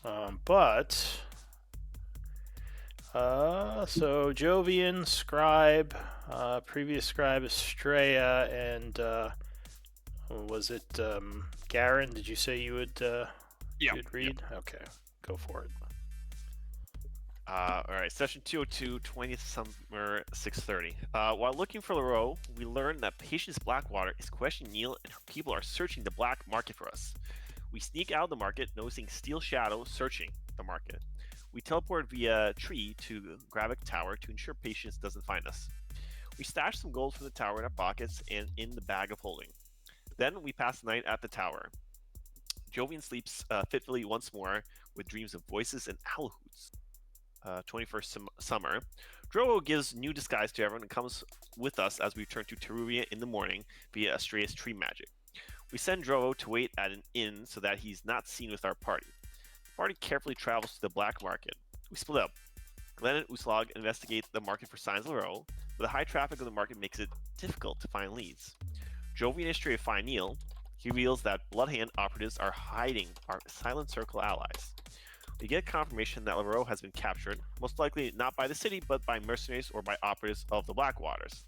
But so Jovian, Scribe, previous Scribe Estrella, and was it Garen? Did you say Yeah. you'd read? Okay, go for it. All right, session 202, 20th summer, 6:30. While looking for Leroux, we learned that Patience Blackwater is questioning Neil and her people are searching the black market for us. We sneak out of the market, noticing Steel Shadow searching the market. We teleport via tree to Gravik Tower to ensure Patience doesn't find us. We stash some gold from the tower in our pockets and in the bag of holding. Then we pass the night at the tower. Jovian sleeps fitfully once more with dreams of voices and owl hoots. 21st summer. Drogo gives new disguise to everyone and comes with us as we return to Teruvia in the morning via Astrea's tree magic. We send Drogo to wait at an inn so that he's not seen with our party. The party carefully travels to the black market. We split up. Glenn and Uslag investigate the market for signs of Leroux, but the high traffic of the market makes it difficult to find leads. Jovi and Astrea find Neil. He reveals that Bloodhand operatives are hiding our Silent Circle allies. We get confirmation that Leroux has been captured, most likely not by the city, but by mercenaries or by operatives of the Blackwaters.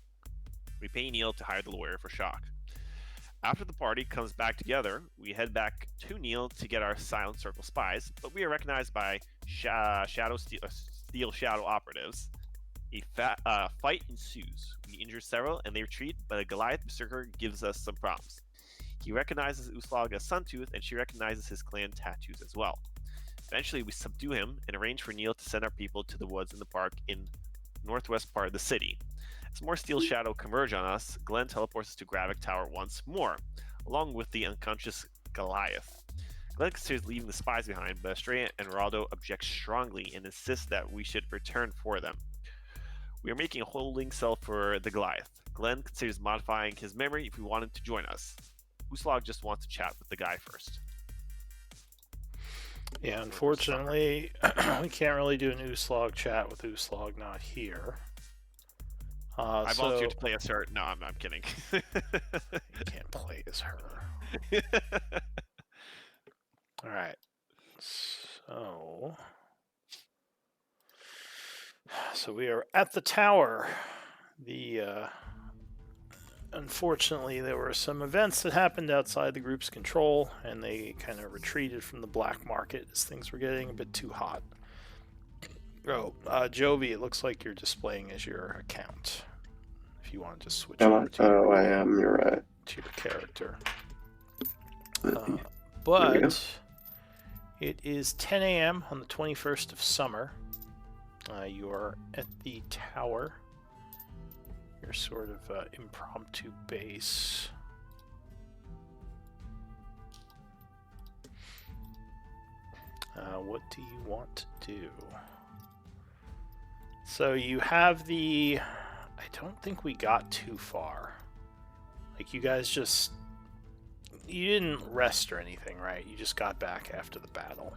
We pay Neil to hire the lawyer for Shock. After the party comes back together, we head back to Neil to get our Silent Circle spies, but we are recognized by Steel Shadow operatives. A fight ensues. We injure several and they retreat, but a Goliath Berserker gives us some problems. He recognizes Uslag as Suntooth, and she recognizes his clan tattoos as well. Eventually, we subdue him and arrange for Neil to send our people to the woods in the park in northwest part of the city. As more Steel Shadow converge on us, Glenn teleports us to Gravik Tower once more, along with the unconscious Goliath. Glenn considers leaving the spies behind, but Estrella and Geraldo object strongly and insist that we should return for them. We are making a holding cell for the Goliath. Glenn considers modifying his memory if we want him to join us. Uslag just wants to chat with the guy first. Yeah, unfortunately, we can't really do an Uslog chat with Uslog not here. I volunteered to play as her. No, I'm kidding. You can't play as her. All right. So we are at the tower. Unfortunately, there were some events that happened outside the group's control, and they kind of retreated from the black market as things were getting a bit too hot. Oh, Jovi, it looks like you're displaying as your account. If you want to just switch over to I am. You're right. To your character. There we But go. it is 10 a.m. on the 21st of summer. You are at the tower. Your sort of impromptu base. What do you want to do? So you have the... I don't think we got too far. Like, you guys just... You didn't rest or anything, right? You just got back after the battle.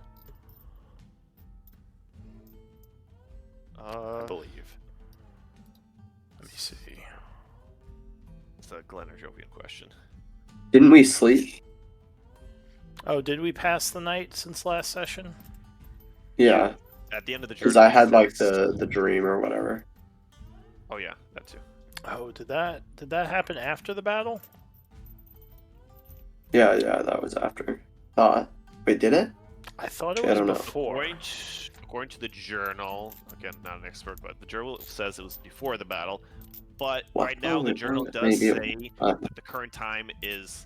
I believe. Let me see. It's a Glenn or Jovian question. Didn't we sleep? Oh, did we pass the night since last session? Yeah. At the end of the journey. Because I had like the dream or whatever. Oh yeah, that too. Oh, did that happen after the battle? Yeah, that was after. Wait, did it? I thought it I was don't know. before. According to the journal, again, not an expert, but the journal says it was before the battle. But What? right now, the journal does say that the current time is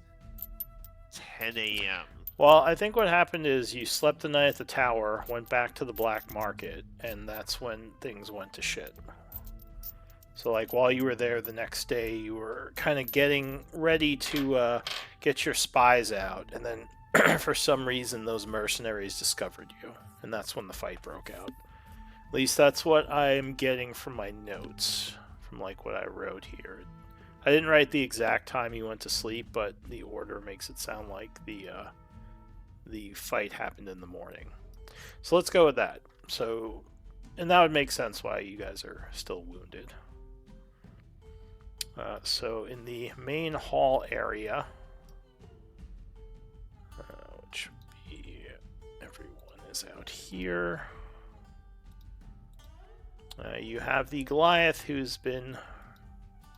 10 a.m. Well, I think what happened is you slept the night at the tower, went back to the black market, and that's when things went to shit. So, like, while you were there the next day, you were kind of getting ready to get your spies out, and then for some reason, those mercenaries discovered you, and that's when the fight broke out. At least that's what I'm getting from my notes, from like what I wrote here. I didn't write the exact time you went to sleep, but the order makes it sound like the fight happened in the morning. So let's go with that. So, and that would make sense why you guys are still wounded. So in the main hall area, which would be everyone is is out here. You have the Goliath who's been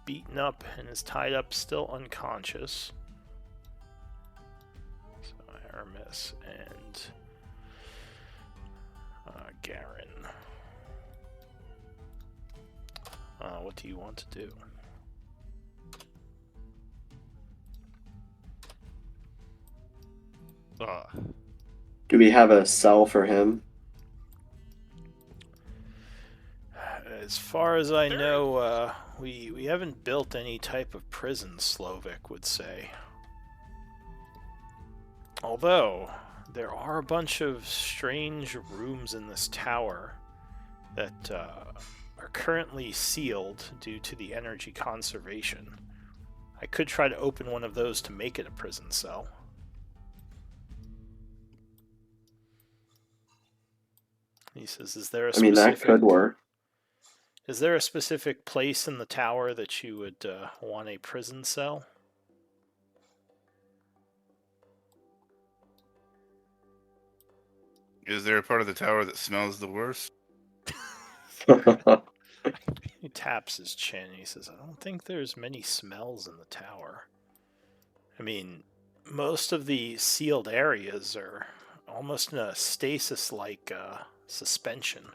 beaten up and is tied up, still unconscious. So Aramis and Garen. What do you want to do? Do we have a cell for him? As far as I know, we haven't built any type of prison, Slovik would say. Although, there are a bunch of strange rooms in this tower that are currently sealed due to the energy conservation. I could try to open one of those to make it a prison cell. He says, is there a I mean, that could work. Is there a specific place in the tower that you would want a prison cell? Is there a part of the tower that smells the worst? He taps his chin and he says, I don't think there's many smells in the tower. I mean, most of the sealed areas are almost in a stasis-like suspension.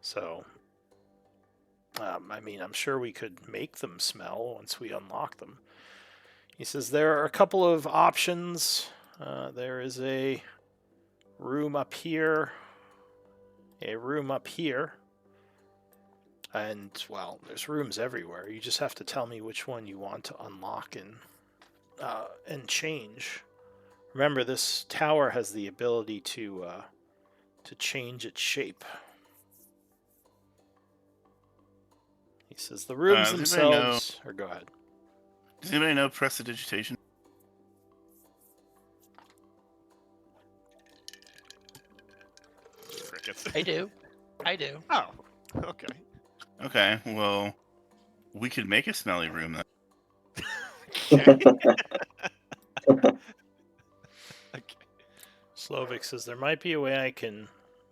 So, I mean, I'm sure we could make them smell once we unlock them. He says there are a couple of options. There is a room up here, and, well, there's rooms everywhere. You just have to tell me which one you want to unlock and change. Remember, this tower has the ability to change its shape. He says the rooms themselves... Or go ahead. Does anybody know prestidigitation? Crickets. I do. Oh, okay. Okay, well, we could make a smelly room then. Okay. Slovik says there might be a way I can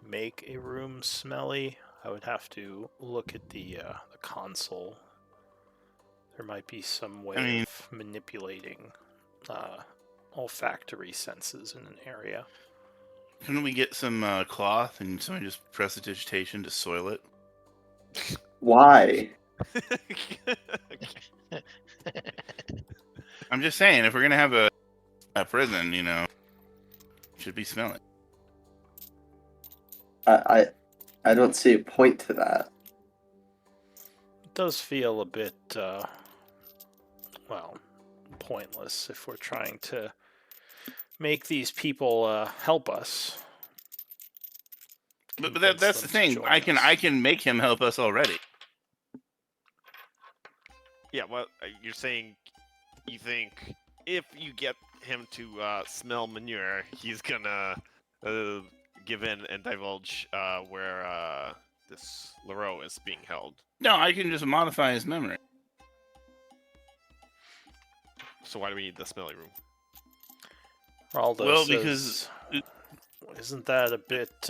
make a room smelly. I would have to look at the console. There might be some way of manipulating olfactory senses in an area. Couldn't we get some cloth and somebody just prestidigitation to soil it? Why? I'm just saying, if we're gonna have a prison, it should be smelling. I don't see a point to that. It does feel a bit, pointless if we're trying to make these people help us. But that's the thing. I can make him help us already. Yeah, well, you're saying you think if you get him to smell manure, he's gonna give in and divulge where this Leroux is being held. No, I can just modify his memory. So why do we need the smelly room? Raldo Well, says, isn't that a bit, it's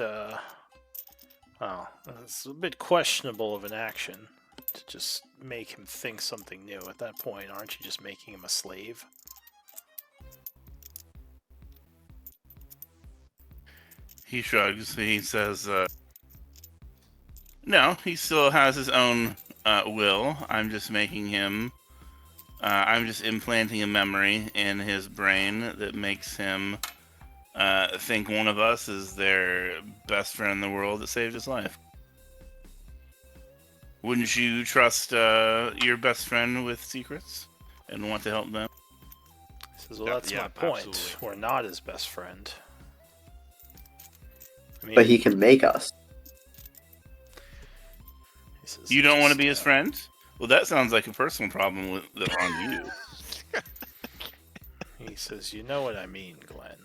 a bit questionable of an action to just make him think something new. At that point, aren't you just making him a slave? He shrugs. He says, no, he still has his own will. I'm just making him... I'm just implanting a memory in his brain that makes him think one of us is their best friend in the world that saved his life. Wouldn't you trust your best friend with secrets and want to help them? He says, well, that's my point. Absolutely. We're not his best friend. I mean, but he can make us. He says, you don't want to be his friend? Well, that sounds like a personal problem on you. He says, you know what I mean, Glenn.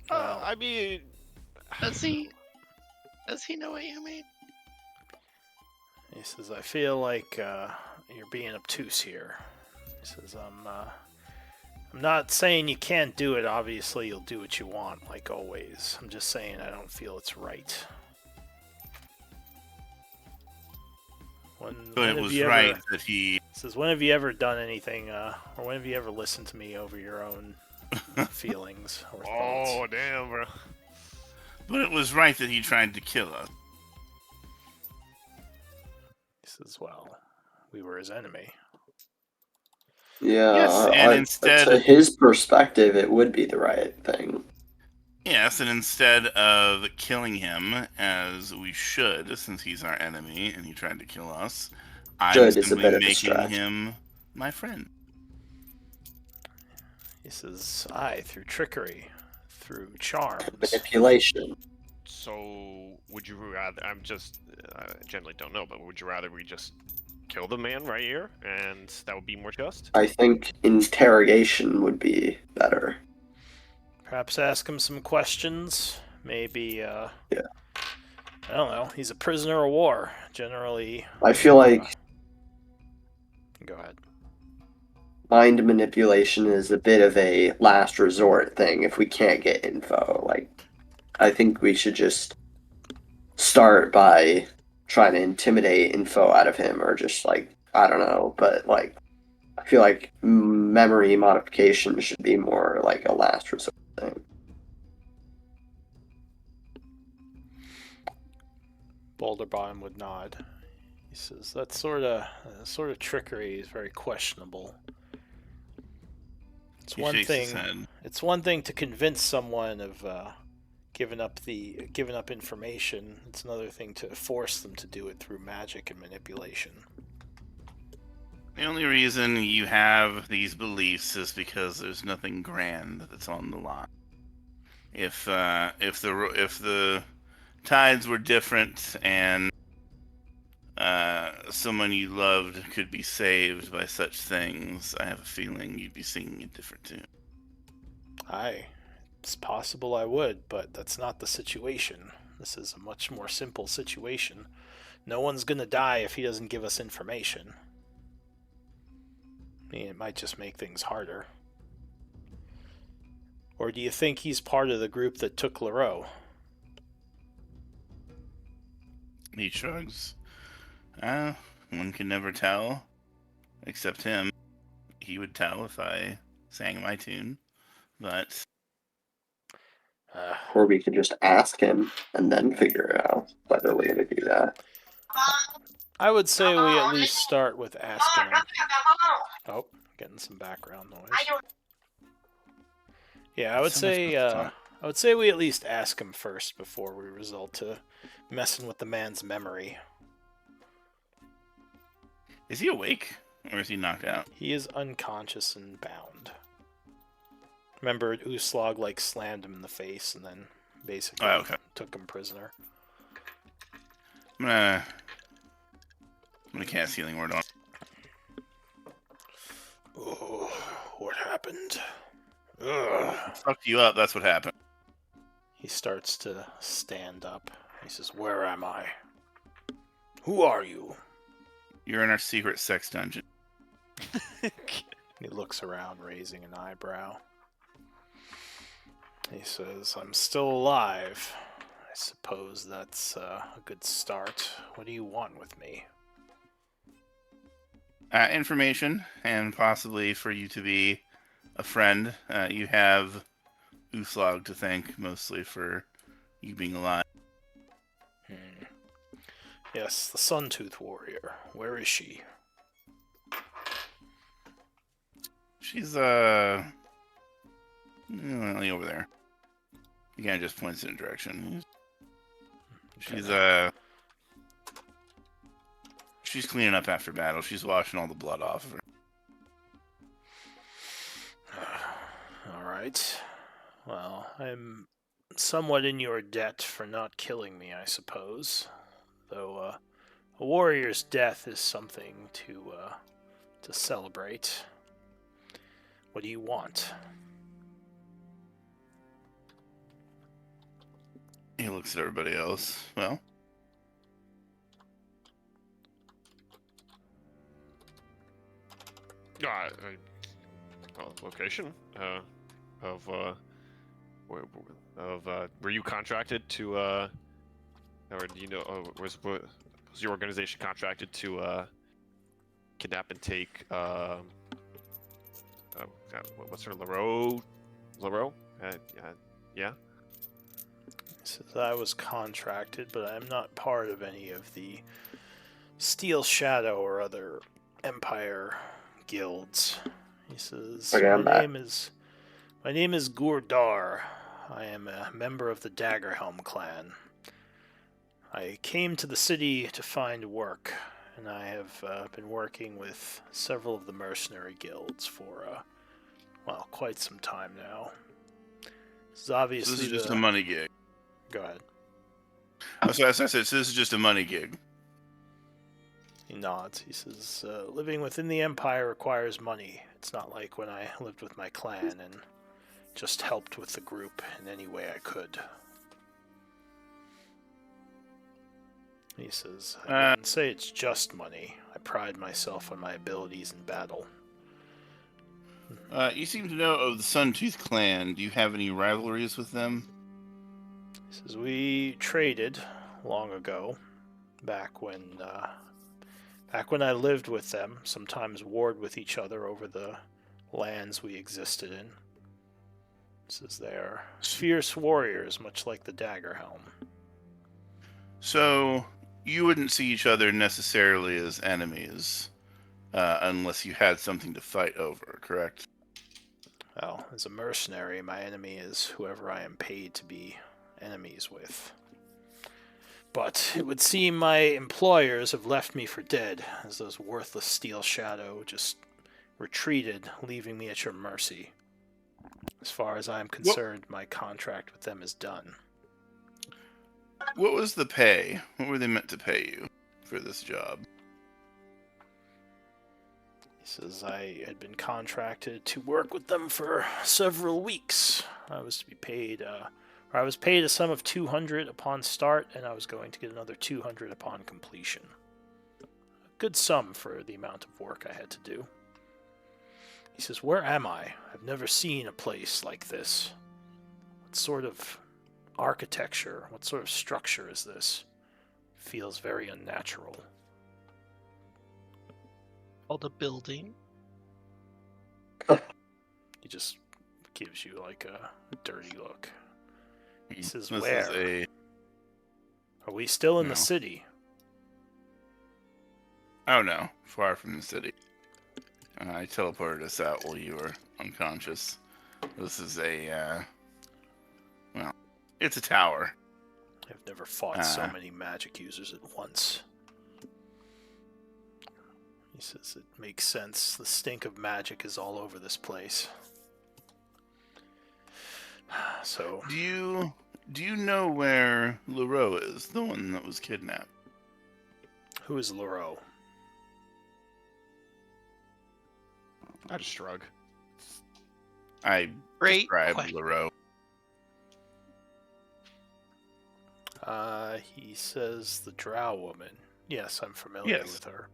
I mean... Does he know what you mean? He says, I feel like you're being obtuse here. He says, I'm I'm not saying you can't do it. Obviously, you'll do what you want, like always. I'm just saying I don't feel it's right. But it was right that he says, when have you ever done anything, or when have you ever listened to me over your own feelings or thoughts? Oh, damn, bro. But it was right that he tried to kill us. He says, well, we were his enemy. Yeah, Yes, and to instead, his perspective, it would be the right thing. yes, and instead of killing him as we should, since he's our enemy and he tried to kill us, I'm Should is a simply bit of a making stretch. him my friend. He says, aye, through trickery, through charms. Manipulation. So, would you rather? I generally don't know, but would you rather we just kill the man right here, and that would be more just? I think interrogation would be better. Perhaps ask him some questions. Maybe, Yeah. I don't know. He's a prisoner of war. Generally, I feel like go ahead. mind manipulation is a bit of a last resort thing if we can't get info. Like, I think we should just start by trying to intimidate info out of him, or just like, I don't know, but like, I feel like memory modification should be more like a last resort thing. Boulderbottom would nod. He says that sort of trickery is very questionable. It's He one shakes his thing. head. It's one thing to convince someone of giving up information. It's another thing to force them to do it through magic and manipulation. The only reason you have these beliefs is because there's nothing grand that's on the line. If the tides were different and someone you loved could be saved by such things, I have a feeling you'd be singing a different tune. Aye, it's possible I would, but that's not the situation. This is a much more simple situation. No one's gonna die if he doesn't give us information. I mean, it might just make things harder. Or do you think he's part of the group that took Leroux? He shrugs. One can never tell, except him. He would tell if I sang my tune, but Or we could just ask him and then figure out whether we're going to do that. I would say we at least start with asking him. Oh, getting some background noise. Yeah, I would say we at least ask him first before we resort to messing with the man's memory. is he awake or is he knocked out? He is unconscious and bound. Remember, Uslog like slammed him in the face and then basically took him prisoner. I'm gonna cast Healing Word on. Oh, what happened? Ugh. Fucked you up. That's what happened. He starts to stand up. He says, "Where am I? Who are you?" You're in our secret sex dungeon. He looks around, raising an eyebrow. He says, "I'm still alive. I suppose that's a good start. What do you want with me?" Information, and possibly for you to be a friend. You have Uslog to thank mostly for you being alive. Yes, the Sun-Tooth Warrior. Where is she? She's only over there. He kind of just points in a direction. She's cleaning up after battle. She's washing all the blood off of her. All right. Well, I'm somewhat in your debt for not killing me, I suppose. Though a warrior's death is something to celebrate. What do you want? He looks at everybody else. Well, location of were you contracted to or do you know was your organization contracted to kidnap and take what's her Leroux? Yeah. He says, I was contracted, but I'm not part of any of the Steel Shadow or other Empire guilds. He says, Okay, I'm back. my name is Gurdar. I am a member of the Daggerhelm clan. I came to the city to find work, and I have been working with several of the mercenary guilds for, quite some time now. This is obviously So this is just a money gig. Go ahead. So as I said, so this is just a money gig. He nods. He says, living within the Empire requires money. It's not like when I lived with my clan and just helped with the group in any way I could. He says, I wouldn't say it's just money. I pride myself on my abilities in battle. You seem to know of the Suntooth clan. Do you have any rivalries with them? He says, we traded long ago, back when I lived with them, sometimes warred with each other over the lands we existed in. He says they're fierce warriors, much like the Daggerhelm. So you wouldn't see each other necessarily as enemies, unless you had something to fight over, correct? Well, as a mercenary, my enemy is whoever I am paid to be enemies with. But it would seem my employers have left me for dead, as those worthless Steel Shadow just retreated, leaving me at your mercy. As far as I am concerned, my contract with them is done. What was the pay? What were they meant to pay you for this job? He says I had been contracted to work with them for several weeks. I was to be paid, I was paid a sum of 200 upon start, and I was going to get another 200 upon completion. A good sum for the amount of work I had to do. He says, where am I? I've never seen a place like this. What sort of architecture, what sort of structure is this? Feels very unnatural. Called a building. He just gives you like a dirty look. He says, This where? is Are we still in No. the city? Oh no, far from the city. I teleported us out while you were unconscious. This is it's a tower. I've never fought so many magic users at once. He says it makes sense. The stink of magic is all over this place. So, Do you know where Leroux is, the one that was kidnapped? who is Leroux? I just shrug. I Great described question. Leroux. He says the Drow woman. Yes, I'm familiar Yes. with her.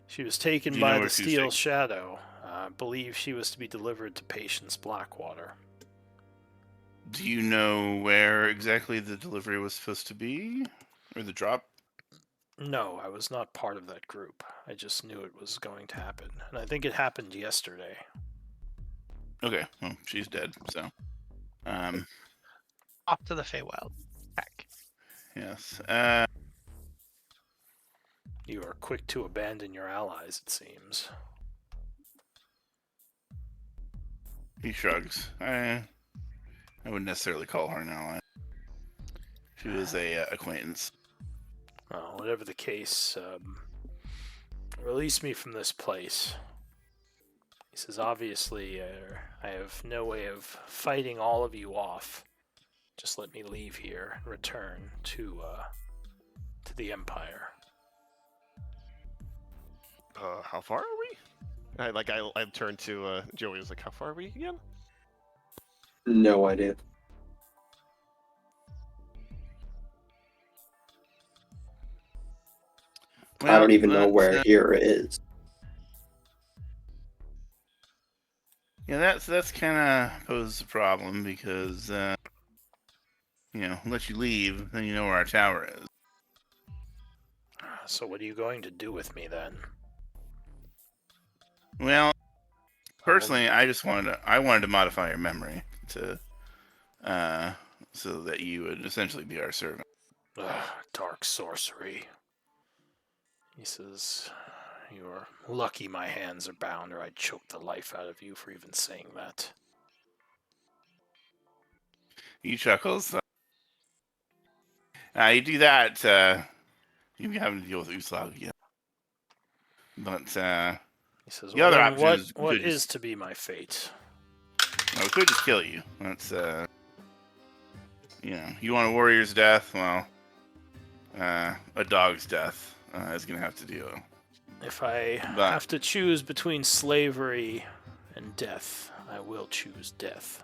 She was taken Do you know by where the she was Steel taken? Shadow. I believe she was to be delivered to Patience Blackwater. Do you know where exactly the delivery was supposed to be? Or the drop? No, I was not part of that group. I just knew it was going to happen. And I think it happened yesterday. Okay, well, she's dead, so. Off to the Feywild. Heck. Yes. You are quick to abandon your allies, it seems. He shrugs. I wouldn't necessarily call her an ally. She was a acquaintance. Well, whatever the case, release me from this place. He says, obviously, I have no way of fighting all of you off. Just let me leave here and return to the Empire. How far are we? I turned to Joey. Was like, how far are we again? No idea. I don't even know where here is. Yeah, that's kind of poses a problem because let you leave, then you know where our tower is. So what are you going to do with me then? Well, I will- personally, I wanted to modify your memory to so that you would essentially be our servant. Dark sorcery. He says, "You're lucky my hands are bound, or I'd choke the life out of you for even saying that." He chuckles. You do that, you'll be having to deal with Uslag again. But He says, the "Well other then, option what is what is to be my fate?" we could just kill you. That's you want a warrior's death? Well, a dog's death is gonna have to deal. If I But have to choose between slavery and death, I will choose death.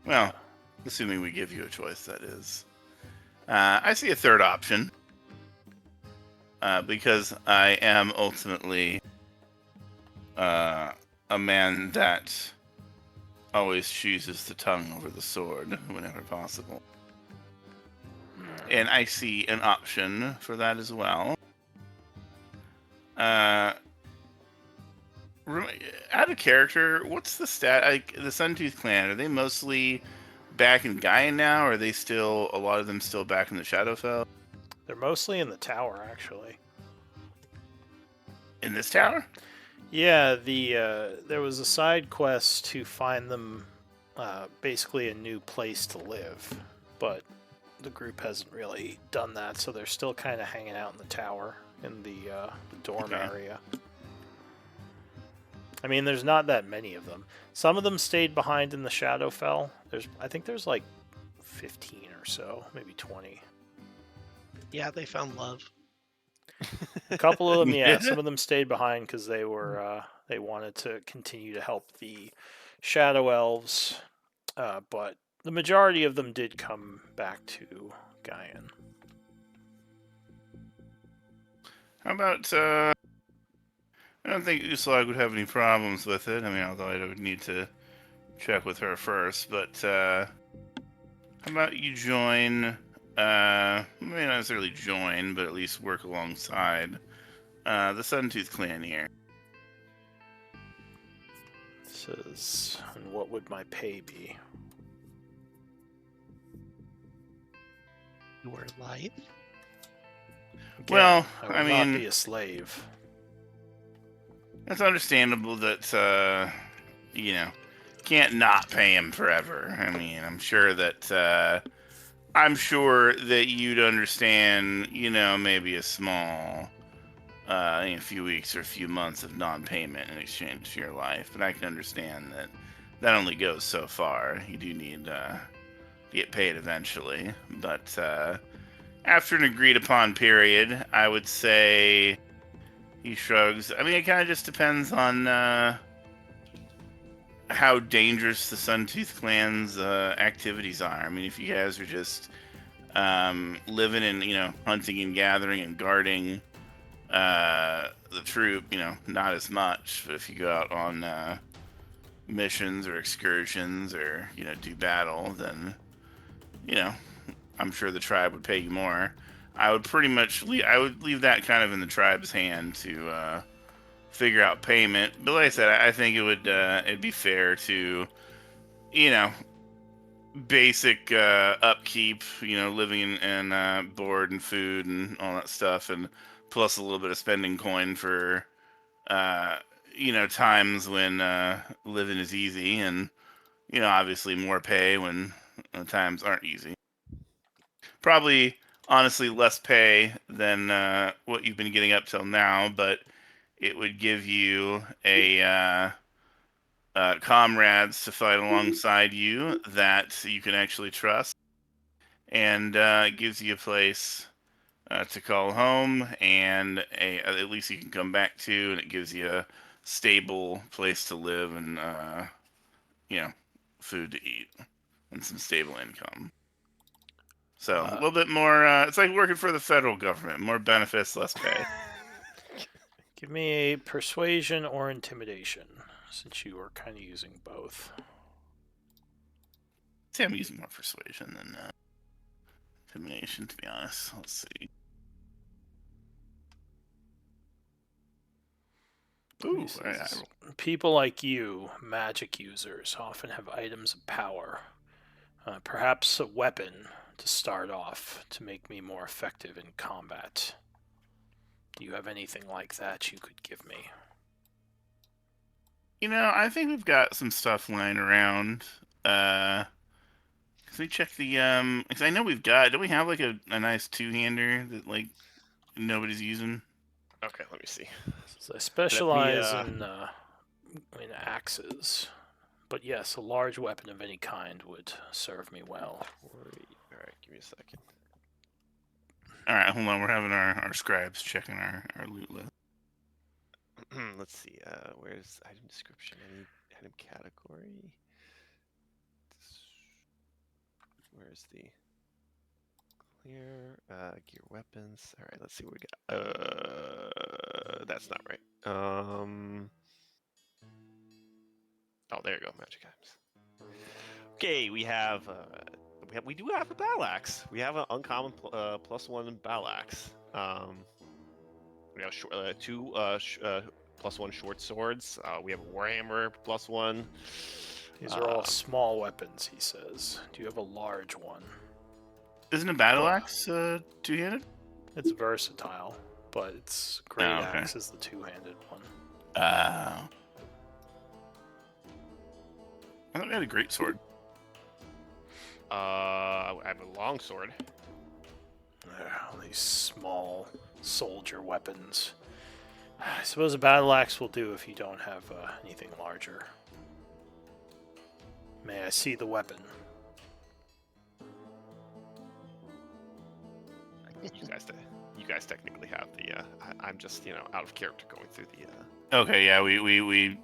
well, assuming we give you a choice, that is. I see a third option because I am ultimately a man that always chooses the tongue over the sword whenever possible. And I see an option for that as well. Out of character, what's the stat? Like the Suntooth clan, are they mostly back in Gaia now, or are they still a lot of them still back in the Shadowfell? They're mostly in the tower, actually. In this tower? Yeah, there was a side quest to find them basically a new place to live, but the group hasn't really done that, so they're still kind of hanging out in the tower, in the dorm area. I mean, there's not that many of them. Some of them stayed behind in the Shadowfell. I think there's like 15 or so, maybe 20. Yeah, they found love. A couple of them, yeah, some of them stayed behind because they wanted to continue to help the Shadow Elves, but the majority of them did come back to Gaian. How about, I don't think Uslag would have any problems with it. I mean, although I would need to check with her first, but, how about you join, maybe not necessarily join, but at least work alongside, the Suntooth clan here. Says, and what would my pay be? Your life? Again, Well, I will I not mean, be a slave. it's understandable that, can't not pay him forever. I mean, I'm sure that you'd understand, maybe a small, in a few weeks or a few months of non-payment in exchange for your life. But I can understand that that only goes so far. You do need to get paid eventually. But after an agreed-upon period, I would say he shrugs. I mean, it kind of just depends on how dangerous the Suntooth clan's activities are. I mean, if you guys are just living and hunting and gathering and guarding the troop, not as much. But if you go out on missions or excursions or do battle, then I'm sure the tribe would pay you more. I would pretty much I would leave that kind of in the tribe's hand to figure out payment. But like I said, I think it'd be fair to basic upkeep, living and board and food and all that stuff, and plus a little bit of spending coin for times when living is easy, and obviously more pay when times aren't easy. Probably, honestly, less pay than what you've been getting up till now, but it would give you a comrades to fight alongside you that you can actually trust, and it gives you a place to call home, and at least you can come back to, and it gives you a stable place to live and food to eat and some stable income. So a little bit more. It's like working for the federal government. More benefits, less pay. Give me a persuasion or intimidation. since you were kind of using both. See, I'm using more persuasion than intimidation, to be honest. Let's see. Ooh, This all right, is- People like you, magic users, often have items of power. Perhaps a weapon to start off to make me more effective in combat. Do you have anything like that you could give me? You know, I think we've got some stuff lying around. Can we check the Because I know we've got. Do we have like a nice two-hander that like nobody's using? Okay, let me see. So I specialize in axes, but yes, a large weapon of any kind would serve me well. All right, give me a second. All right, hold on. We're having our scribes checking our loot list. Let's see. Where's item description? Any item category? Where's the clear gear weapons? All right, let's see what we got. That's not right. Oh, there you go. Magic items. Okay, we do have a battle axe. We have an uncommon +1 battle axe. We have two +1 short swords. We have a warhammer +1. These are all small weapons, he says. Do you have a large one? Isn't a battle axe two-handed? It's versatile, but its great Oh, okay. axe is the two-handed one. I thought we had a great sword. I have a long sword. All these small soldier weapons. I suppose a battle axe will do if you don't have anything larger. May I see the weapon? You guys technically have the. I'm just out of character going through the. Okay, yeah, we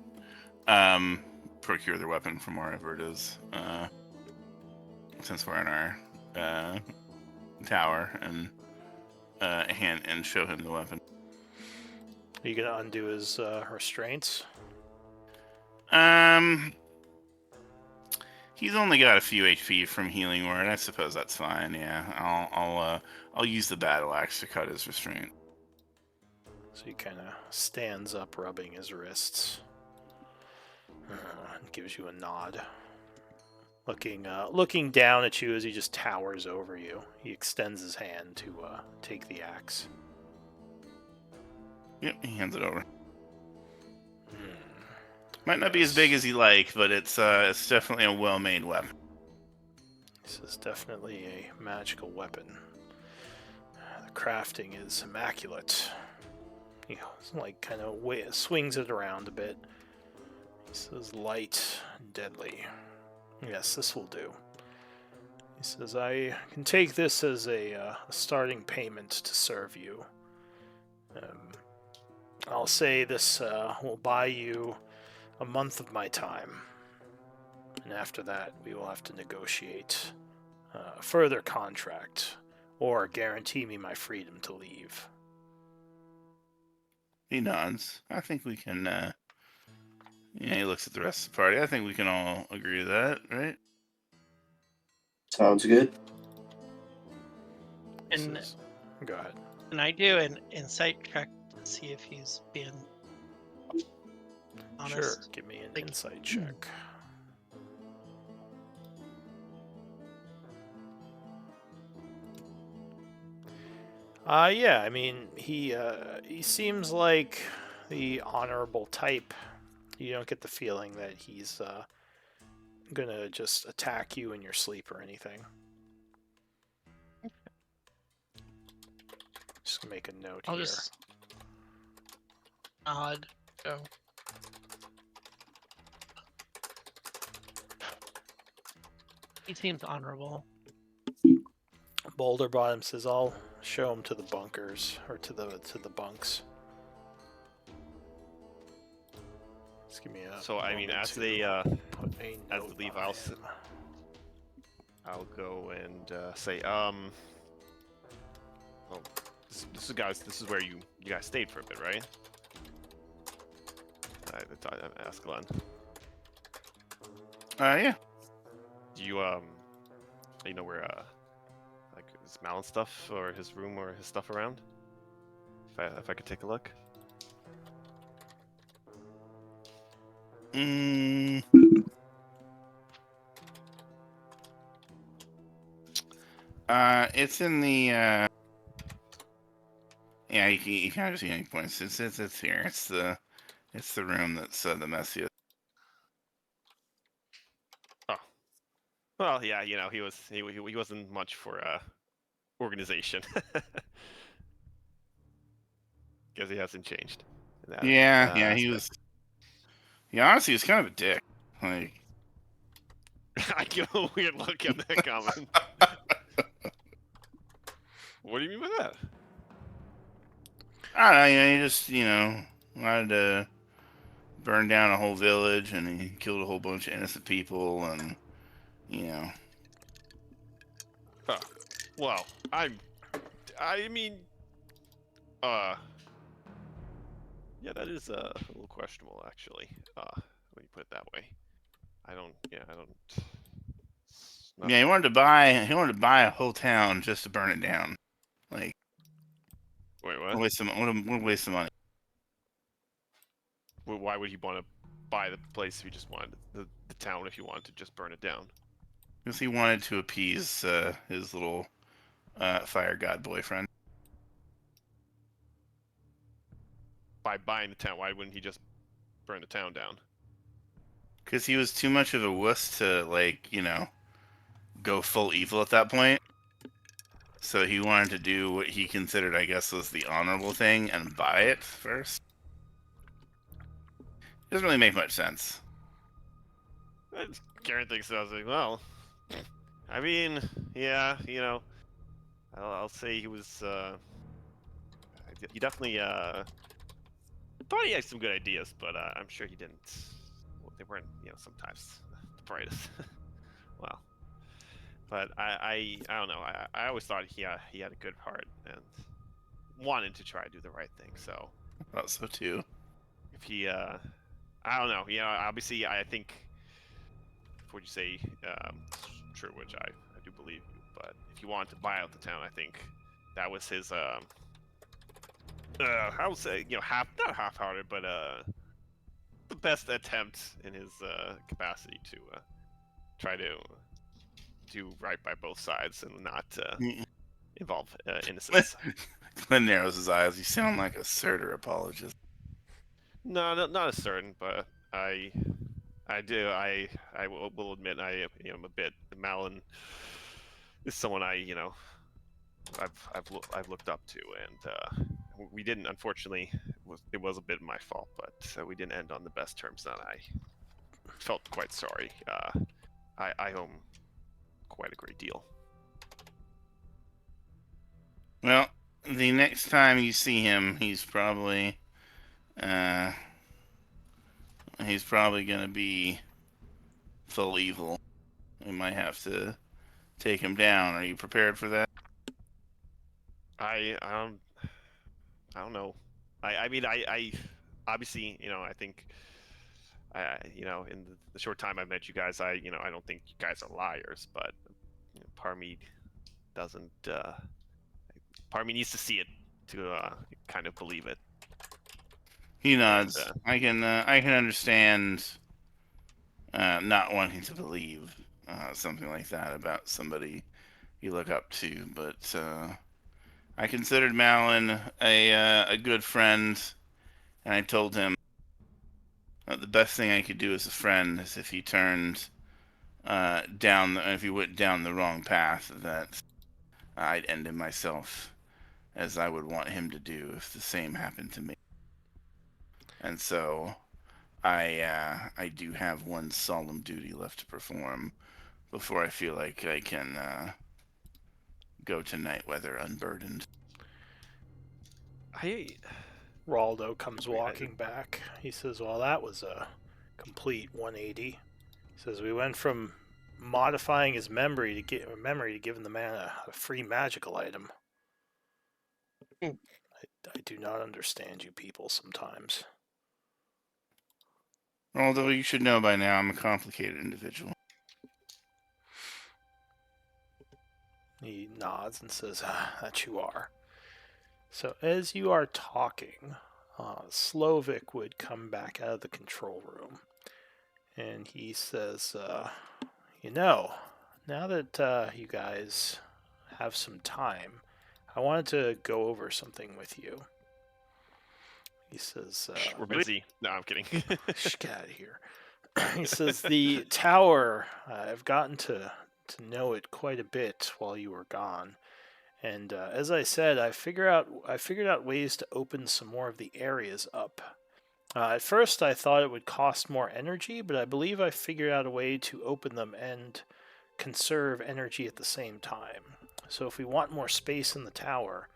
procure the weapon from wherever it is. Since we're in our tower and show him the weapon. Are you gonna undo his restraints? He's only got a few HP from healing word. I suppose that's fine. Yeah, I'll use the battle axe to cut his restraint. So he kind of stands up, rubbing his wrists. And gives you a nod. Looking down at you as he just towers over you. He extends his hand to take the axe. Yep, he hands it over. Might not be as big as you like, but it's definitely a well-made weapon. This is definitely a magical weapon. The crafting is immaculate. He kind of swings it around a bit. He says, light and deadly. Yes, this will do. He says, I can take this as a starting payment to serve you. I'll say this will buy you a month of my time. And after that, we will have to negotiate a further contract or guarantee me my freedom to leave. He nods. I think we can. He looks at the rest of the party. I think we can all agree to that, right? Sounds good. And Go ahead. can I do an insight check to see if he's being honest? Sure, give me an insight check. Yeah, I mean, he seems like the honorable type. You don't get the feeling that he's gonna just attack you in your sleep or anything. Just gonna make a note I'll here. just nod. Go. He seems honorable. Boulder Bottom says, "I'll show him to the bunkers or to the bunks." Just give me a. So I mean, moment as to they put a as note they leave, on I'll him. go and say, oh, this is where you guys stayed for a bit, right? ask Glenn. Yeah. Do you you know where like his Malin stuff or his room or his stuff around? If I could take a look. It's in the. Yeah, you can't see any points. It's here. It's the room that's the messiest. Oh, well, yeah. You know, he wasn't much for organization. Because he hasn't changed. Yeah, he was. He honestly was kind of a dick. Like, I give a weird look at that comment. What do you mean by that? I don't know. He just wanted to burn down a whole village, and he killed a whole bunch of innocent people, and Oh, well, I mean, yeah, that is a little questionable, actually. When you put it that way, I don't. Yeah, he wanted to buy a whole town just to burn it down. Like, Wait, what? waste some money. Why would he want to buy the place if he just wanted the town if he wanted to just burn it down? Because he wanted to appease his little fire god boyfriend. By buying the town, why wouldn't he just burn the town down? Because he was too much of a wuss to go full evil at that point. So he wanted to do what he considered, I guess, was the honorable thing and buy it first. Doesn't really make much sense. Karen thinks so. I was like, well, I mean, yeah, I'll say he was. He definitely thought he had some good ideas, but I'm sure he didn't. Well, they weren't, sometimes the brightest. Well, but I don't know. I always thought he had a good heart and wanted to try to do the right thing. So I thought so too. if he, I don't know. Obviously, I think. Would you say true? Which I do believe you. But if you wanted to buy out the town, I think that was his. I would say not half-hearted, but the best attempt in his capacity to try to do right by both sides and not involve innocents. Glenn narrows his eyes. You sound like a Surtur apologist. No, not as certain, but I do. I will admit I am a bit. Malin is someone I've looked up to, and we didn't. Unfortunately, it was a bit my fault, but we didn't end on the best terms. And I felt quite sorry. I owe him quite a great deal. Well, the next time you see him, he's probably gonna be full evil. We might have to take him down. Are you prepared for that? I don't know. I mean I obviously I think in the short time I met you guys I don't think you guys are liars, but part of me doesn't. Part of me needs to see it to kind of believe it. He nods. And, I can understand not wanting to believe something like that about somebody you look up to, but I considered Malin a good friend, and I told him that the best thing I could do as a friend is if he turned if he went down the wrong path, that I'd end him myself, as I would want him to do if the same happened to me. And so I do have one solemn duty left to perform before I feel like I can go to Nightweather unburdened. Raldo comes walking back. He says, well, that was a complete 180. He says, we went from modifying his memory to giving the man a free magical item. I do not understand you people sometimes. Although you should know by now, I'm a complicated individual. He nods and says, that you are. So as you are talking, Slovik would come back out of the control room. And he says, now that you guys have some time, I wanted to go over something with you. He says, We're busy. No, I'm kidding. get out of here. He says, the tower, I've gotten to know it quite a bit while you were gone. And as I said, I figured out ways to open some more of the areas up. At first, I thought it would cost more energy, but I believe I figured out a way to open them and conserve energy at the same time. So if we want more space in the tower,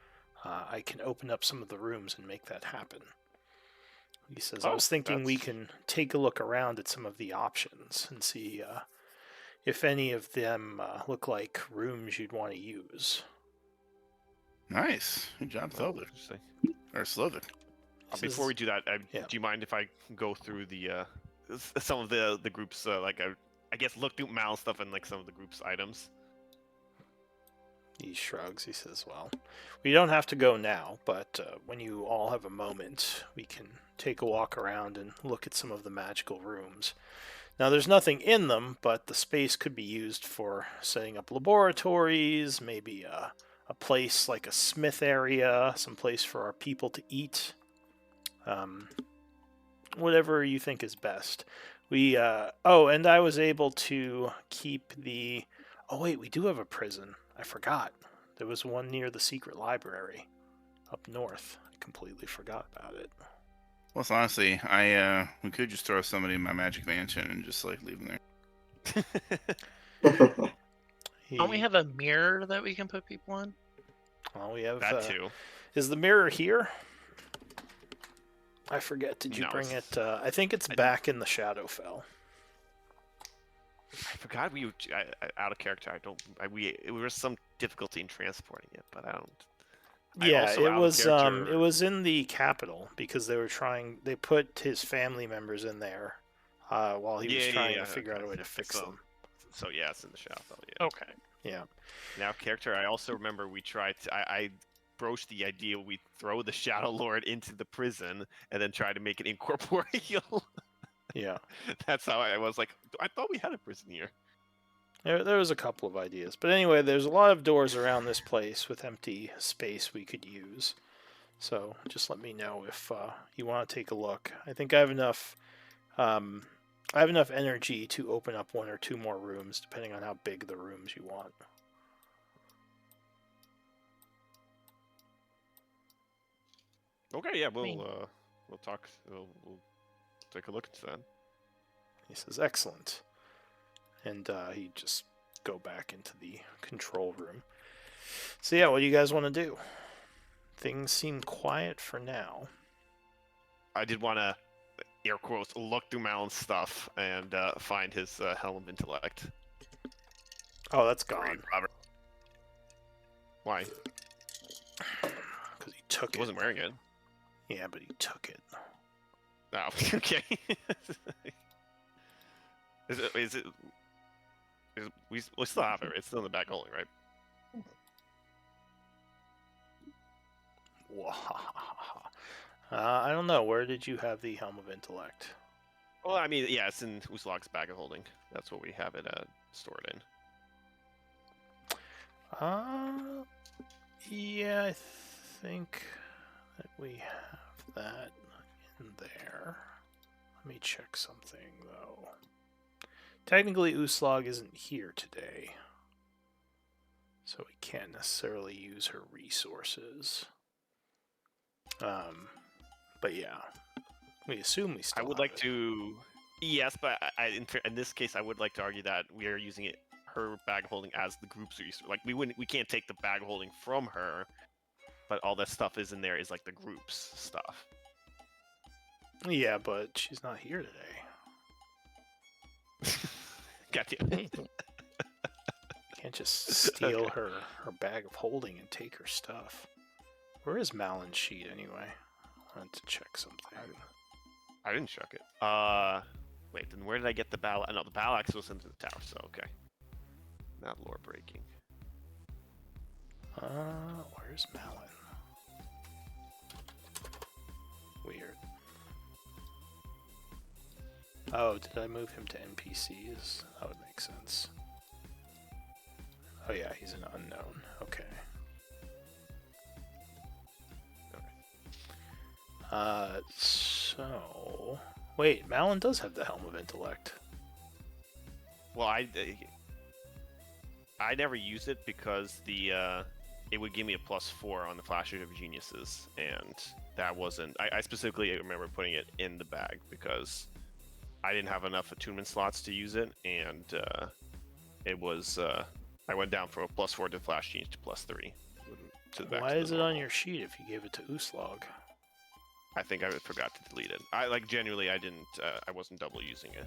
I can open up some of the rooms and make that happen. He says, I was thinking we can take a look around at some of the options and see if any of them look like rooms you'd want to use. Nice. Good job, Thelder. Interesting. Or Slovik. Before we do that, Yeah. do you mind if I go through the some of the groups I guess look through Mal stuff and like some of the group's items? He shrugs. He says, well, we don't have to go now, but when you all have a moment, we can take a walk around and look at some of the magical rooms. Now, there's nothing in them, but the space could be used for setting up laboratories, maybe a place like a smith area, some place for our people to eat. Whatever you think is best. And I was able to keep the... Oh, wait, we do have a prison. I forgot. There was one near the secret library up north. I completely forgot about it. Well, honestly, we could just throw somebody in my magic mansion and just like leave them there. Don't we have a mirror that we can put people in? Well, we have That too. Is the mirror here? I forget. Did you No, bring it? I think it's back in the Shadowfell. I forgot out of character. It was some difficulty in transporting it, but I don't. Yeah, it was in the capital because they put his family members in there while he was trying to figure out a way to fix them. So yeah, it's in the Shadowfell. Yeah. Okay. Yeah. Now, character. I also remember we tried to. I broached the idea we throw the Shadowlord into the prison and then try to make it incorporeal. Yeah. That's how I was like, I thought we had a prison here. There was a couple of ideas. But anyway, there's a lot of doors around this place with empty space we could use. So just let me know if you want to take a look. I think I have enough energy to open up one or two more rooms, depending on how big the rooms you want. Okay, yeah, we'll talk. We'll take a look at that. He says, excellent. And he just go back into the control room. So yeah, what do you guys want to do? Things seem quiet for now. I did want to, air quotes, look through Malon's stuff and find his Helm of Intellect. Oh, that's gone. Robert. Why? Because he took He wasn't wearing it. Yeah, but he took it. Oh, okay. We still have it. It's still in the back holding, right? I don't know. Where did you have the Helm of Intellect? Well, I mean, yeah, it's in Uslog's bag of holding. That's what we have it stored in. Yeah, I think that we have that in there. Let me check something, though. Technically, Uslog isn't here today, so we can't necessarily use her resources. But yeah, we assume we still. I would have like it. to. Yes, but in this case, I would like to argue that we are using her bag of holding as the group's resource. Like we can't take the bag of holding from her, but all that stuff is in there is like the group's stuff. Yeah, but she's not here today. Gotcha. Can't just steal her bag of holding and take her stuff. Where is Malon's sheet anyway? I wanted to check something. I didn't check it. Wait, then where did I get the battle? No, the battle axe was into the tower. So okay. Not lore breaking. Where's Malin? Weird. Oh, did I move him to NPCs? That would make sense. Oh yeah, he's an unknown. Okay. So... Wait, Malin does have the Helm of Intellect. Well, I never used it because it would give me a +4 on the Flash of Geniuses, and that wasn't... I specifically remember putting it in the bag because I didn't have enough attunement slots to use it, and it was... I went down from a +4 to Flash Genius to +3. To the back Why to the is it normal. on your sheet if you gave it to Uslog? I think I forgot to delete it. Genuinely, I didn't. I wasn't double using it.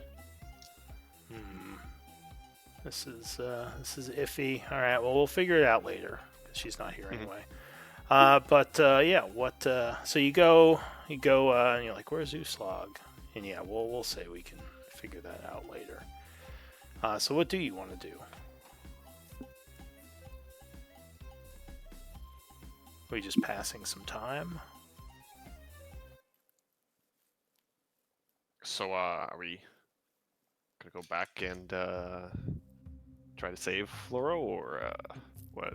This is iffy. All right, well we'll figure it out later because she's not here anyway. Yeah, what? So you go, and you're like, "Where's Uslog?" And yeah, we'll say we can figure that out later. So what do you want to do? Are we just passing some time? So, are we gonna go back and try to save Floro, or what?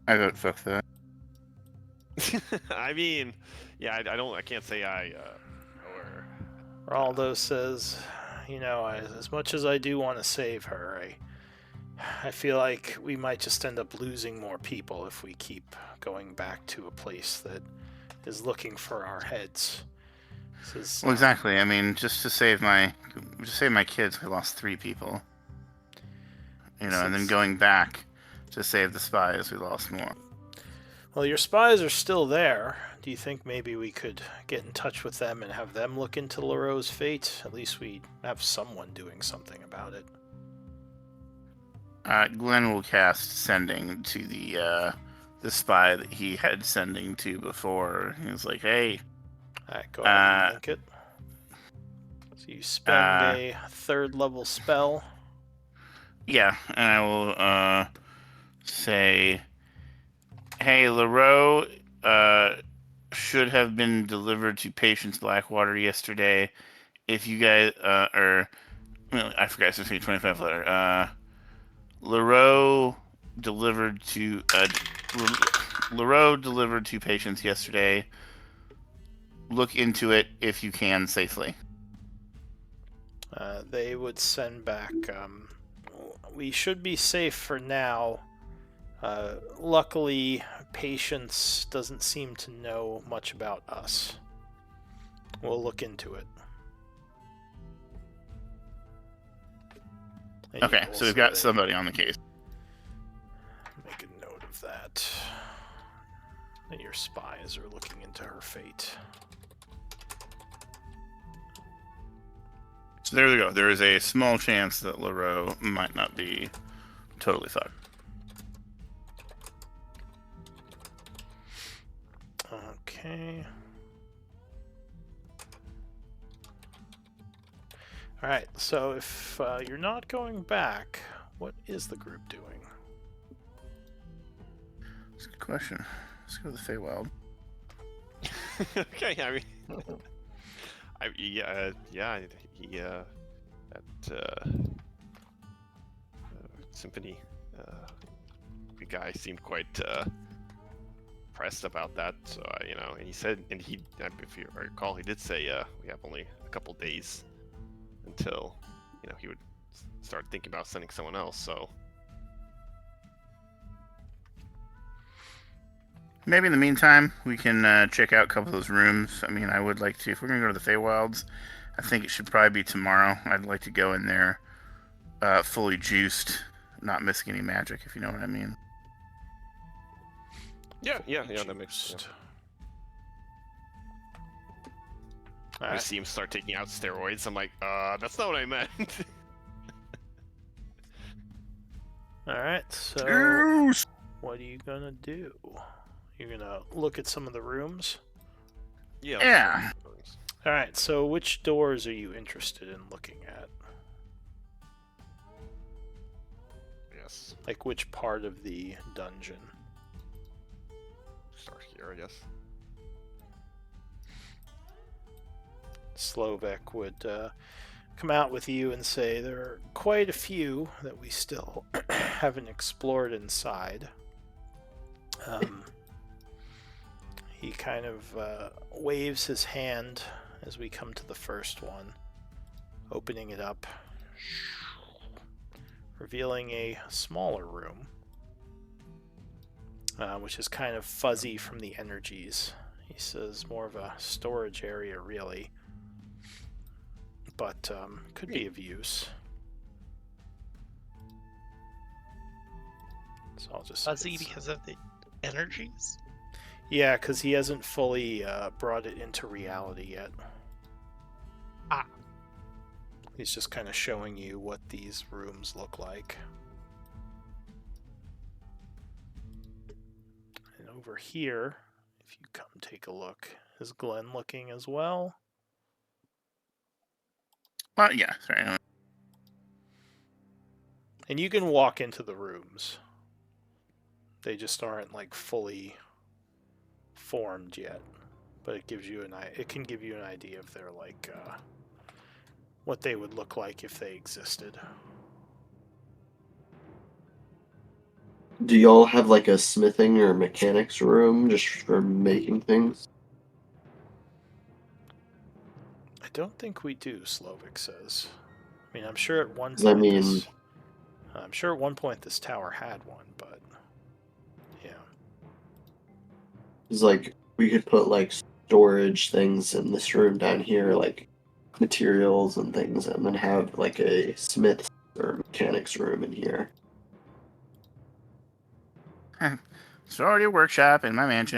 I vote fuck that. I mean, yeah, I can't say I. Or Raldo says, as much as I do want to save her, I feel like we might just end up losing more people if we keep going back to a place that is looking for our heads. Well, exactly. I mean, just to save my kids, we lost 3 people. And then going back to save the spies, we lost more. Well, your spies are still there. Do you think maybe we could get in touch with them and have them look into Leroux's fate? At least we have someone doing something about it. Glenn will cast sending to the spy that he had sending to before. He was like, "Hey." Alright, go ahead and link it. So you spend a 3rd level spell. Yeah, and I will say, "Hey, Leroux should have been delivered to Patience Blackwater yesterday. If you guys I forgot it's a 25 letter. Leroux delivered to Patience yesterday. Look into it if you can safely." They would send back. We should be safe for now. Luckily, Patience doesn't seem to know much about us. We'll look into it. And Okay, we'll so we've got somebody on the case. Make a note of that. That your spies are looking into her fate. So there we go. There is a small chance that Leroux might not be totally fucked. Okay. Alright, so if you're not going back, what is the group doing? That's a good question. Let's go to the Feywild. Okay, I mean, that symphony the guy seemed quite pressed about that. So and he said, and he, if you recall, he did say we have only a couple days until he would start thinking about sending someone else. So maybe in the meantime, we can check out a couple of those rooms. I mean, I would like to, if we're going to go to the Feywilds, I think it should probably be tomorrow. I'd like to go in there fully juiced, not missing any magic, if you know what I mean. Yeah, that makes sense. I see him start taking out steroids. I'm like, that's not what I meant. Alright, so what are you gonna do? You're gonna look at some of the rooms? Yeah. All right. So, which doors are you interested in looking at? Yes. Like, which part of the dungeon? Start here, I guess. Slovak would come out with you and say there are quite a few that we still haven't explored inside. He kind of waves his hand as we come to the first one, opening it up, revealing a smaller room, which is kind of fuzzy from the energies. He says more of a storage area, really, but could be of use. So I'll just Fuzzy because of the energies? yeah, because he hasn't fully brought it into reality yet. Ah. He's just kind of showing you what these rooms look like. And over here, if you come take a look, is Glenn looking as well? Well, yeah, sorry. And you can walk into the rooms. They just aren't like fully formed yet, but it gives you it can give you an idea of their like what they would look like if they existed. Do y'all have like a smithing or mechanics room just for making things? I don't think we do, Slovak says. I mean, I'm sure at one 'Cause I point mean, this tower had one, but yeah. it's like we could put like storage things in this room down here, like materials and things, and then have like a smith or mechanics room in here. Sorry, workshop in my mansion.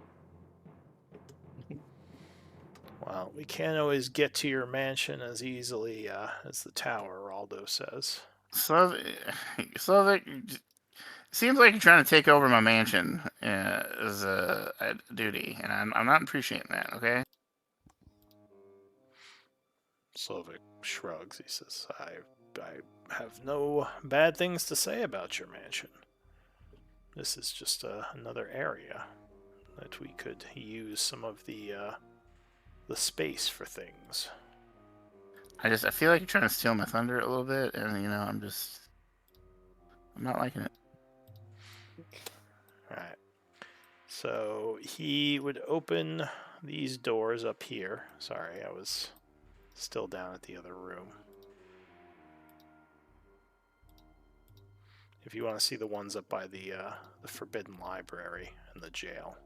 Well, we can't always get to your mansion as easily as the tower, Aldo says. So seems like you're trying to take over my mansion as a duty, and I'm not appreciating that. Okay. Slovak shrugs. He says, I have no bad things to say about your mansion. This is just another area that we could use some of the space for things. I feel like you're trying to steal my thunder a little bit, and I'm not liking it. Alright. So he would open these doors up here. Sorry, I was still down at the other room. If you want to see the ones up by the Forbidden Library and the jail.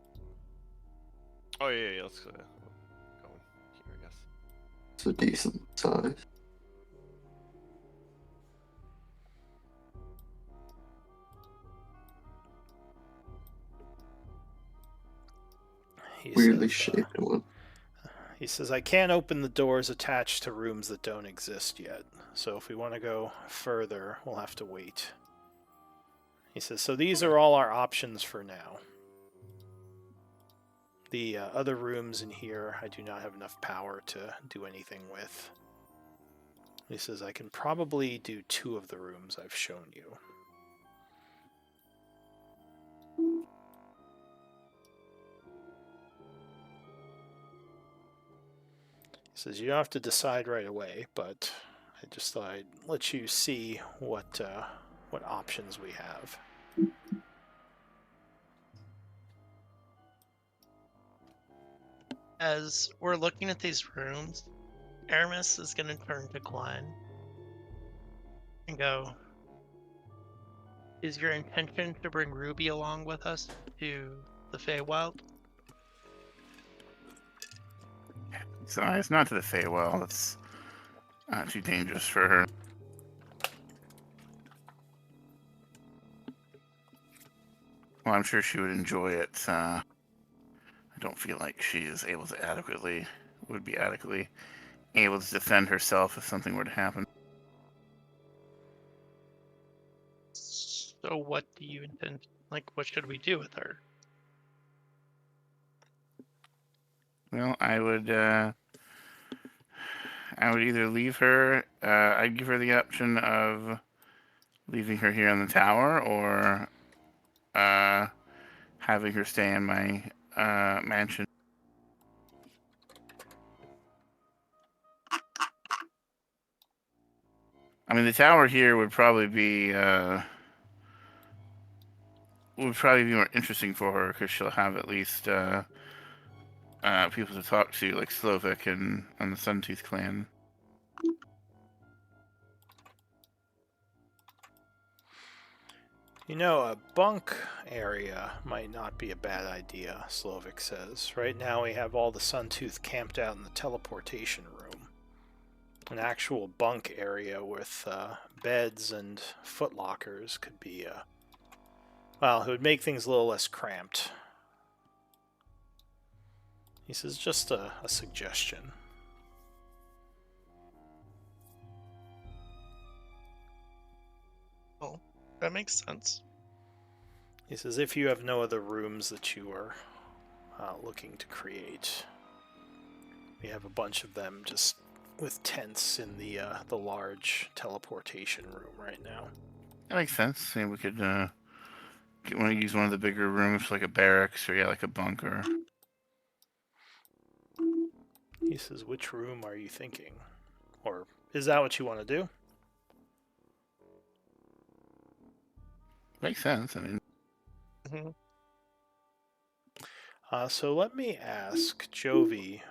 Oh yeah, let's go here, I guess. It's a decent size. Weirdly shaped one. He says, I can't open the doors attached to rooms that don't exist yet. So if we want to go further, we'll have to wait. He says, so these are all our options for now. The other rooms in here, I do not have enough power to do anything with. He says, I can probably do 2 of the rooms I've shown you. He says, you don't have to decide right away, but I just thought I'd let you see what options we have. As we're looking at these rooms, Aramis is going to turn to Glenn and go, is your intention to bring Ruby along with us to the Feywild? So it's not to the Feywild. It's too dangerous for her. Well, I'm sure she would enjoy it. I don't feel like she is able to would be adequately able to defend herself if something were to happen. So what do you intend, what should we do with her? Well, I would I would either leave her. I'd give her the option of leaving her here in the tower, or having her stay in my mansion. I mean, the tower here would probably be more interesting for her because she'll have at least people to talk to, like Slovak and the Suntooth clan. You know, a bunk area might not be a bad idea, Slovak says. Right now we have all the Suntooth camped out in the teleportation room. An actual bunk area with beds and footlockers could be, well, it would make things a little less cramped. He says, just a suggestion. Oh, that makes sense. He says, if you have no other rooms that you are looking to create, we have a bunch of them just with tents in the large teleportation room right now. That makes sense. Yeah, we could want to use one of the bigger rooms, like a barracks, or like a bunker. He says, which room are you thinking? Or is that what you want to do? Makes sense. I mean, Mhm. So let me ask, Jovi,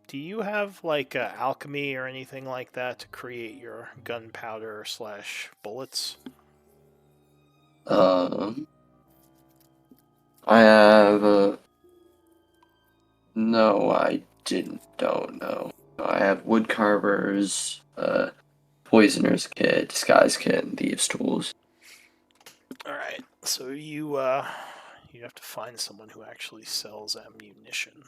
do you have like alchemy or anything like that to create your gunpowder / bullets? I have. No, I don't know. I have woodcarvers, poisoner's kit, disguise kit, and thieves' tools. All right. So you have to find someone who actually sells ammunition.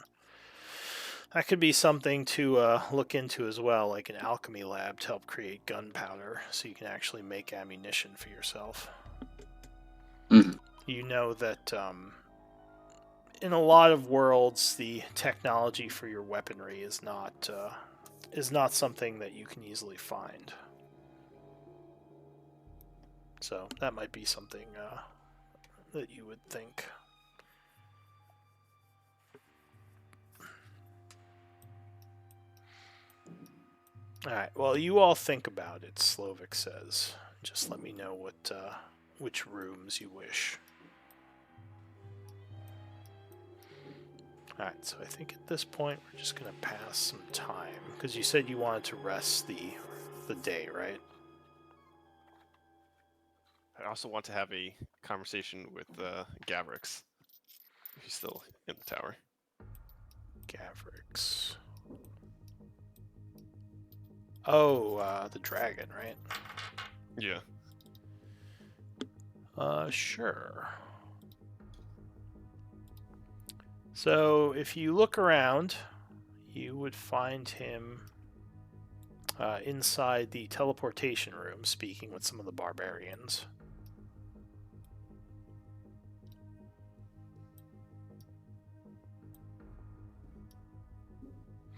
That could be something to look into as well, like an alchemy lab to help create gunpowder, so you can actually make ammunition for yourself. Mhm. You know that in a lot of worlds, the technology for your weaponry is not something that you can easily find. So that might be something that you would think. Alright, well, you all think about it, Slovak says. Just let me know which rooms you wish. Alright, so I think at this point we're just going to pass some time. Because you said you wanted to rest the day, right? I also want to have a conversation with Gavrix, if he's still in the tower. Gavrix. Oh, the dragon, right? Yeah. Sure. So, if you look around, you would find him inside the teleportation room speaking with some of the barbarians.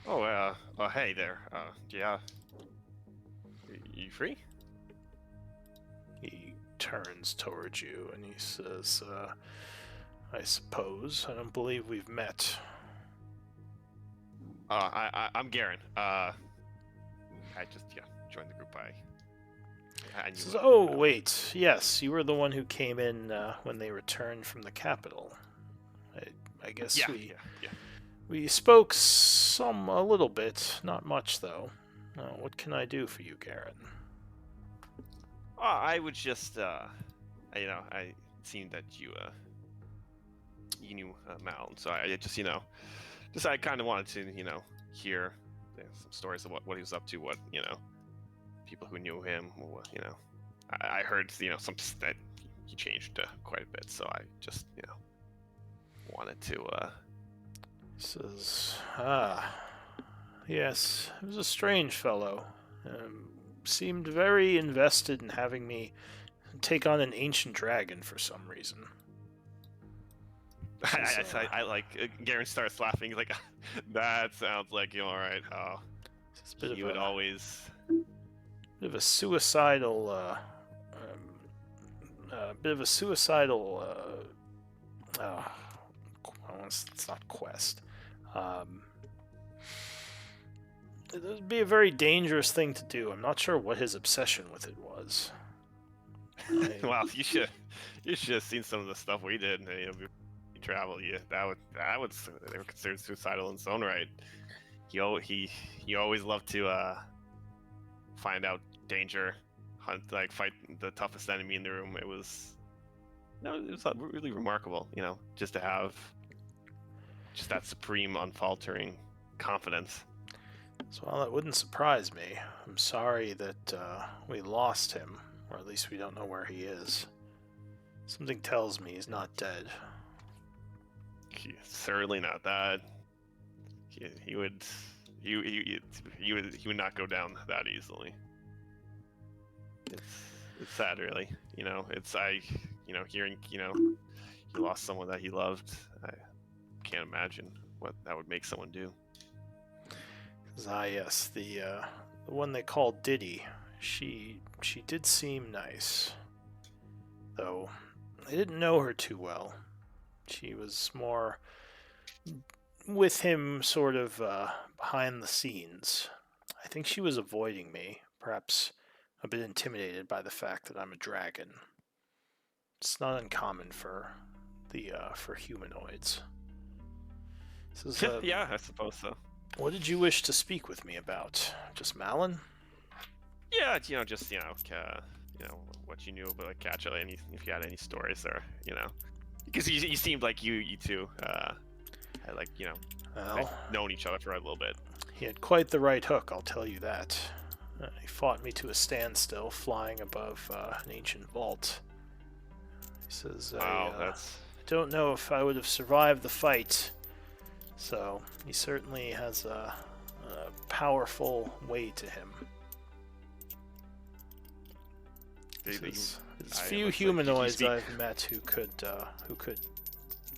Oh, hey there. Yeah. You free? He turns towards you and he says, I suppose. I don't believe we've met. I'm Garen. I just joined the group. I knew. Says, oh, wait. Yes, you were the one who came in when they returned from the capital. I guess Yeah. we spoke a little bit. Not much, though. What can I do for you, Garen? I would just, I seen that you knew Mal, so I just, I kind of wanted to, hear some stories of what he was up to, what, people who knew him, I heard, some that he changed quite a bit, so I just, wanted to, He says, yes, he was a strange fellow. Seemed very invested in having me take on an ancient dragon for some reason. I like, Garen starts laughing, he's like, that sounds like you alright, It's a bit He of would a always. bit of a suicidal, bit of a suicidal. It's not quest. It would be a very dangerous thing to do. I'm not sure what his obsession with it was. Well, you should have seen some of the stuff we did. You know, we traveled. Yeah, that would they were considered suicidal in its own right. He always loved to find out danger, hunt, like fight the toughest enemy in the room. It was really remarkable. You know, just to have just that supreme, unfaltering confidence. So, well, that wouldn't surprise me. I'm sorry that we lost him, or at least we don't know where he is. Something tells me he's not dead. He's certainly not that. He would not go down that easily. It's sad, really. You know, hearing he lost someone that he loved. I can't imagine what that would make someone do. Yes, the one they called Diddy. She did seem nice, though I didn't know her too well. She was more with him, sort of behind the scenes. I think she was avoiding me, perhaps a bit intimidated by the fact that I'm a dragon. It's not uncommon for humanoids. This is, Yeah, I suppose so. What did you wish to speak with me about? Just Malin? Yeah, just what you knew about like Catcha, and if you had any stories there, because you seemed like you two had Well, known each other for a little bit. he had quite the right hook, I'll tell you that. He fought me to a standstill, flying above an ancient vault. He says, Wow, I don't know if I would have survived the fight. So, he certainly has a powerful way to him. There's few humanoids I've met who could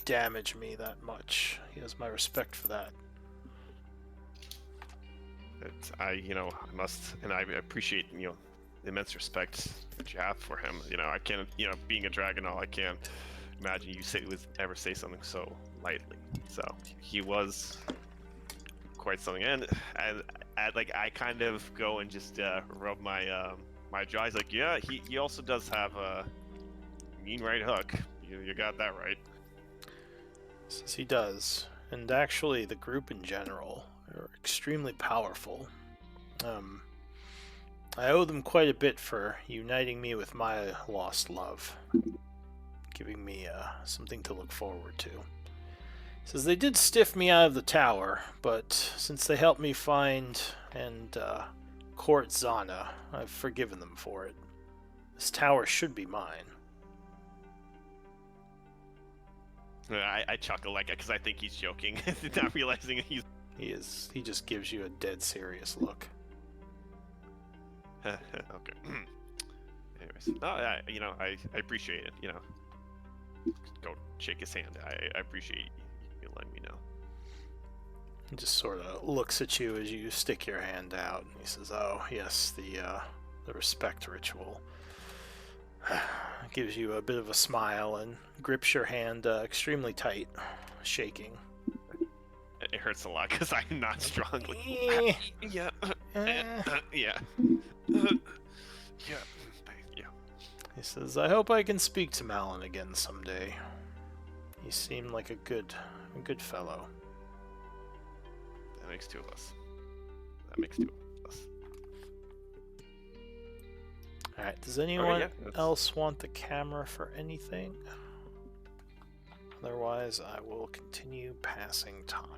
damage me that much. He has my respect for that. I must, and I appreciate the immense respect that you have for him. I can't, being a dragon, I can't imagine you would ever say something so lightly. So he was quite something, and I kind of go and just rub my my jaw. He's like, yeah, he also does have a mean right hook. You got that right. Says he does, and actually the group in general are extremely powerful. I owe them quite a bit for uniting me with my lost love, giving me something to look forward to. Says they did stiff me out of the tower, but since they helped me find and court Zana, I've forgiven them for it. This tower should be mine. I chuckle because I think he's joking, not realizing he's. He is. He just gives you a dead serious look. Okay. Anyways, no, I appreciate it. Go shake his hand. I appreciate you letting me know. He just sort of looks at you as you stick your hand out, and he says, "Oh yes, the respect ritual." Gives you a bit of a smile and grips your hand extremely tight, shaking. It hurts a lot because I'm not strong. Yeah. Yeah. Yeah. He says, "I hope I can speak to Malin again someday. He seemed like a good fellow." That makes two of us. Alright, does anyone else want the camera for anything? Otherwise, I will continue passing time.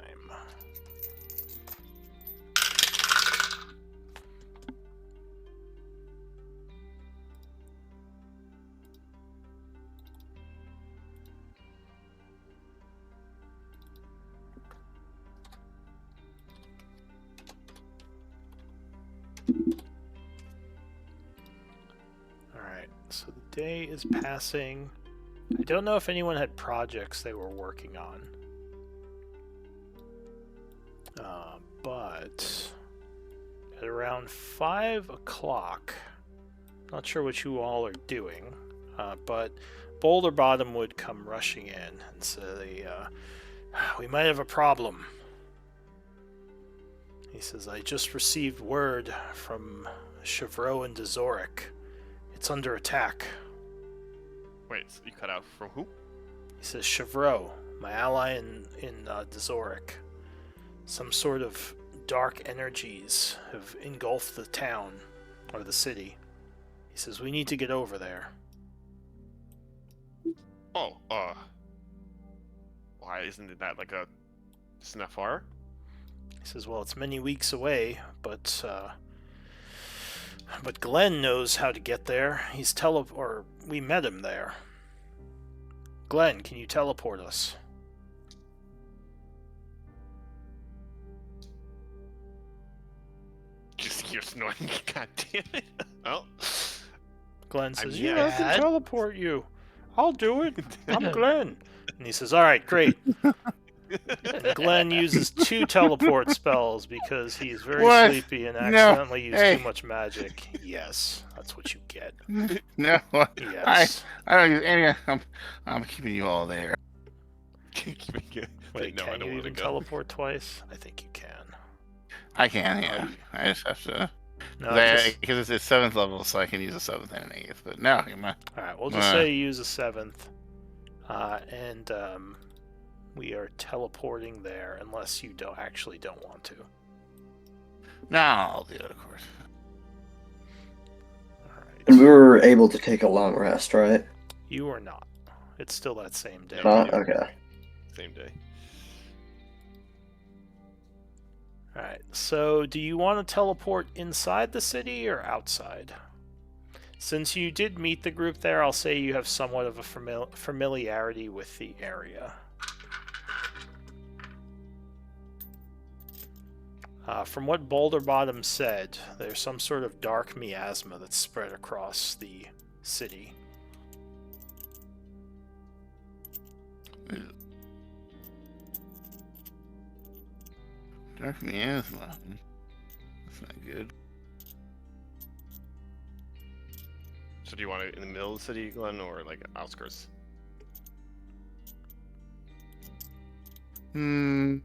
Alright, so the day is passing. I don't know if anyone had projects they were working on. But At around 5 o'clock, not sure what you all are doing, but Boulder Bottom would come rushing in and say, we might have a problem. He says, I just received word from Chevreau and Dezoric. It's under attack. Wait, so you cut out from who? He says, Chevreau, my ally in Dezoric. Some sort of dark energies have engulfed the town, or the city. He says, we need to get over there. Oh, why isn't that like a... Isn't that far? He says, well, it's many weeks away, but Glenn knows how to get there. We met him there. Glenn, can you teleport us? Just hear snoring. God damn it. Well, Glenn says, yeah, I can teleport you. I'll do it. I'm Glenn. And he says, all right, great. And Glenn uses 2 teleport spells because he's very What? sleepy and No. accidentally used Hey. too much magic. Yes, that's what you get. No, Yes. I don't use any. I'm keeping you all there. Wait, no, I can don't you want to even go. teleport twice? I think you can. I can, yeah. I just have to. No, Because it's 7th level, so I can use a 7th and an 8th. But no, Alright, we'll just say you use a 7th. And we are teleporting there unless you don't want to. no, I'll do it, of course. Alright. And we were able to take a long rest, right? You are not. It's still that same day. Not? Okay. Same day. Alright, so do you want to teleport inside the city or outside? Since you did meet the group there, I'll say you have somewhat of a familiarity with the area. From what Boulder Bottom said, there's some sort of dark miasma that's spread across the city. Dark miasma. That's not good. So do you want it in the middle of the city, Glenn, or like outskirts? Hmm.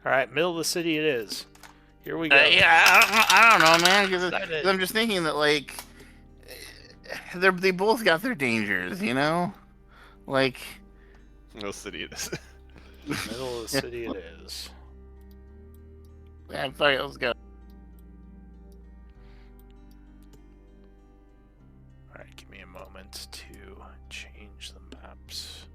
Alright, middle of the city it is. Here we go. Yeah, I don't know, man. Because Excited. I'm just thinking that, like, they both got their dangers, you know? Like, No city it is. Middle of the city it is. yeah, fuck it, let's go. Alright, give me a moment to change the maps.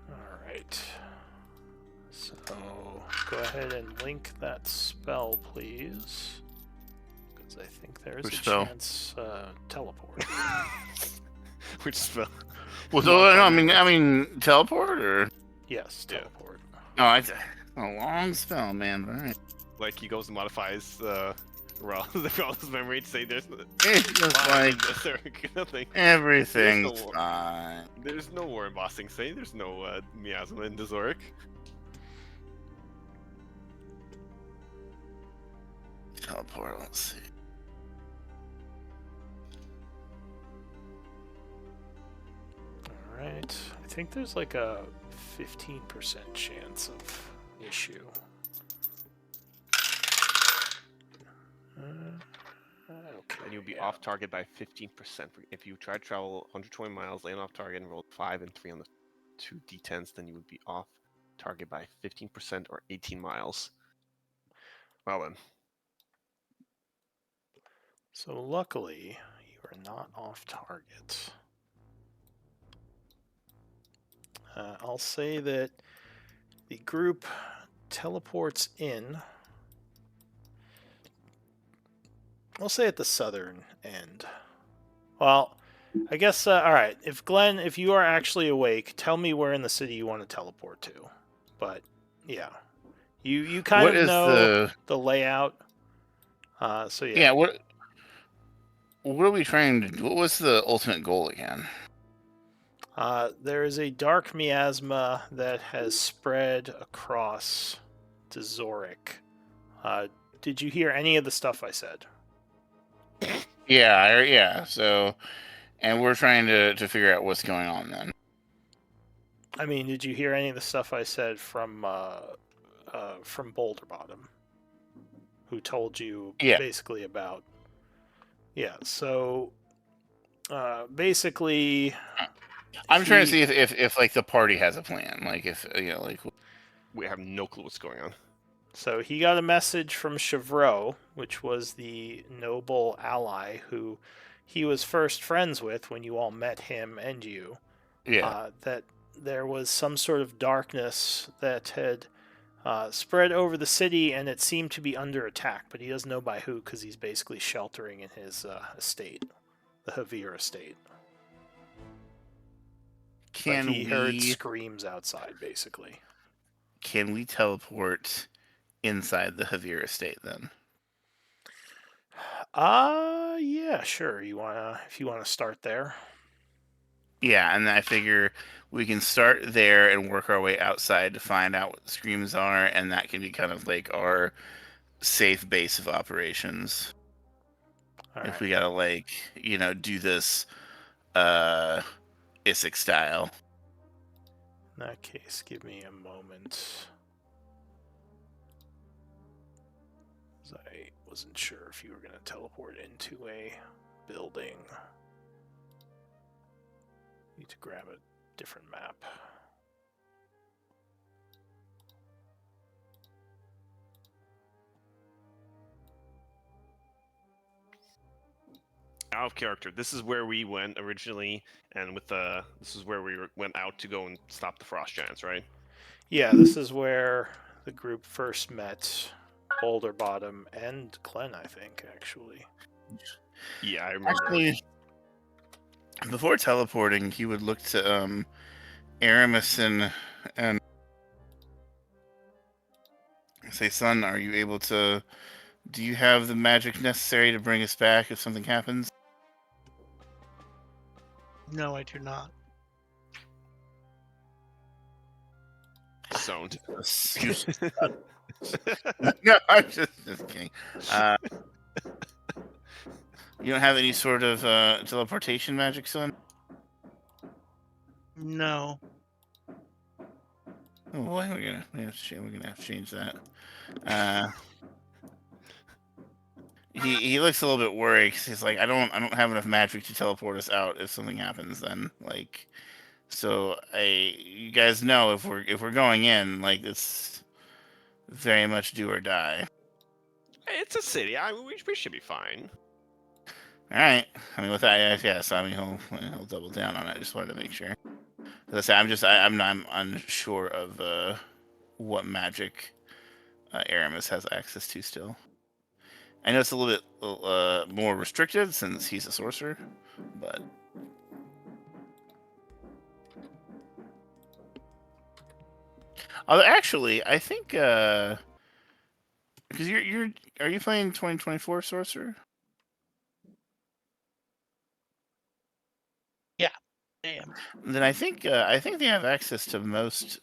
Alright. So, go ahead and link that spell, please. Because I think there is Which a spell? chance teleport. Which spell? Well, so, no, I mean, teleport or? Yes, Yeah. teleport. No, it's a long spell, man. All right. Like he goes and modifies Raul's memory to say there's It's just like nothing. everything's There's no- fine. There's no war embossing say. There's no miasma in Dezoric. Teleport. Let's see. Alright. I think there's like a 15% chance of issue. Okay. And you'll be yeah. off target by 15%. If you try to travel 120 miles, land off target, and roll 5 and 3 on the 2 d10s, then you would be off target by 15% or 18 miles. Well then. So luckily, you are not off target. I'll say that the group teleports in We'll say at the southern end. Well, I guess, all right. If Glenn, if you are actually awake, tell me where in the city you want to teleport to. But, yeah. You kind What of is know the layout. So, yeah. Yeah, what are we trying to do? What was the ultimate goal again? There is a dark miasma that has spread across to Zorik. Did you hear any of the stuff I said? Yeah. So, and we're trying to figure out what's going on then. I mean, did you hear any of the stuff I said from Boulder Bottom, who told you Yeah. basically about? Yeah. So basically, I'm trying to see if like the party has a plan. Like if like We have no clue what's going on. So he got a message from Chevreau, which was the noble ally who he was first friends with when you all met him and you. yeah. That there was some sort of darkness that had spread over the city, and it seemed to be under attack. But he doesn't know by who, because he's basically sheltering in his estate, the Havir estate. But he heard screams outside, basically. Can we teleport inside the Havir estate then? Yeah, sure. If you wanna start there. Yeah, and I figure we can start there and work our way outside to find out what the screams are, and that can be kind of like our safe base of operations. All If right. we gotta like, do this Isaac style. In that case, give me a moment. I wasn't sure if you were going to teleport into a building. Need to grab a different map. Out of character. This is where we went originally, and this is where we went out to go and stop the frost giants, right? Yeah, this is where the group first met Boulder Bottom and Glenn, I think, actually. Yeah, I remember. Actually, before teleporting, he would look to Aramis and say, "Son, are you able to? Do you have the magic necessary to bring us back if something happens?" No, I do not. Zoned. No, I'm just kidding. You don't have any sort of teleportation magic, son? No. Oh boy, we're gonna have to change that. He looks a little bit worried 'cause he's like, I don't have enough magic to teleport us out if something happens. Then so you guys know if we're going in, like, it's very much do or die. It's a city. I mean, we should be fine. All right. I mean, with that, yeah. So I mean, he'll double down on it. I just wanted to make sure. As I say, I'm unsure of what magic Aramis has access to still. I know it's a little bit more restricted since he's a sorcerer, but actually, I think because are you playing 2024 sorcerer? Yeah, I am. Then I think they have access to most.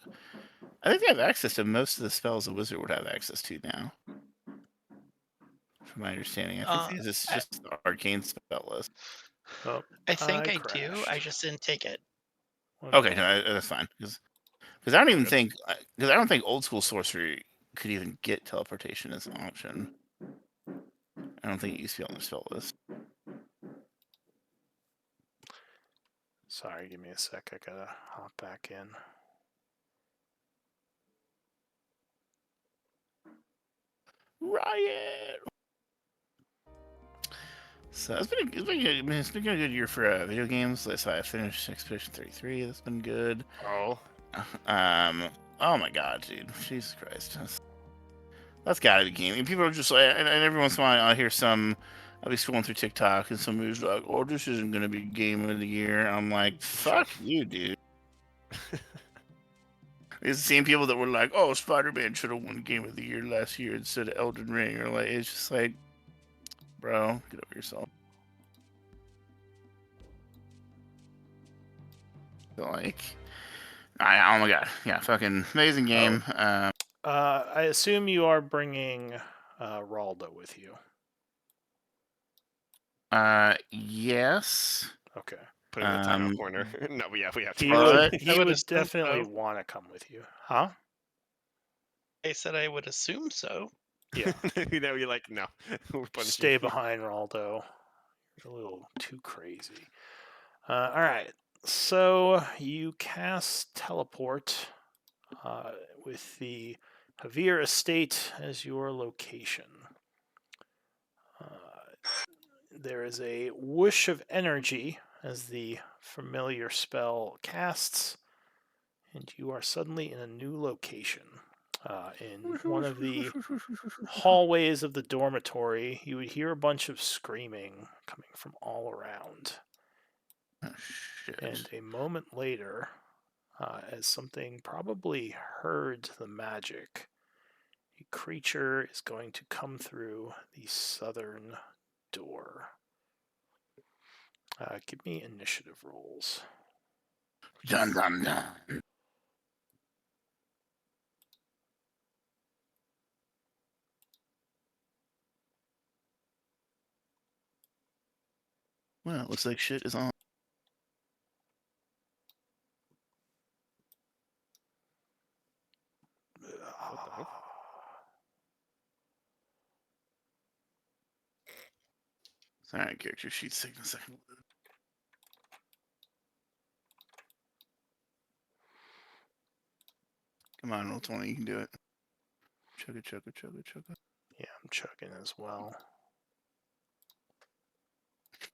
I think they have access to most of the spells a wizard would have access to now. From my understanding, I think this is just the arcane spell list. Oh, I think I crashed. do. I just didn't take it. Okay, no, that's fine. Because I don't even think I don't think old school sorcery could even get teleportation as an option. I don't think it used to be on the spell list. Sorry, give me a sec. I gotta hop back in. Riot. So it's been a good year for video games. So I finished Expedition 33. That's been good. Oh. Oh my god, dude! Jesus Christ, that's gotta be gaming. People are just like, and every once in a while I hear some I'll be scrolling through TikTok and somebody's like, "Oh, this isn't gonna be game of the year." I'm like, "Fuck you, dude." It's the same people that were like, "Oh, Spider-Man should have won Game of the Year last year instead of Elden Ring," or like, it's just like, bro, get over yourself. So, like, oh my god, yeah, fucking amazing game. I assume you are bringing Raldo with you. Yes. Okay. Putting the time out corner. No, we have to. He But- would, I he would would assume definitely so. want to come with you. Huh? I said I would assume so. Yeah. You know, you're like, no. We're punishing Stay you. behind, Raldo. You're a little too crazy. All right. So you cast teleport with the Javier Estate as your location. There is a whoosh of energy as the familiar spell casts, and you are suddenly in a new location. In one of the hallways of the dormitory, you would hear a bunch of screaming coming from all around. Oh, shit. And a moment later, as something probably heard the magic, a creature is going to come through the southern door. Give me initiative rolls. Dun dun dun. Well, it looks like shit is on. Alright, character sheet's taking a second. Come on, roll 20, you can do it. Chugga, chugga, chugga, chugga. Yeah, I'm chugging as well.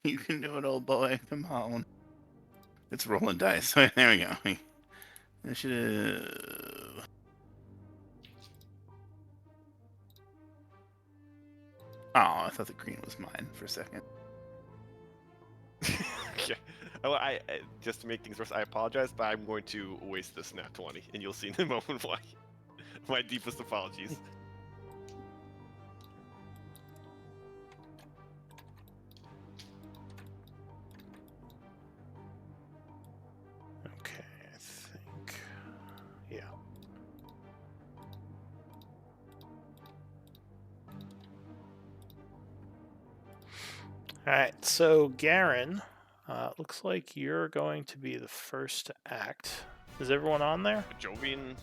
You can do it, old boy. Come on. It's rolling dice. There we go. Initiative. Oh, I thought the green was mine for a second. Okay. Oh, I just to make things worse, I apologize, but I'm going to waste this nat 20, and you'll see in a moment why. My deepest apologies. Okay, I think. Yeah. Alright, so Garen, looks like you're going to be the first to act. Is everyone on there? Jovian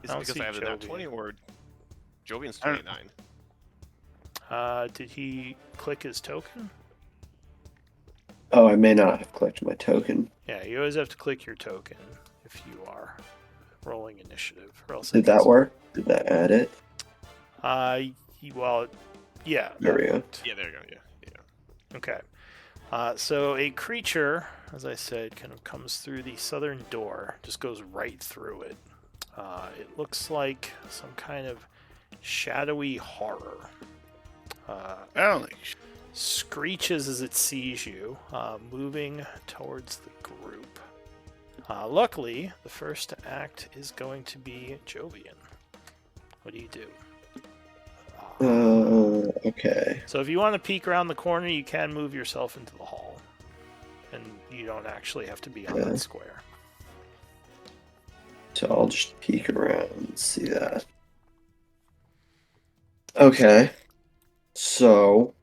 is I don't because see I have the nat Jovian. 20, or Jovian's I don't- 29. Did he click his token? Oh, I may not have clicked my token. Yeah, you always have to click your token if you are rolling initiative, or else Did that work? Did that add it? Well, yeah. There we that go. worked. Yeah, there you go. Yeah. Okay. So a creature, as I said, kind of comes through the southern door, just goes right through it. It looks like some kind of shadowy horror. Holy Screeches as it sees you, moving towards the group. Luckily, the first to act is going to be Jovian. What do you do? Okay. So if you want to peek around the corner, you can move yourself into the hall. And you don't actually have to be on Okay. that square. So I'll just peek around and see that. Okay. So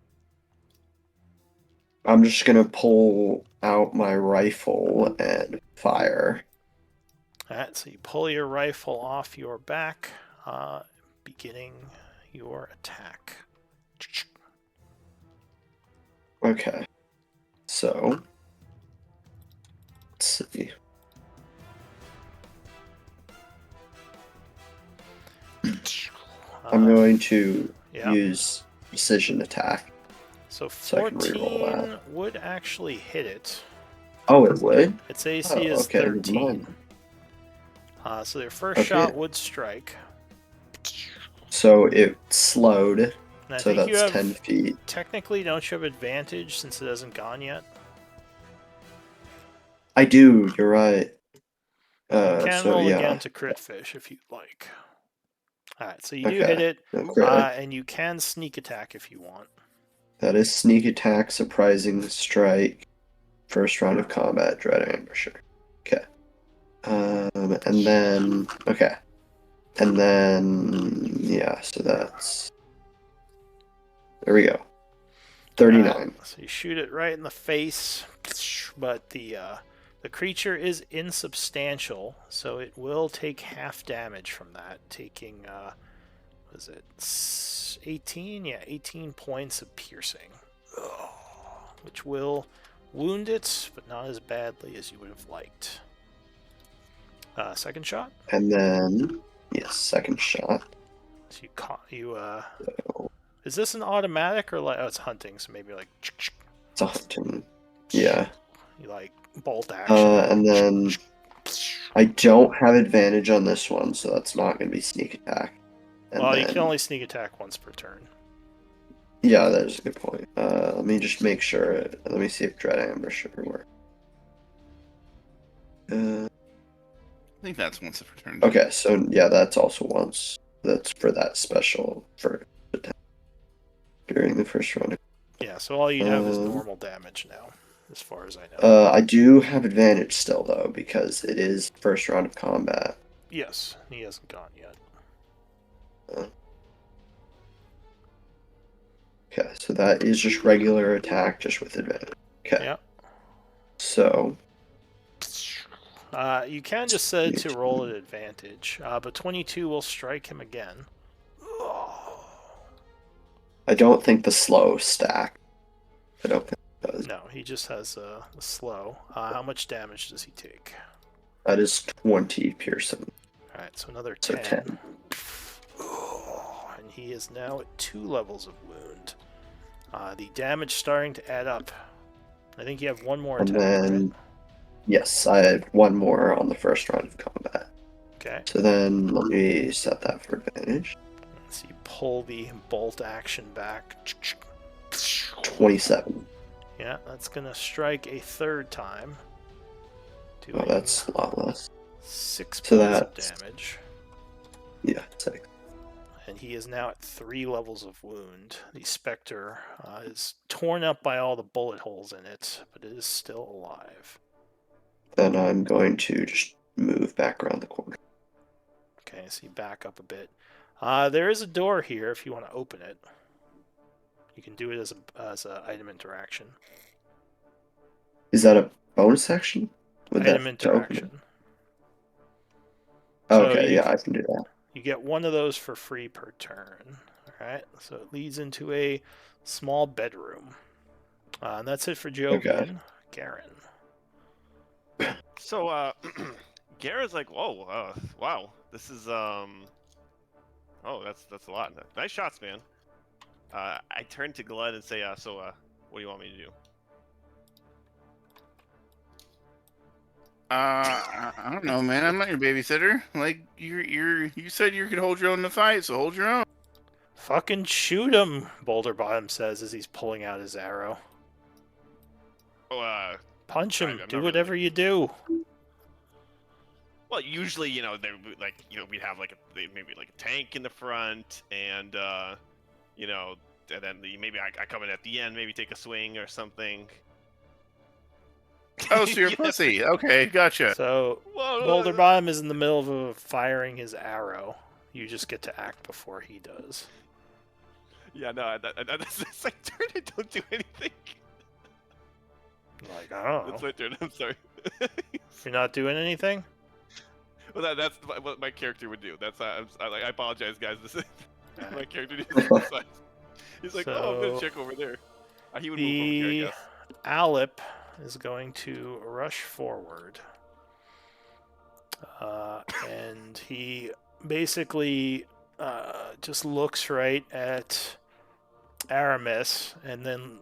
I'm just gonna pull out my rifle and fire. Alright, so you pull your rifle off your back, beginning your attack. Okay. So let's see. I'm going to Yeah. use precision attack. So so I can reroll 14 would actually hit it. Oh, it would? Its AC Oh, is okay, never 13. mind. So their first Okay. shot would strike. So it slowed And I So think you that's have 10 feet. technically don't you have advantage since it hasn't gone yet? I do, you're right. You can So roll yeah. again to crit fish if you'd like. Alright, so you do Okay. hit it, No crit. and you can sneak attack if you want. That is sneak attack, surprising strike, first round of combat, dread ambusher. Okay. And then okay. And then yeah, so that's there we go. 39. So you shoot it right in the face, but the creature is insubstantial, so it will take half damage from that, taking was it 18? Yeah, 18 points of piercing, which will wound it, but not as badly as you would have liked. Second shot. And then yes, second shot. So is this an automatic or like? Oh, it's hunting, so maybe like. It's a hunting. Yeah. You like bolt action. And then I don't have advantage on this one, so that's not going to be sneak attack. And Well, then, you can only sneak attack once per turn. yeah, that is a good point. Let me just make sure. Let me see if Dread Ambush works. I think that's once per turn. Okay, so yeah, that's also once. That's for that special for attack during the first round. Yeah, so all you have is normal damage now, as far as I know. I do have advantage still though because it is first round of combat. Yes, he hasn't gone yet. Okay, so that is just regular attack, just with advantage. Okay. Yeah. So. You can just set it to roll at advantage, but 22 will strike him again. I don't think the slow stack. I don't think it does. No, he just has a slow. How much damage does he take? That is 20 piercing. Alright, so another So 10. 10. And he is now at 2 levels of wound. The damage starting to add up. I think you have one more And attack, then, right? yes, I had one more on the first round of combat. Okay. So then let me set that for advantage. So you pull the bolt action back. 27. Yeah, that's going to strike a third time. Oh, that's a lot less. 6 So points of that's- damage. Yeah, 6. And he is now at 3 levels of wound. The Spectre is torn up by all the bullet holes in it, but it is still alive. Then I'm going to just move back around the corner. Okay, so you back up a bit. There is a door here if you want to open it. You can do it as a item interaction. Is that a bonus action? Would Item that to open it? interaction. Oh, So okay, you yeah, can- I can do that. You get one of those for free per turn. Alright, so it leads into a small bedroom. And that's it for Jovian. Garen. So, Gara's like, whoa, wow, this is, oh, that's a lot. Nice shots, man. I turn to Glenn and say, what do you want me to do? I don't know, man. I'm not your babysitter. Like you said you could hold your own in the fight, so hold your own. Fucking shoot him, Boulder Bottom says as he's pulling out his arrow. Oh, Punch him. I'm not Do really- whatever you do. well, usually, there we'd have maybe like a tank in the front, and and then maybe I come in at the end, maybe take a swing or something. Oh, so you're a pussy. Okay, gotcha. So Boulder Bottom is in the middle of firing his arrow. You just get to act before he does. Yeah, no, that's like turn it, don't do anything. Like, I don't know. That's my turn. I'm sorry. You're not doing anything? Well, that's what my character would do. That's I apologize, guys. This is my Alright. character did this. He's like, oh, I'm gonna So, check over there. He would move over here, I The guess. Alip is going to rush forward. And he basically just looks right at Aramis and then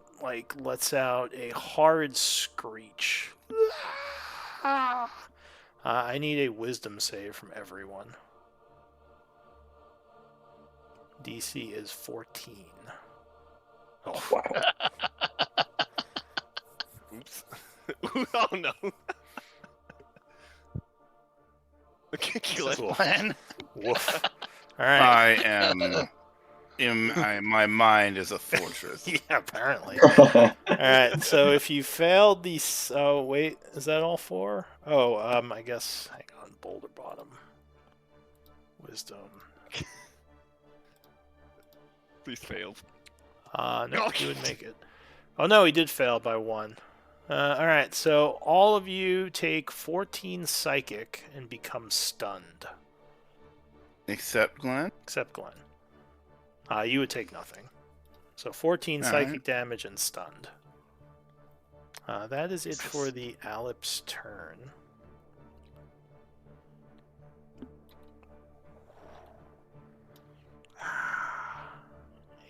lets out a horrid screech. I need a wisdom save from everyone. DC is 14. Oh, Wow. Oops. Oh no. Kill it. Plan. woof. All right. My mind is a fortress. Yeah, apparently. All right. So if you failed these, oh wait, is that all 4? Oh, I guess. Hang on. Boulder bottom. Wisdom. Please fail. No, he would make it. Oh no, he did fail by 1. All right. So all of you take 14 psychic and become stunned, Except Glenn? except Glenn. You would take nothing. So 14 All psychic right. damage and stunned. That is it for the Alip's turn.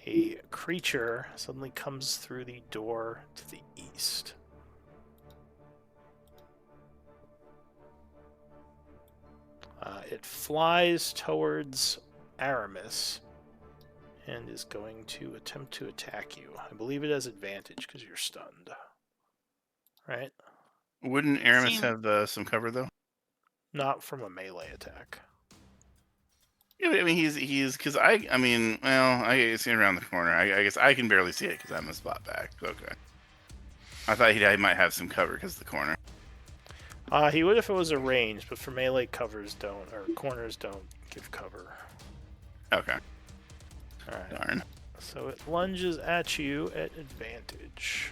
A creature suddenly comes through the door to the east. It flies towards Aramis and is going to attempt to attack you. I believe it has advantage because you're stunned. Right? Wouldn't Aramis Seem- have some cover though? Not from a melee attack. Yeah, I mean he's because I mean well I see it around the corner. I guess I can barely see it because I'm a spot back. Okay. I thought he might have some cover because of the corner. He would if it was a range, but for melee covers don't, or corners don't give cover. Okay. Alright. Darn. So it lunges at you at advantage.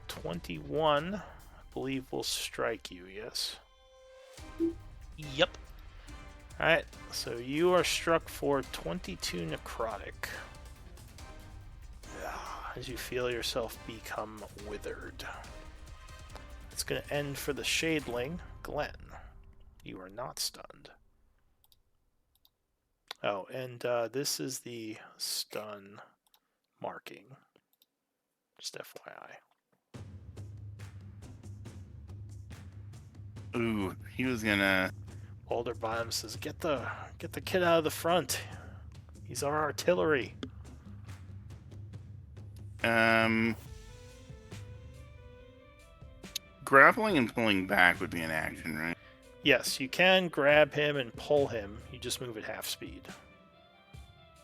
21, I believe, will strike you, yes? Yep. Alright, so you are struck for 22 necrotic. As you feel yourself become withered. It's going to end for the Shadeling. Glenn, you are not stunned. Oh, and this is the stun marking. Just FYI. Ooh, he was gonna. Boulder Bottom says, "Get the kid out of the front. He's our artillery." Grappling and pulling back would be an action, right? Yes, you can grab him and pull him. You just move at half speed.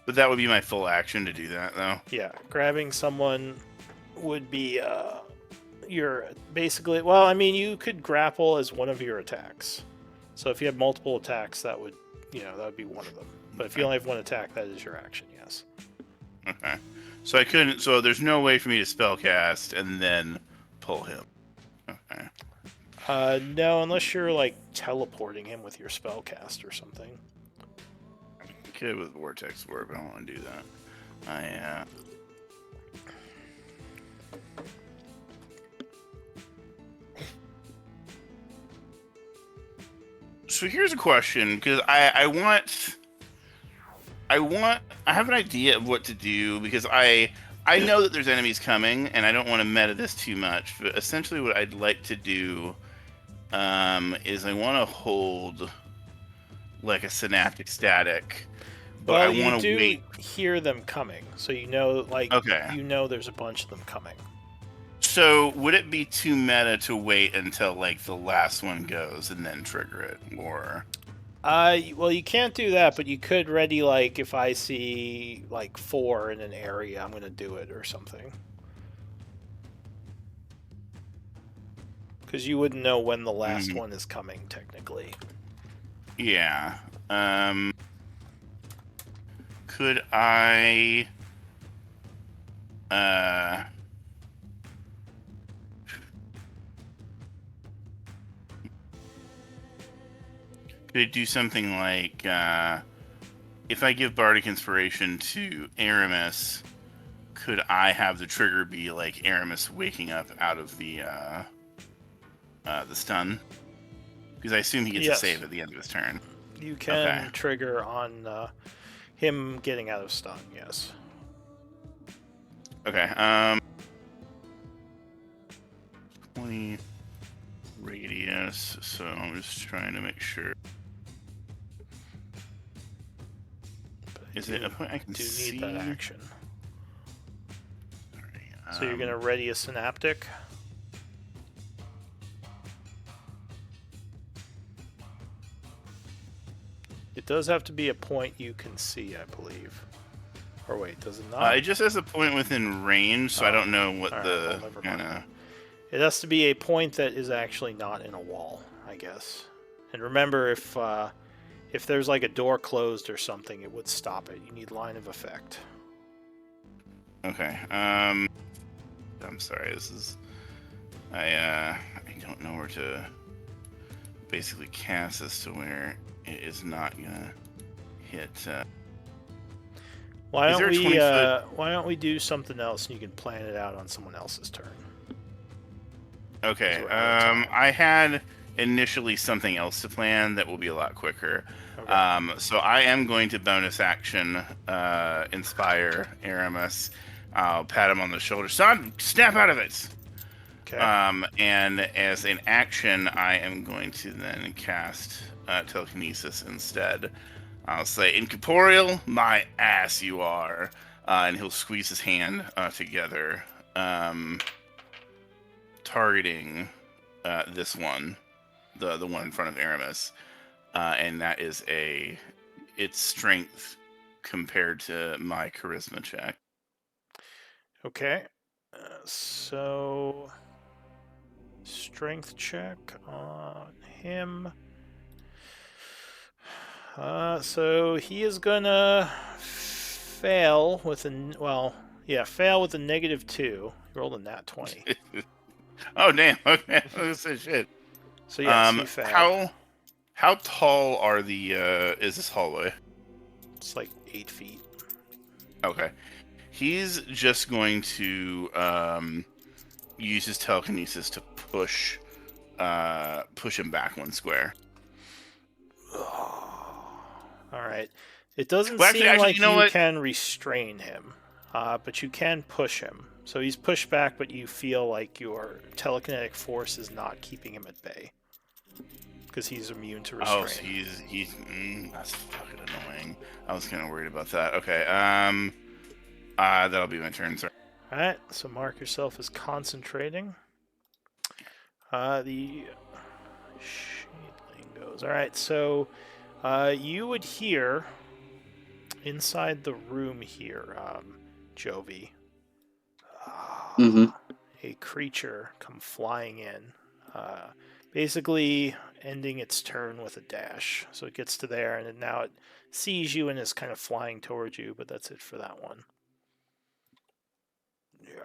But that would be my full action to do that, though. Yeah, grabbing someone would be your basically. Well, I mean, you could grapple as one of your attacks. So if you have multiple attacks, that would be one of them. But if you only have one attack, that is your action. Yes. Okay. So I couldn't. So there's no way for me to spellcast and then pull him. Okay. No, unless you're like teleporting him with your spellcast or something. I could with Vortex Orb. I don't want to do that. So here's a question, because I have an idea of what to do, because I know that there's enemies coming, and I don't want to meta this too much, but essentially what I'd like to do is I want to hold like a synaptic static, but Well, I want you to wait. hear them coming, so you know, Okay. there's a bunch of them coming. So would it be too meta to wait until like the last one goes and then trigger it, or? Well, you can't do that, but you could ready, like, if I see, like, 4 in an area, I'm going to do it or something. Because you wouldn't know when the last one is coming, technically. Yeah. Could I... Could I do something like, if I give Bardic Inspiration to Aramis, could I have the trigger be like Aramis waking up out of the stun? Because I assume he gets Yes. a save at the end of his turn. You can Okay. trigger on him getting out of stun, yes. Okay, 20 radius, so I'm just trying to make sure. Is it a point I can do see? need that action. Alright, So you're gonna ready a synaptic. It does have to be a point you can see, I believe. Or wait, does it not? It just has a point within range, so I don't know what Alright, the well, never mind. kind of. It has to be a point that is actually not in a wall, I guess. And remember, if there's like a door closed or something, it would stop it. You need line of effect. Okay. I'm sorry. This is. I don't know where to basically cast this to where it is not gonna hit. Why Is don't there a we 20-foot? why don't we do something else and you can plan it out on someone else's turn? Okay. we're out of time. I had initially something else to plan that will be a lot quicker. Okay. So I am going to bonus action inspire Aramis. I'll pat him on the shoulder. Son, snap out of it. Okay. And as an action, I am going to then cast telekinesis instead. I'll say, "Incorporeal, my ass you are," and he'll squeeze his hand together, targeting this one, the one in front of Aramis, and that is its strength compared to my charisma check. Okay. So strength check on him. So he is gonna fail with fail with a -2. He rolled a nat 20. Oh damn! Okay, this is shit. So yes, he failed. How tall are the is this hallway? It's like 8 feet. Okay, he's just going to use his telekinesis to push him back 1 square. All right. It doesn't Well, seem actually, like you know you what? can restrain him, but you can push him. So he's pushed back, but you feel like your telekinetic force is not keeping him at bay because he's immune to restraint. Oh, so he's that's fucking annoying. I was kind of worried about that. Okay, that'll be my turn. Sorry. All right. So mark yourself as concentrating. The shadling goes. All right. So you would hear inside the room here, Jovi, a creature come flying in, basically ending its turn with a dash. So it gets to there, and now it sees you and is kind of flying towards you, but that's it for that one. Yeah.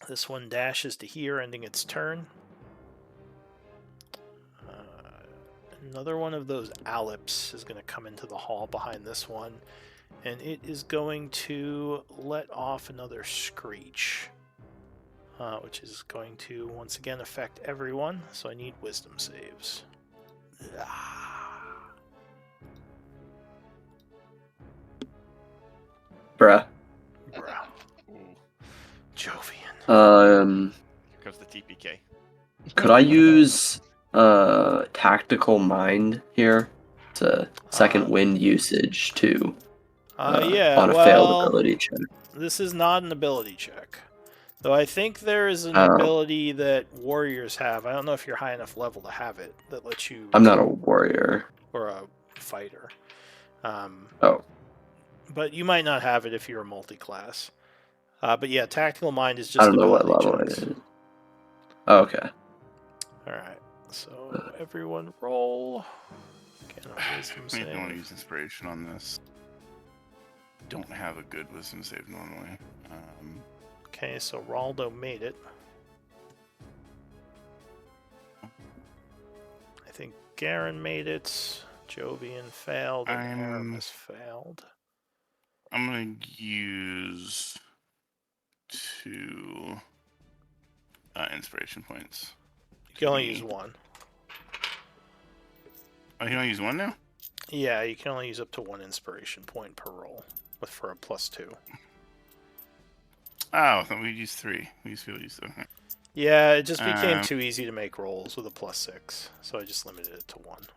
This one dashes to here, ending its turn. Another one of those Aleps is going to come into the hall behind this one, and it is going to let off another screech, which is going to once again affect everyone, so I need wisdom saves. Bruh. Jovian. Here comes the TPK. Could I use tactical mind here? It's a second wind usage too. Yeah, on a failed ability check. This is not an ability check. Though I think there is an Oh. ability that warriors have. I don't know if you're high enough level to have it that lets you. I'm not a warrior. Or a fighter. Oh. But you might not have it if you're a multi-class. But yeah, tactical mind is just. I don't know what ability level checks. it is. Oh, okay. All right. So everyone roll. Get a wisdom I don't want to save. use inspiration on this. Don't have a good wisdom save normally. Okay, so Raldo made it. I think Garen made it. Jovian failed, and Aramis failed. I'm gonna use 2 inspiration points. You can only use 1. Oh, you can only use 1 now? Yeah, you can only use up to 1 inspiration point per roll, for a +2. Oh, I thought we'd use 3. We used to be able to use 3. Yeah, it just became too easy to make rolls with a +6, so I just limited it to 1.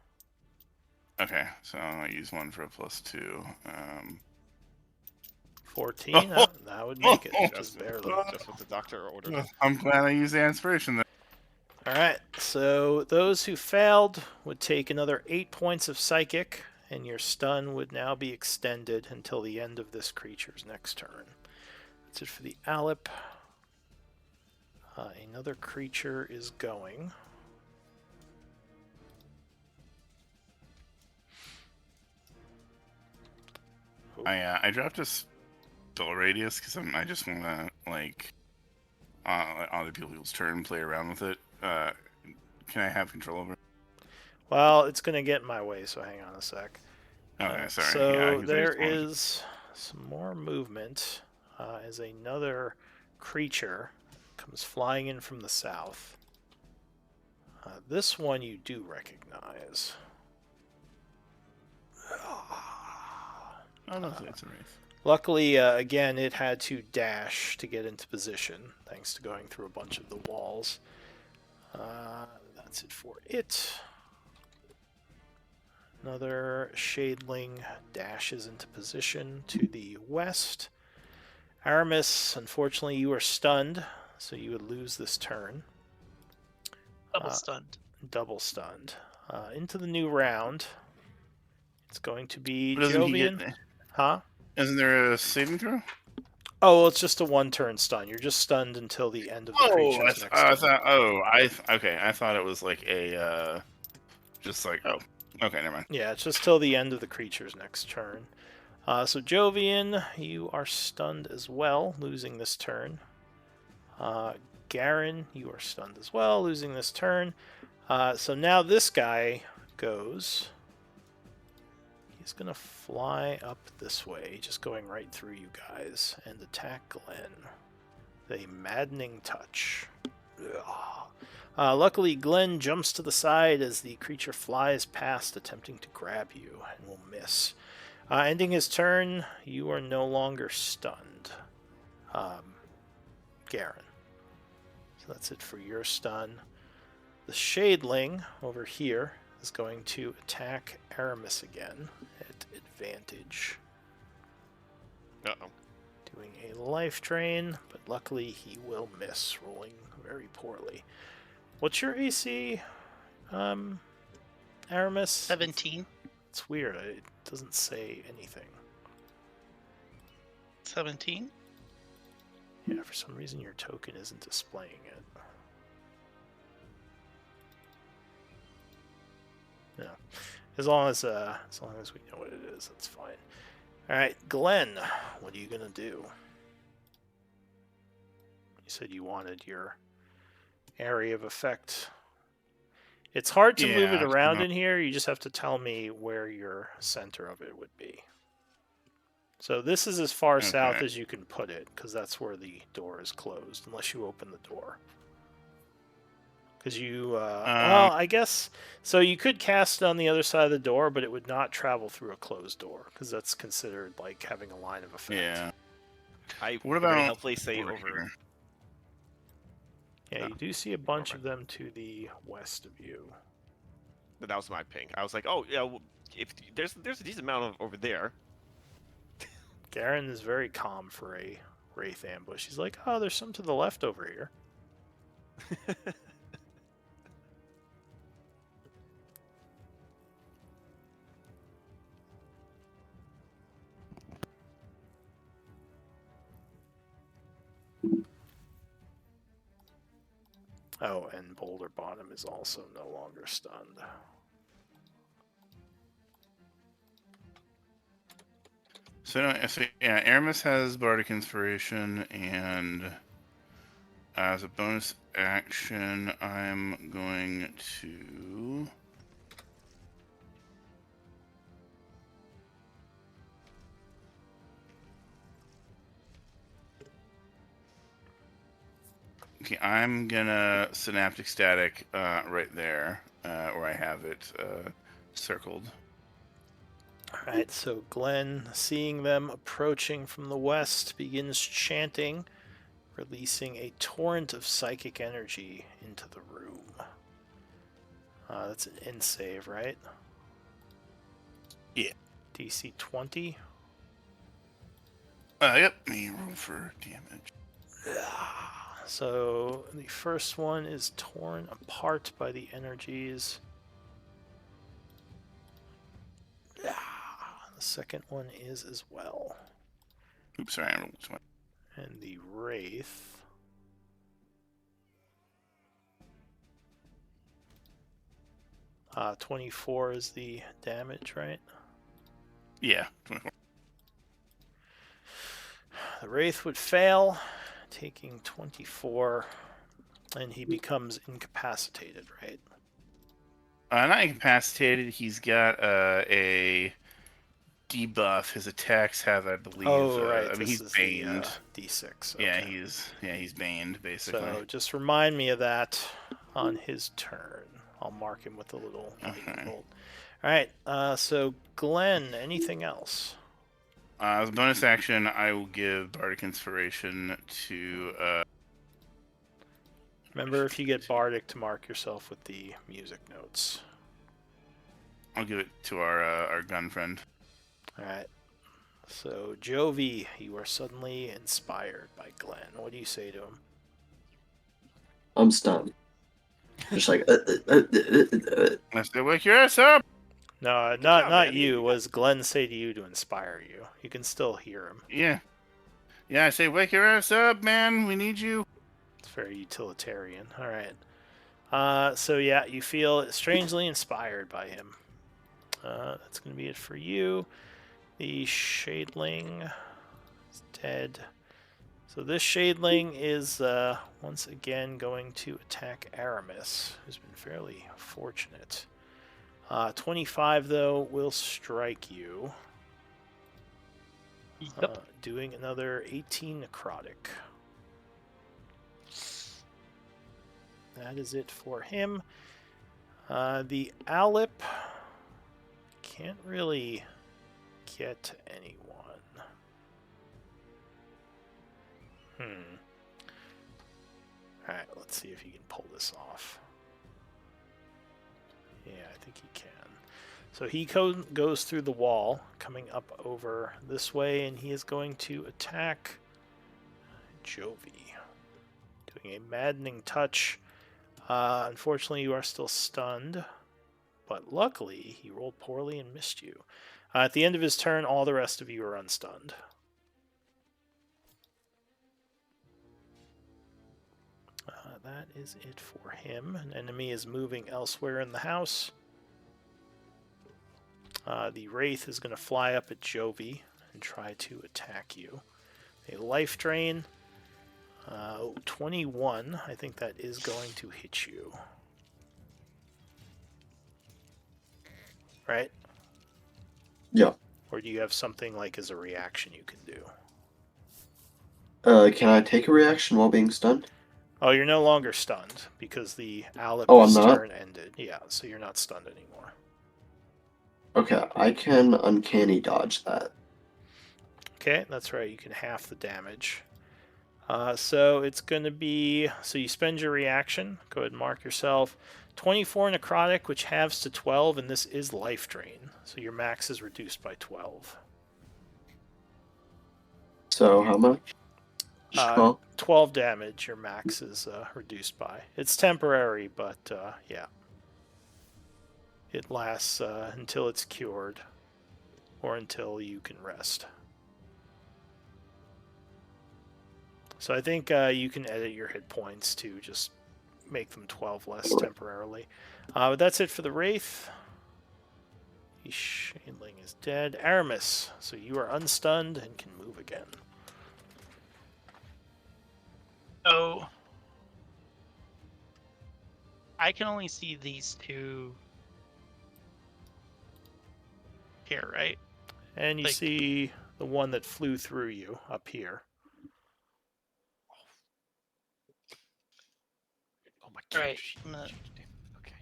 Okay, so I use one for a +2. 14. That would make it. Just barely. Just what the doctor ordered. I'm glad I used the inspiration then. Alright, so those who failed would take another 8 points of psychic, and your stun would now be extended until the end of this creature's next turn. That's it for the Alep. Another creature is going. I dropped a spell radius because I just want to like let other people's turn play around with it. Can I have control over it? Well, it's going to get in my way, so hang on a sec. Okay, sorry. So Yeah, 'cause I there just wanted to- is some more movement as another creature comes flying in from the south. This one you do recognize. Oh, lovely. It's a wraith. Luckily, again, it had to dash to get into position, thanks to going through a bunch of the walls. That's it for it. Another Shadeling dashes into position to the west. Aramis, unfortunately, you are stunned, so you would lose this turn. Double stunned. Double stunned. Into the new round. It's going to be But doesn't he Jovian. get? Huh? Isn't there a saving throw? Oh, well, it's just a one-turn stun. You're just stunned until the end of the creature's next I turn. thought. Oh, okay. I thought it was like a just like okay, never mind. Yeah, it's just till the end of the creature's next turn. So Jovian, you are stunned as well, losing this turn. Garen, you are stunned as well, losing this turn. So now this guy goes. He's going to fly up this way, just going right through you guys, and attack Glenn. A maddening touch. Luckily, Glenn jumps to the side as the creature flies past, attempting to grab you, and will miss. Ending his turn, you are no longer stunned. Garen. So that's it for your stun. The Shadeling over here is going to attack Aramis again at advantage. Uh-oh. Doing a life drain, but luckily he will miss, rolling very poorly. What's your AC, Aramis? 17. It's weird. It doesn't say anything. 17? Yeah, for some reason your token isn't displaying it. No. As long as we know what it is, that's fine. Alright, Glenn, what are you gonna do? You said you wanted your area of effect. It's hard to move it around in here, you just have to tell me where your center of it would be. So this is as far south as you can put it, because that's where the door is closed, unless you open the door. Because you, well, I guess, so you could cast it on the other side of the door, but it would not travel through a closed door, because that's considered like having a line of effect. Yeah. What about helpfully say over? Here? Yeah, you do see a bunch of them to the west of you. That was my ping. I was like, oh yeah, well, if there's a decent amount of over there. Garen is very calm for a wraith ambush. He's like, oh, there's some to the left over here. Oh, and Boulder Bottom is also no longer stunned. So yeah, Aramis has Bardic Inspiration, and as a bonus action, I'm going to... Okay, I'm gonna Synaptic Static right there, where I have it circled. Alright, so Glenn, seeing them approaching from the west, begins chanting, releasing a torrent of psychic energy into the room. That's an end save, right? Yeah. DC 20. Yep. Let me roll for damage. So the first one is torn apart by the energies. The second one is as well. Oops, sorry, I rolled this one. And the Wraith. 24 is the damage, right? Yeah, 24. The Wraith would fail, taking 24, and he becomes incapacitated, right? Not incapacitated. He's got a debuff. His attacks have, I believe. Oh, right. I mean, This he's is baned. the D6. Yeah, Okay. he's baned basically. So just remind me of that on his turn. I'll mark him with a little lightning bolt. All right. So Glenn, anything else? As a bonus action, I will give Bardic Inspiration to. Remember, if you get Bardic, to mark yourself with the music notes. I'll give it to our gun friend. All right. So Jovi, you are suddenly inspired by Glenn. What do you say to him? I'm stunned. Just like. I say, wake your ass up! No, Good not job, not man. you. What does Glenn say to you to inspire you? You can still hear him. Yeah. Yeah, I say, wake your ass up, man. We need you. It's very utilitarian. All right. So yeah, you feel strangely inspired by him. That's going to be it for you. The Shadeling is dead. So this Shadeling is once again going to attack Aramis, who's been fairly fortunate. 25, though, will strike you. Yep. Doing another 18 necrotic. That is it for him. The Alip can't really get to anyone. Alright, let's see if he can pull this off. Yeah, I think he can. So he goes through the wall, coming up over this way, and he is going to attack Jovi. Doing a maddening touch. Unfortunately, you are still stunned, but luckily, he rolled poorly and missed you. At the end of his turn, all the rest of you are unstunned. That is it for him. An enemy is moving elsewhere in the house. The Wraith is going to fly up at Jovi and try to attack you. A life drain. 21. I think that is going to hit you. Right? Yeah. Or do you have something like as a reaction you can do? Can I take a reaction while being stunned? Oh, you're no longer stunned because the I'm Alip's not? turn ended. Yeah, so you're not stunned anymore. Okay, I can uncanny dodge that. Okay, that's right. You can half the damage. So it's going to be... So you spend your reaction. Go ahead and mark yourself. 24 necrotic, which halves to 12, and this is life drain. So your max is reduced by 12. So how much? Just 12? 12 damage your max is reduced by. It's temporary, but yeah. It lasts until it's cured or until you can rest. So I think you can edit your hit points to just make them 12 less temporarily. But that's it for the Wraith. The Shadeling is dead. Aramis, so you are unstunned and can move again. So I can only see these two here, right? And you Like- see the one that flew through you up here. Oh my All right, gosh. Okay.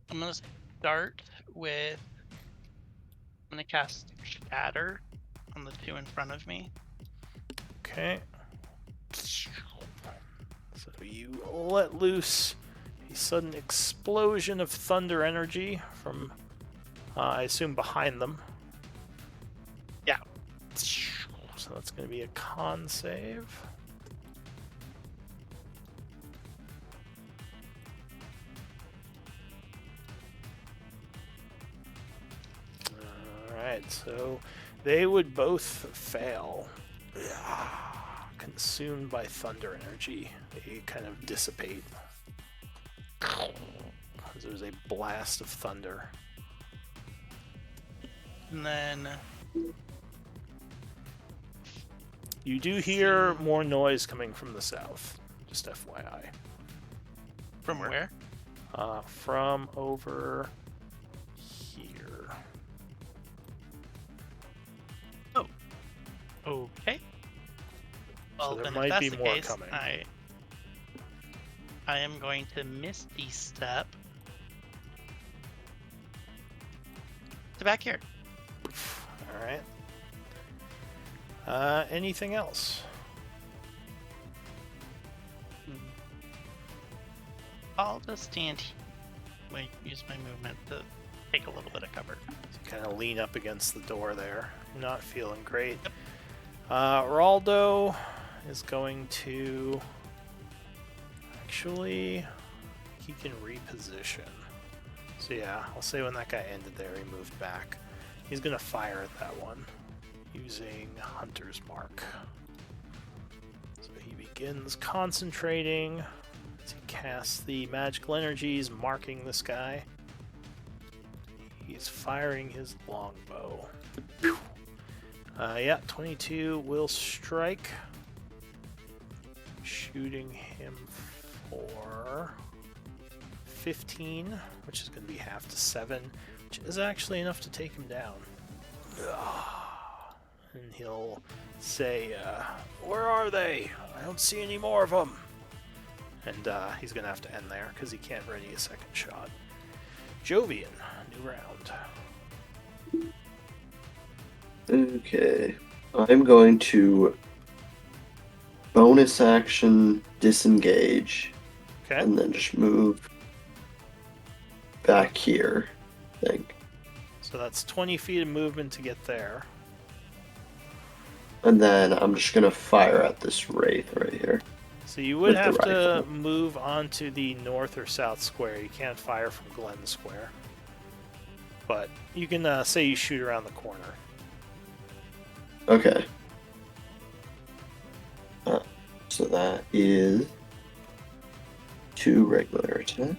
I'm gonna start with. I'm gonna cast Shatter on the two in front of me. Okay. So you let loose a sudden explosion of thunder energy from, I assume, behind them. So that's going to be a con save. Alright, so they would both fail. Consumed by thunder energy. They kind of dissipate. There's a blast of thunder. And then You do hear more noise coming from the south. Just FYI. from where? From over here. Okay. Well, there then might if that's be the more case, coming. I am going to misty step to back here. Alright. Anything else? I'll just stand here. Wait, use my movement to take a little bit of cover. So kind of lean up against the door there. Not feeling great. Raldo is going to... Actually, he can reposition. So yeah, I'll say when that guy ended there, he moved back. He's going to fire at that one using Hunter's Mark. So he begins concentrating as he casts the magical energies, marking this guy. He's firing his longbow. Yeah, 22 will strike. Shooting him for 15, which is going to be half to 7, which is actually enough to take him down. And he'll say, where are they? I don't see any more of them. And he's going to have to end there because he can't ready a second shot. Jovian, new round. Okay. I'm going to bonus action disengage Okay. and then just move back here, I think. So that's 20 feet of movement to get there. And then I'm just going to fire at this wraith right here. So you would With the have to rifle. move onto the north or south square. You can't fire from Glen Square. But you can say you shoot around the corner. Okay. So that is 2 regular attacks.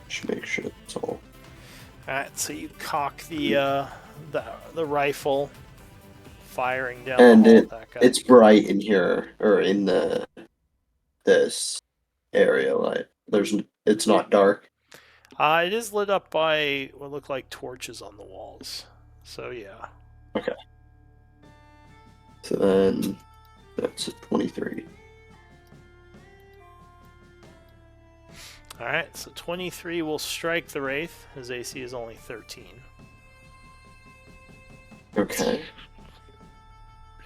Just make sure that's all. Alright, so you cock the rifle, firing down And the hole at that guy. It's bright in here, or in this area. Like it's not dark. It is lit up by what look like torches on the walls. So yeah. Okay. So then that's a 23. Alright, so 23 will strike the Wraith. His AC is only 13. Okay.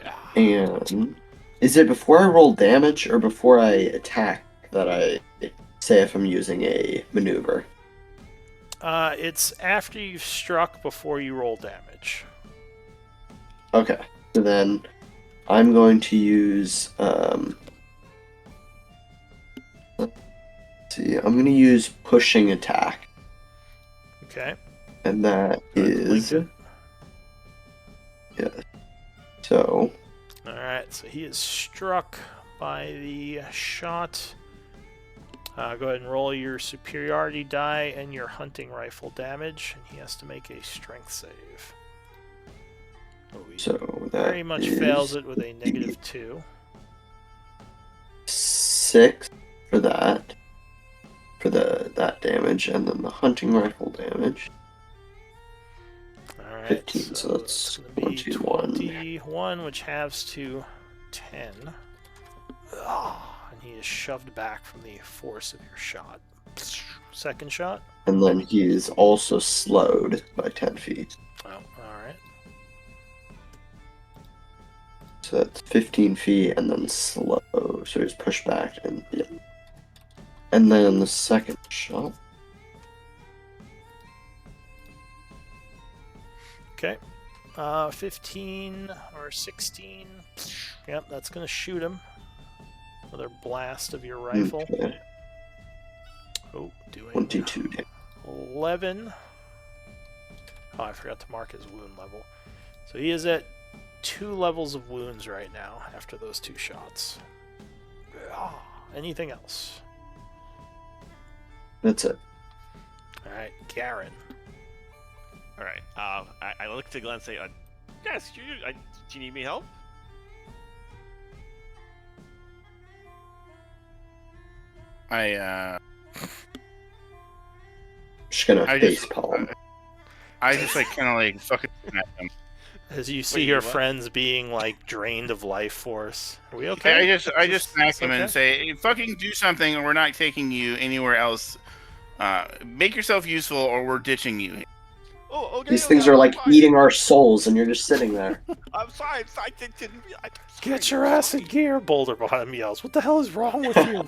Yeah. And is it before I roll damage or before I attack that I say if I'm using a maneuver? It's after you've struck before you roll damage. Okay. So then I'm going to use let's see, I'm going to use pushing attack. Okay. And that is Link yeah. So Alright, so he is struck by the shot. Go ahead and roll your superiority die and your hunting rifle damage, and he has to make a strength save. Oh, he so that very much is fails it with a -2. 6 for that. For that damage, and then the hunting rifle damage. Alright, 15, so that's it's going to be 21. 21, which halves to 10. And he is shoved back from the force of your shot. Second shot? And then he is also slowed by 10 feet. Oh, alright. So that's 15 feet and then slow. So he's pushed back and yeah. And then the second shot. Okay. 15 or 16. Yep, that's gonna shoot him. Another blast of your rifle. Okay. Oh, doing 22 damage. 11. Oh, I forgot to mark his wound level. So he is at 2 levels of wounds right now after those 2 shots. Anything else? That's it. Alright, Garen. All right. I look to Glenn and say, yes, do you need me help? Just gonna I face just- palm. I just like kind of like fucking smack him. As you see Wait, your what? friends being like drained of life force. Are we okay? I just smack It's him and okay? say, hey, "Fucking do something, or we're not taking you anywhere else. Make yourself useful, or we're ditching you." Oh, okay. These okay, things are I'm like fine. eating our souls, and you're just sitting there. I'm fine. Get your ass in gear, Boulder Bottom yells. What the hell is wrong with you?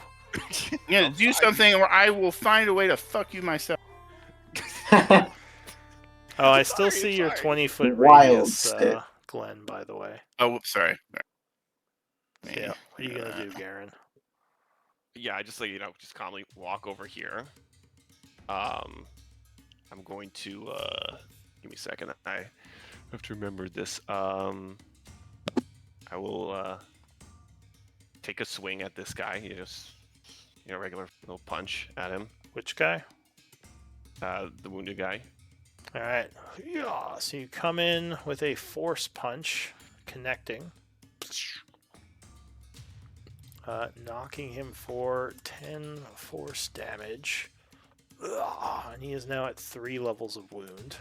Yeah, do something, or I will find a way to fuck you myself. Oh, I I'm still sorry, see I'm your sorry. 20-foot Wild radius, stick. Glenn, by the way. Oh, whoops, sorry. So, yeah, what are you gonna do, Garen? Yeah, I just like just calmly walk over here. I'm going to give me a second. I have to remember this. I will take a swing at this guy. Just regular little punch at him. Which guy? The wounded guy. Alright. Yeah, so you come in with a force punch, connecting. Knocking him for 10 force damage. And he is now at 3 levels of wound.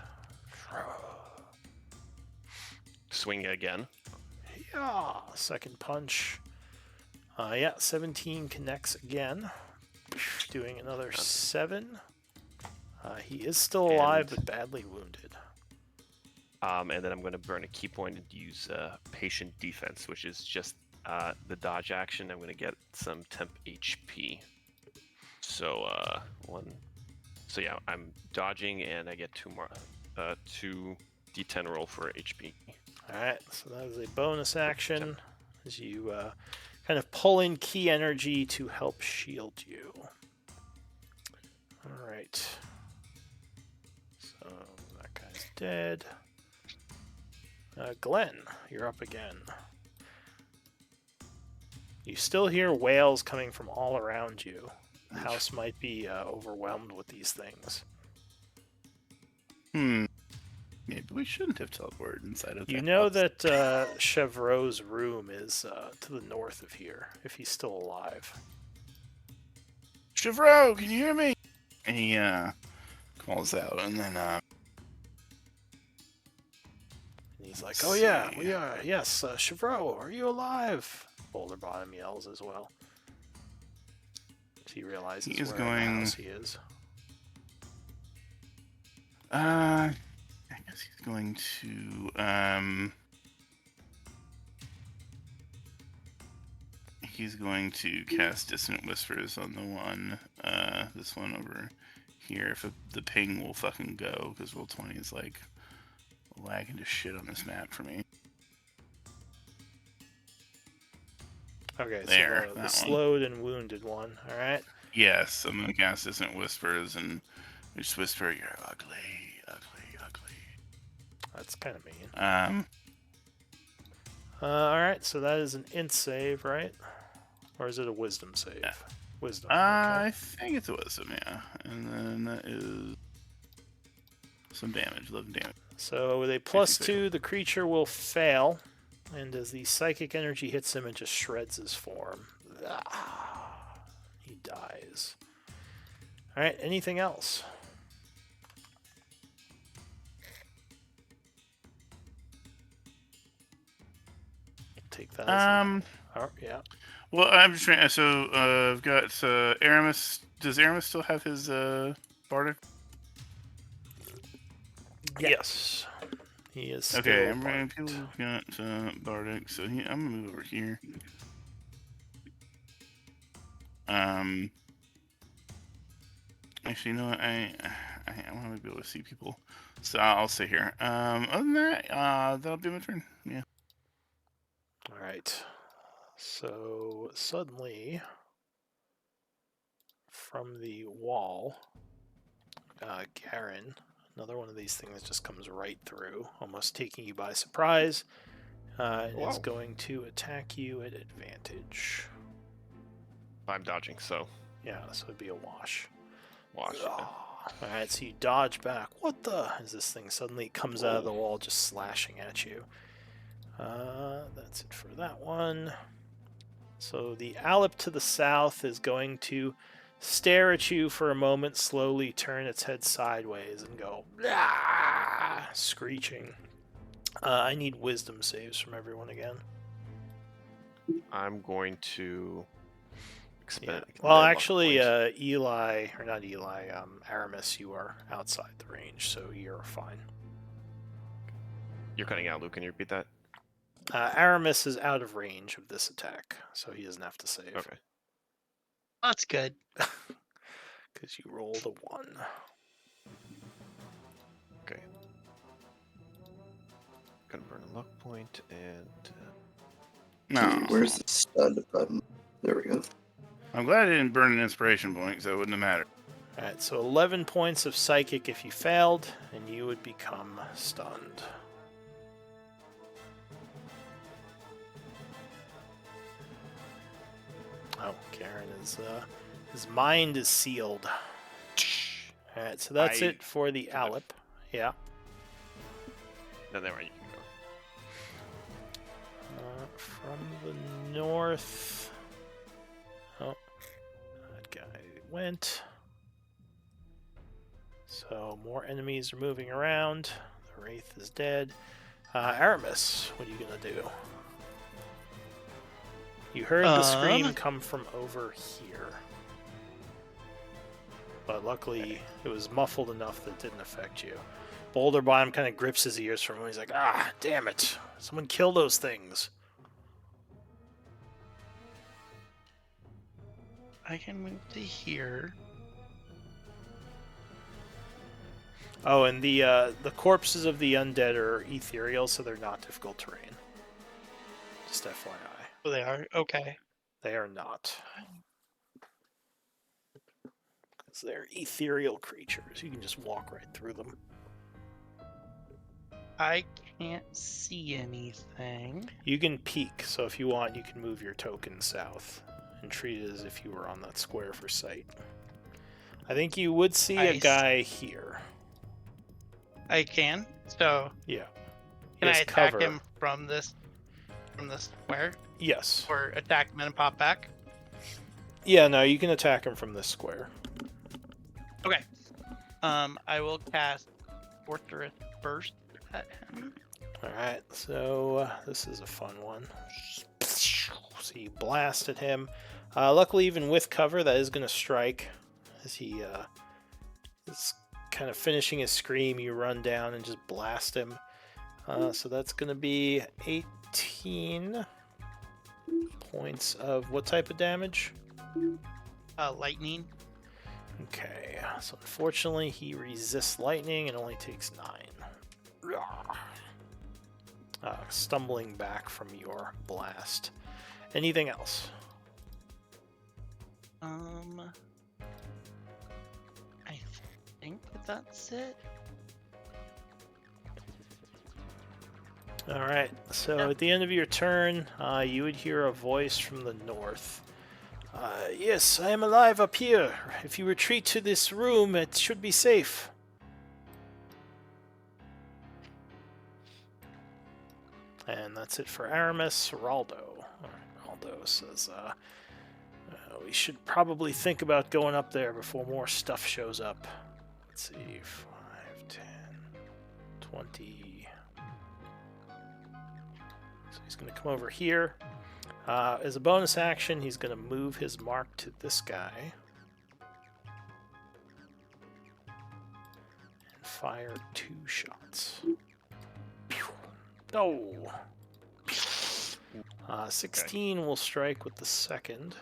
Swing again. Yeah, second punch. Yeah, 17 connects again. Doing another 7. He is still alive, but badly wounded. And then I'm going to burn a key point and use patient defense, which is just the dodge action. I'm going to get some temp HP. So So yeah, I'm dodging and I get 2 more, 2 D10 roll for HP. Alright, so that is a bonus action as you kind of pull in key energy to help shield you. Alright. So that guy's dead. Glenn, you're up again. You still hear wails coming from all around you. The house might be overwhelmed with these things. Maybe we shouldn't have teleported inside of that. You know house. that Chevreau's room is to the north of here, if he's still alive. Chevreau, can you hear me? And he calls out, and then And he's like, oh yeah, we are. Yes, Chevreau, are you alive? Boulder Bottom yells as well. He realizes He is where in the going- house he is. I guess he's going to he's going to cast Dissonant Whispers on the one, this one over here. If the ping will fucking go, because roll 20 is like lagging to shit on this map for me. Okay, There, so the that one. slowed and wounded one. All right. Yes, I'm gonna cast Dissonant Whispers and just whisper, "You're ugly, ugly, ugly." That's kind of mean. All right, so that is an int save, right? Or is it a wisdom save? Yeah. Wisdom. I Okay. think it's a wisdom, yeah. And then that is some damage, 11 damage. So with a +2, the creature will fail, and as the psychic energy hits him, it just shreds his form. He dies. All right. Anything else? Take that. Oh, yeah. Well, I'm just trying. So I've got Aramis. Does Aramis still have his Bardic? Yes. He is still Okay, I'm marked. got Bardic. So I'm gonna move over here. Actually, you know what? I want to be able to see people, so I'll stay here. Other than that, that'll be my turn. Yeah. All right. So suddenly, from the wall, Garen, another one of these things just comes right through, almost taking you by surprise, and is Wow. going to attack you at advantage. I'm dodging, so Yeah, so it'd be a wash. watch. Yeah. Alright, so you dodge back. What the? As this thing suddenly comes out of the wall, just slashing at you. That's it for that one. So the Alep to the south is going to stare at you for a moment, slowly turn its head sideways, and go, "Ah!" screeching. I need wisdom saves from everyone again. I'm going to Yeah. expend. Well, luck actually, point. Eli, or not Eli, Aramis, you are outside the range, so you're fine. You're cutting out, Luke. Can you repeat that? Aramis is out of range of this attack, so he doesn't have to save. Okay. That's good. Because you rolled a 1. Okay. Gonna burn a luck point and. No. Where's the stun button? There we go. I'm glad I didn't burn an inspiration point, because that wouldn't have mattered. Alright, so 11 points of psychic if you failed, and you would become stunned. Oh, Karen is, his mind is sealed. Alright, so that's I- it for the Alep. Yeah. No, never mind. You can go. From the north. Oh, that guy went. So more enemies are moving around. The Wraith is dead. Aramis, what are you gonna do? You heard the scream come from over here. But luckily, it was muffled enough that it didn't affect you. Boulder Bottom kind of grips his ears from him. He's like, ah, damn it. Someone kill those things. I can move to here. Oh, and the corpses of the undead are ethereal, so they're not difficult terrain. Just FYI. Oh, they are? Okay. They are not. Because they're ethereal creatures. You can just walk right through them. I can't see anything. You can peek, so if you want, you can move your token south and treat it as if you were on that square for sight. I think you would see a Nice. guy here. I can. So Yeah. He can I has attack cover. him from this square, Yes. or attack him and pop back? Yeah, no, you can attack him from this square. Okay. I will cast Fortress Burst at him. Alright, so this is a fun one. So you blast at him. Luckily, even with cover, that is going to strike. As he is kind of finishing his scream, you run down and just blast him. So that's going to be 18 points of what type of damage? Lightning. Okay, so unfortunately he resists lightning and only takes 9. Stumbling back from your blast. Anything else? I think that's it. Alright, so at the end of your turn, you would hear a voice from the north. Yes, I am alive up here. If you retreat to this room, it should be safe. And that's it for Aramis. Raldo. Raldo says, we should probably think about going up there before more stuff shows up. Let's see, 5, 10, 20. So he's going to come over here. As a bonus action, he's going to move his mark to this guy. And fire 2 shots. Pew. No! 16 will strike with the second.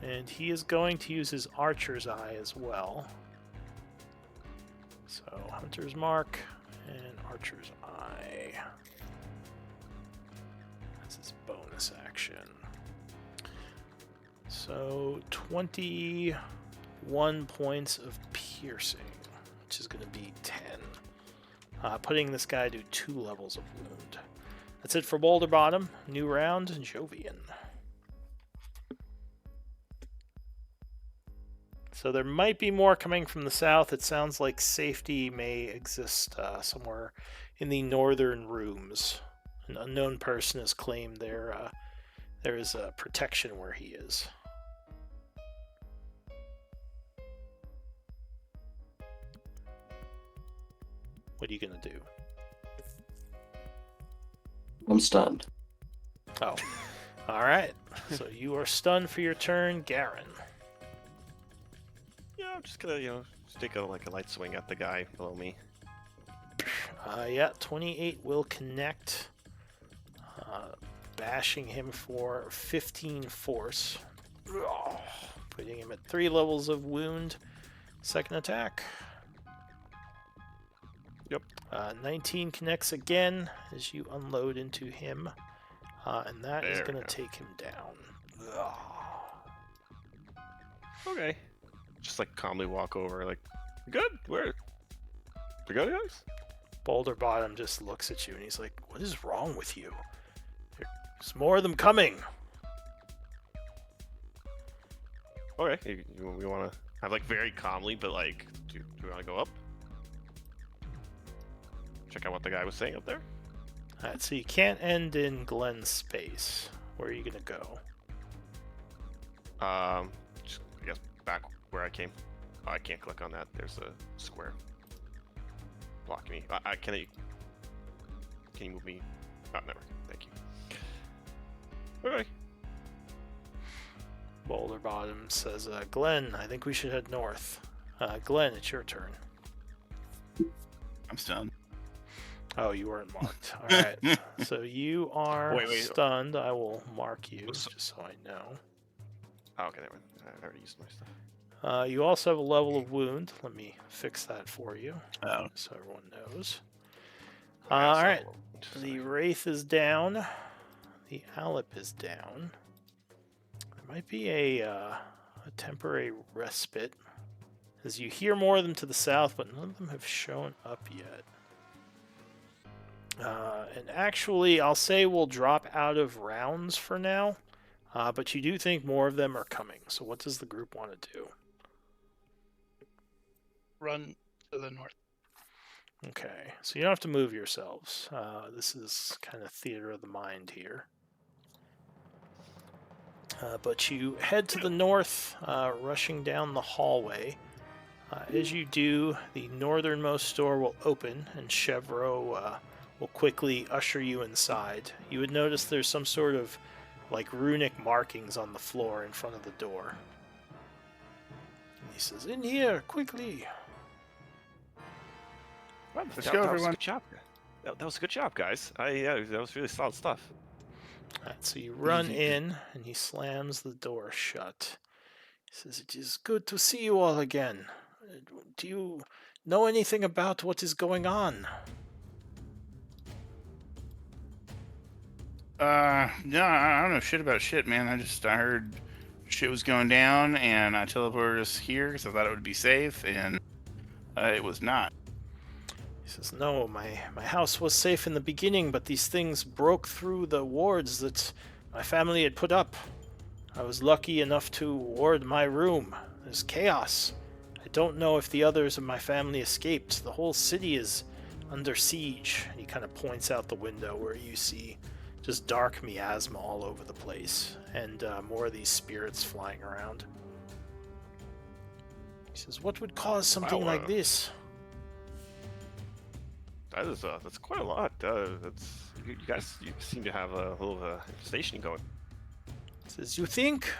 And he is going to use his Archer's Eye as well. So, Hunter's Mark and Archer's Eye. That's his bonus action. So, 21 points of piercing, which is going to be 10. Putting this guy to 2 levels of wound. That's it for Boulder Bottom. New round, Jovian. So there might be more coming from the south. It sounds like safety may exist somewhere in the northern rooms. An unknown person has claimed there is protection where he is. What are you going to do? I'm stunned. Oh, all right. So you are stunned for your turn, Garen. Yeah, I'm just gonna, just take a light swing at the guy below me. Yeah, 28 will connect, bashing him for 15 force, putting him at 3 levels of wound. Second attack. Yep. 19 connects again as you unload into him, and that is going to take him down. Okay. Just calmly walk over, good? Where? We good, guys? Boulder Bottom just looks at you and he's like, "What is wrong with you? There's more of them coming." Okay, we want to have very calmly, but do we want to go up? Check out what the guy was saying up there. Alright, so you can't end in Glenn's space. Where are you gonna go? Just, I guess back where I came. Oh, I can't click on that. There's a square blocking me. Can you move me? Oh, never. Thank you. Okay. Boulder Bottom says, Glenn, I think we should head north. Glenn, it's your turn. I'm stunned. Oh, you weren't marked. Alright. So you are Wait. stunned. I will mark you, just so I know. Oh, okay, never mind. I already used my stuff. You also have a level of wound. Let me fix that for you, Oh. so everyone knows. Okay, so Alright. I'll- The Wraith is down. The Alep is down. There might be a temporary respite, as you hear more of them to the south, but none of them have shown up yet. And actually, I'll say we'll drop out of rounds for now, but you do think more of them are coming. So what does the group want to do? Run to the north. Okay, so you don't have to move yourselves. This is kind of theater of the mind here. But you head to the north, rushing down the hallway. As you do, the northernmost door will open, and Chevreau will quickly usher you inside. You would notice there's some sort of runic markings on the floor in front of the door. And he says, "In here, quickly." Well, Let's go, that was a everyone. good job. That was a good job, guys. That was really solid stuff. Alright, so you run in, and he slams the door shut. He says, "It is good to see you all again. Do you know anything about what is going on?" No, I don't know shit about shit, man. I heard shit was going down, and I teleported us here because I thought it would be safe, and it was not. He says, "No, my house was safe in the beginning, but these things broke through the wards that my family had put up. I was lucky enough to ward my room. There's chaos. I don't know if the others of my family escaped. The whole city is under siege." And he kind of points out the window where you see just dark miasma all over the place, and more of these spirits flying around. He says, "What would cause something Wow, like this?" That's quite a lot. You guys seem to have a little infestation going. He says, "You think?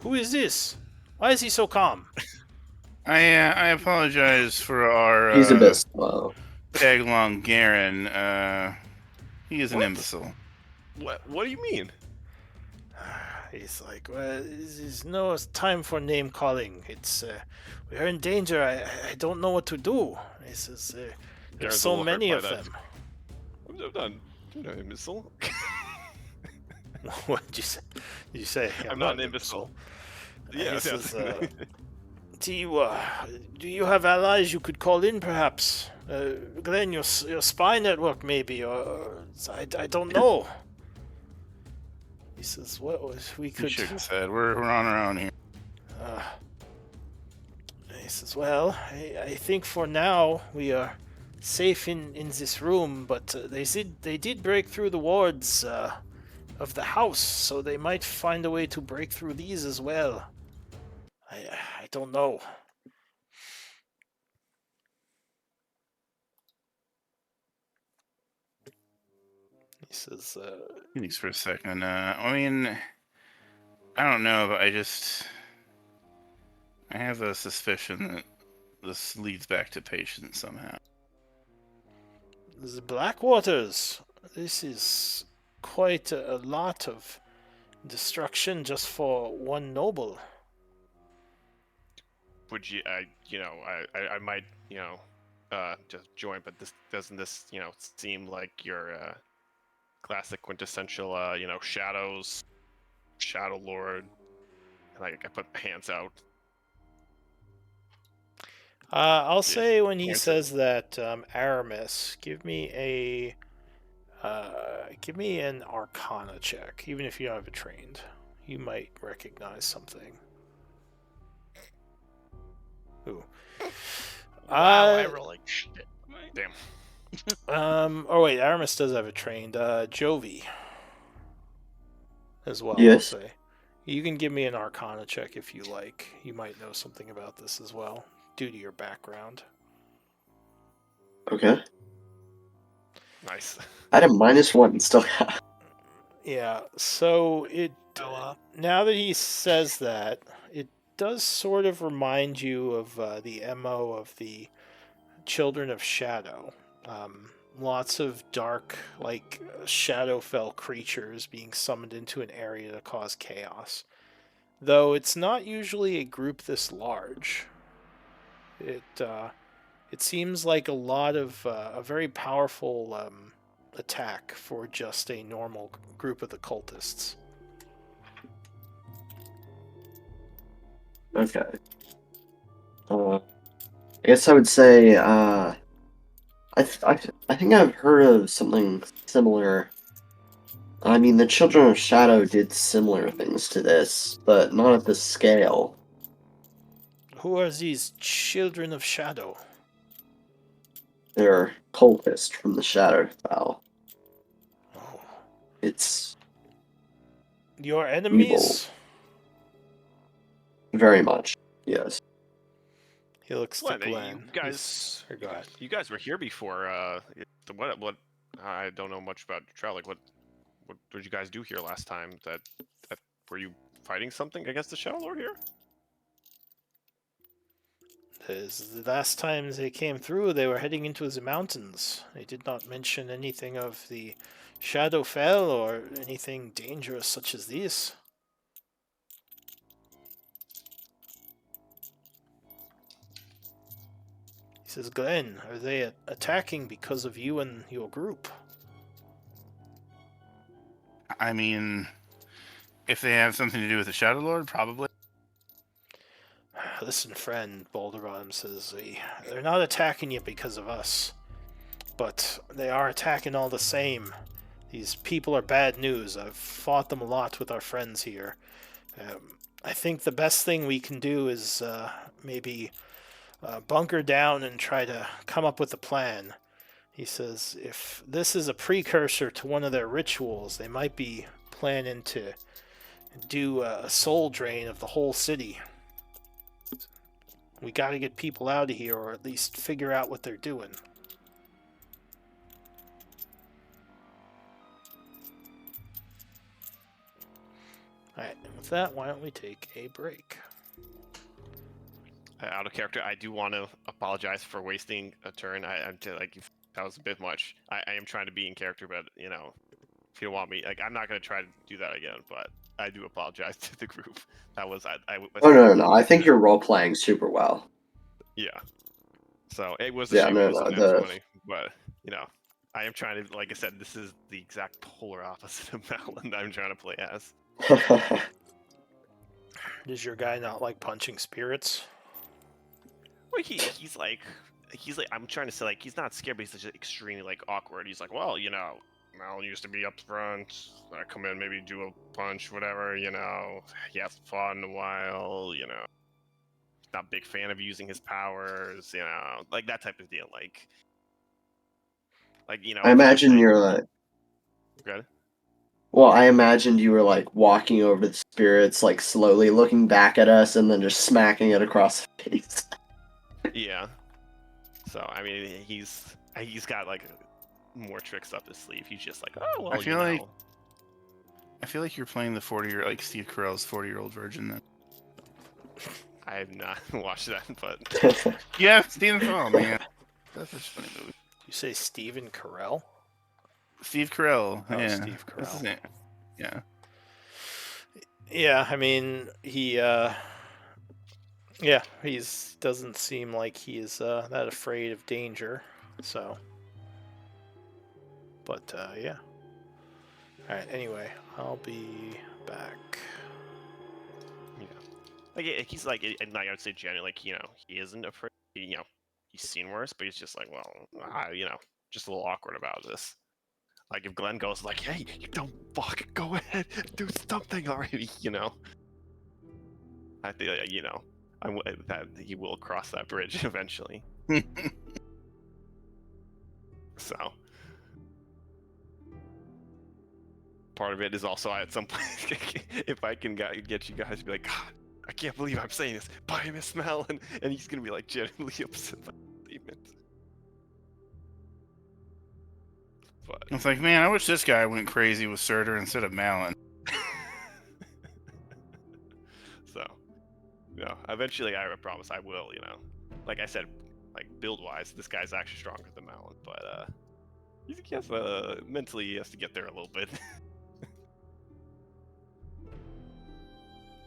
Who is this? Why is he so calm?" I apologize for our He's a bit slow. tag along Garen. He is an What? imbecile. What do you mean? He's like, well, there's no time for name calling. It's we're in danger. I don't know what to do. He says there's Garen's a so little hurt many by of that. them. I'm not an imbecile. What did you say? Did you say I'm not an imbecile. He Yes, says, yes. do you have allies you could call in, perhaps? Glenn, your spy network, maybe, or I don't know. He says, "Well, we You could." shook his head. We're on our own here. Uh, he says, "Well, I think for now we are safe in this room, but they did break through the wards of the house, so they might find a way to break through these as well. I don't know." He says, He thinks for a second. I mean, I don't know, but I have a suspicion that this leads back to patience somehow. "The Blackwaters. This is quite a lot of destruction just for one noble." Would you, I might, just join, but doesn't this, seem like your classic quintessential, shadows, Shadowlord, and I put my hands out. I'll Yeah, say when he answer. says that, Aramis, give me an Arcana check, even if you don't have it trained. You might recognize something. Ooh. Wow, I roll like shit. Damn. Oh wait, Aramis does have it trained. Jovi as well. Yes. I'll say. You can give me an Arcana check if you like. You might know something about this as well, due to your background. Okay. Nice. I had a -1 still. Yeah. So it. Oh, Now that he says that, it does sort of remind you of the MO of the Children of Shadow. Lots of dark, like Shadowfell creatures being summoned into an area to cause chaos. Though it's not usually a group this large. It seems like a lot of a very powerful attack for just a normal group of the cultists. Okay. I guess I would say I think I've heard of something similar. I mean, the Children of Shadow did similar things to this, but not at this scale. Who are these Children of Shadow? They're cultists from the Shadowfell. Oh. It's Your enemies? very much, yes. He looks to What, Glenn. you guys? Go ahead. You guys were here before. What? I don't know much about your trial. Like, what did you guys do here last time? That were you fighting something against the Shadowlord here? The last time they came through, they were heading into the mountains. They did not mention anything of the Shadowfell or anything dangerous such as these. He says, Glenn, are they attacking because of you and your group? I mean, if they have something to do with the Shadowlord, probably. Listen, friend, Balderon says, they're not attacking you because of us, but they are attacking all the same. These people are bad news. I've fought them a lot with our friends here. I think the best thing we can do is maybe bunker down and try to come up with a plan. He says if this is a precursor to one of their rituals, they might be planning to do a soul drain of the whole city. We got to get people out of here, or at least figure out what they're doing. Alright, and with that, why don't we take a break? Out of character, I do want to apologize for wasting a turn. I'm like, that was a bit much. I am trying to be in character, but if you want me, like, I'm not gonna try to do that again, but I do apologize to the group. That was I Oh no. I think you're role playing super well. Yeah. So it was a Yeah, shame no, it was no, a nat 20, but you know, I am trying to, like I said, this is the exact polar opposite of Malin that I'm trying to play as. Does your guy not like punching spirits? Well, he's like I'm trying to say, like, he's not scared, but he's just extremely like awkward. He's like, well, you know, Malin used to be up front. I come in, maybe do a punch, whatever. You know, he hasn't fought in a while. You know, not a big fan of using his powers. You know, like that type of deal. Like you know. I imagine you're like. Good. Well, I imagined you were like walking over to the spirits, like slowly looking back at us, and then just smacking it across the face. Yeah. So I mean, he's got like more tricks up his sleeve. He's just like, oh well, I feel you like know. I feel like you're playing the 40-year, like Steve Carell's 40-year-old virgin. Then. I have not watched that, but Yeah, Stephen. Oh man, that's a funny movie. You say Stephen Carell? Steve Carell. Oh, Yeah, Steve that's his Carell. name. Yeah. Yeah, I mean, he doesn't seem like he's that afraid of danger. So, but yeah. All right. Anyway, I'll be back. yeah, like he's like, and like I would say generally, like, you know, he isn't afraid. You know, he's seen worse, but he's just like, well, you know, just a little awkward about this. Like if Glenn goes like, hey, you don't fucking go ahead, do something already, you know. I think, you know, that he will cross that bridge eventually. So part of it is also at some point, if I can get you guys to be like, God, I can't believe I'm saying this, buy him a smell, and he's gonna be like genuinely upset by the statement. But It's like, man, I wish this guy went crazy with Surtur instead of Malin. so, you know, eventually I promise I will, you know. Like I said, like build-wise, this guy's actually stronger than Malin, but he has mentally he has to get there a little bit.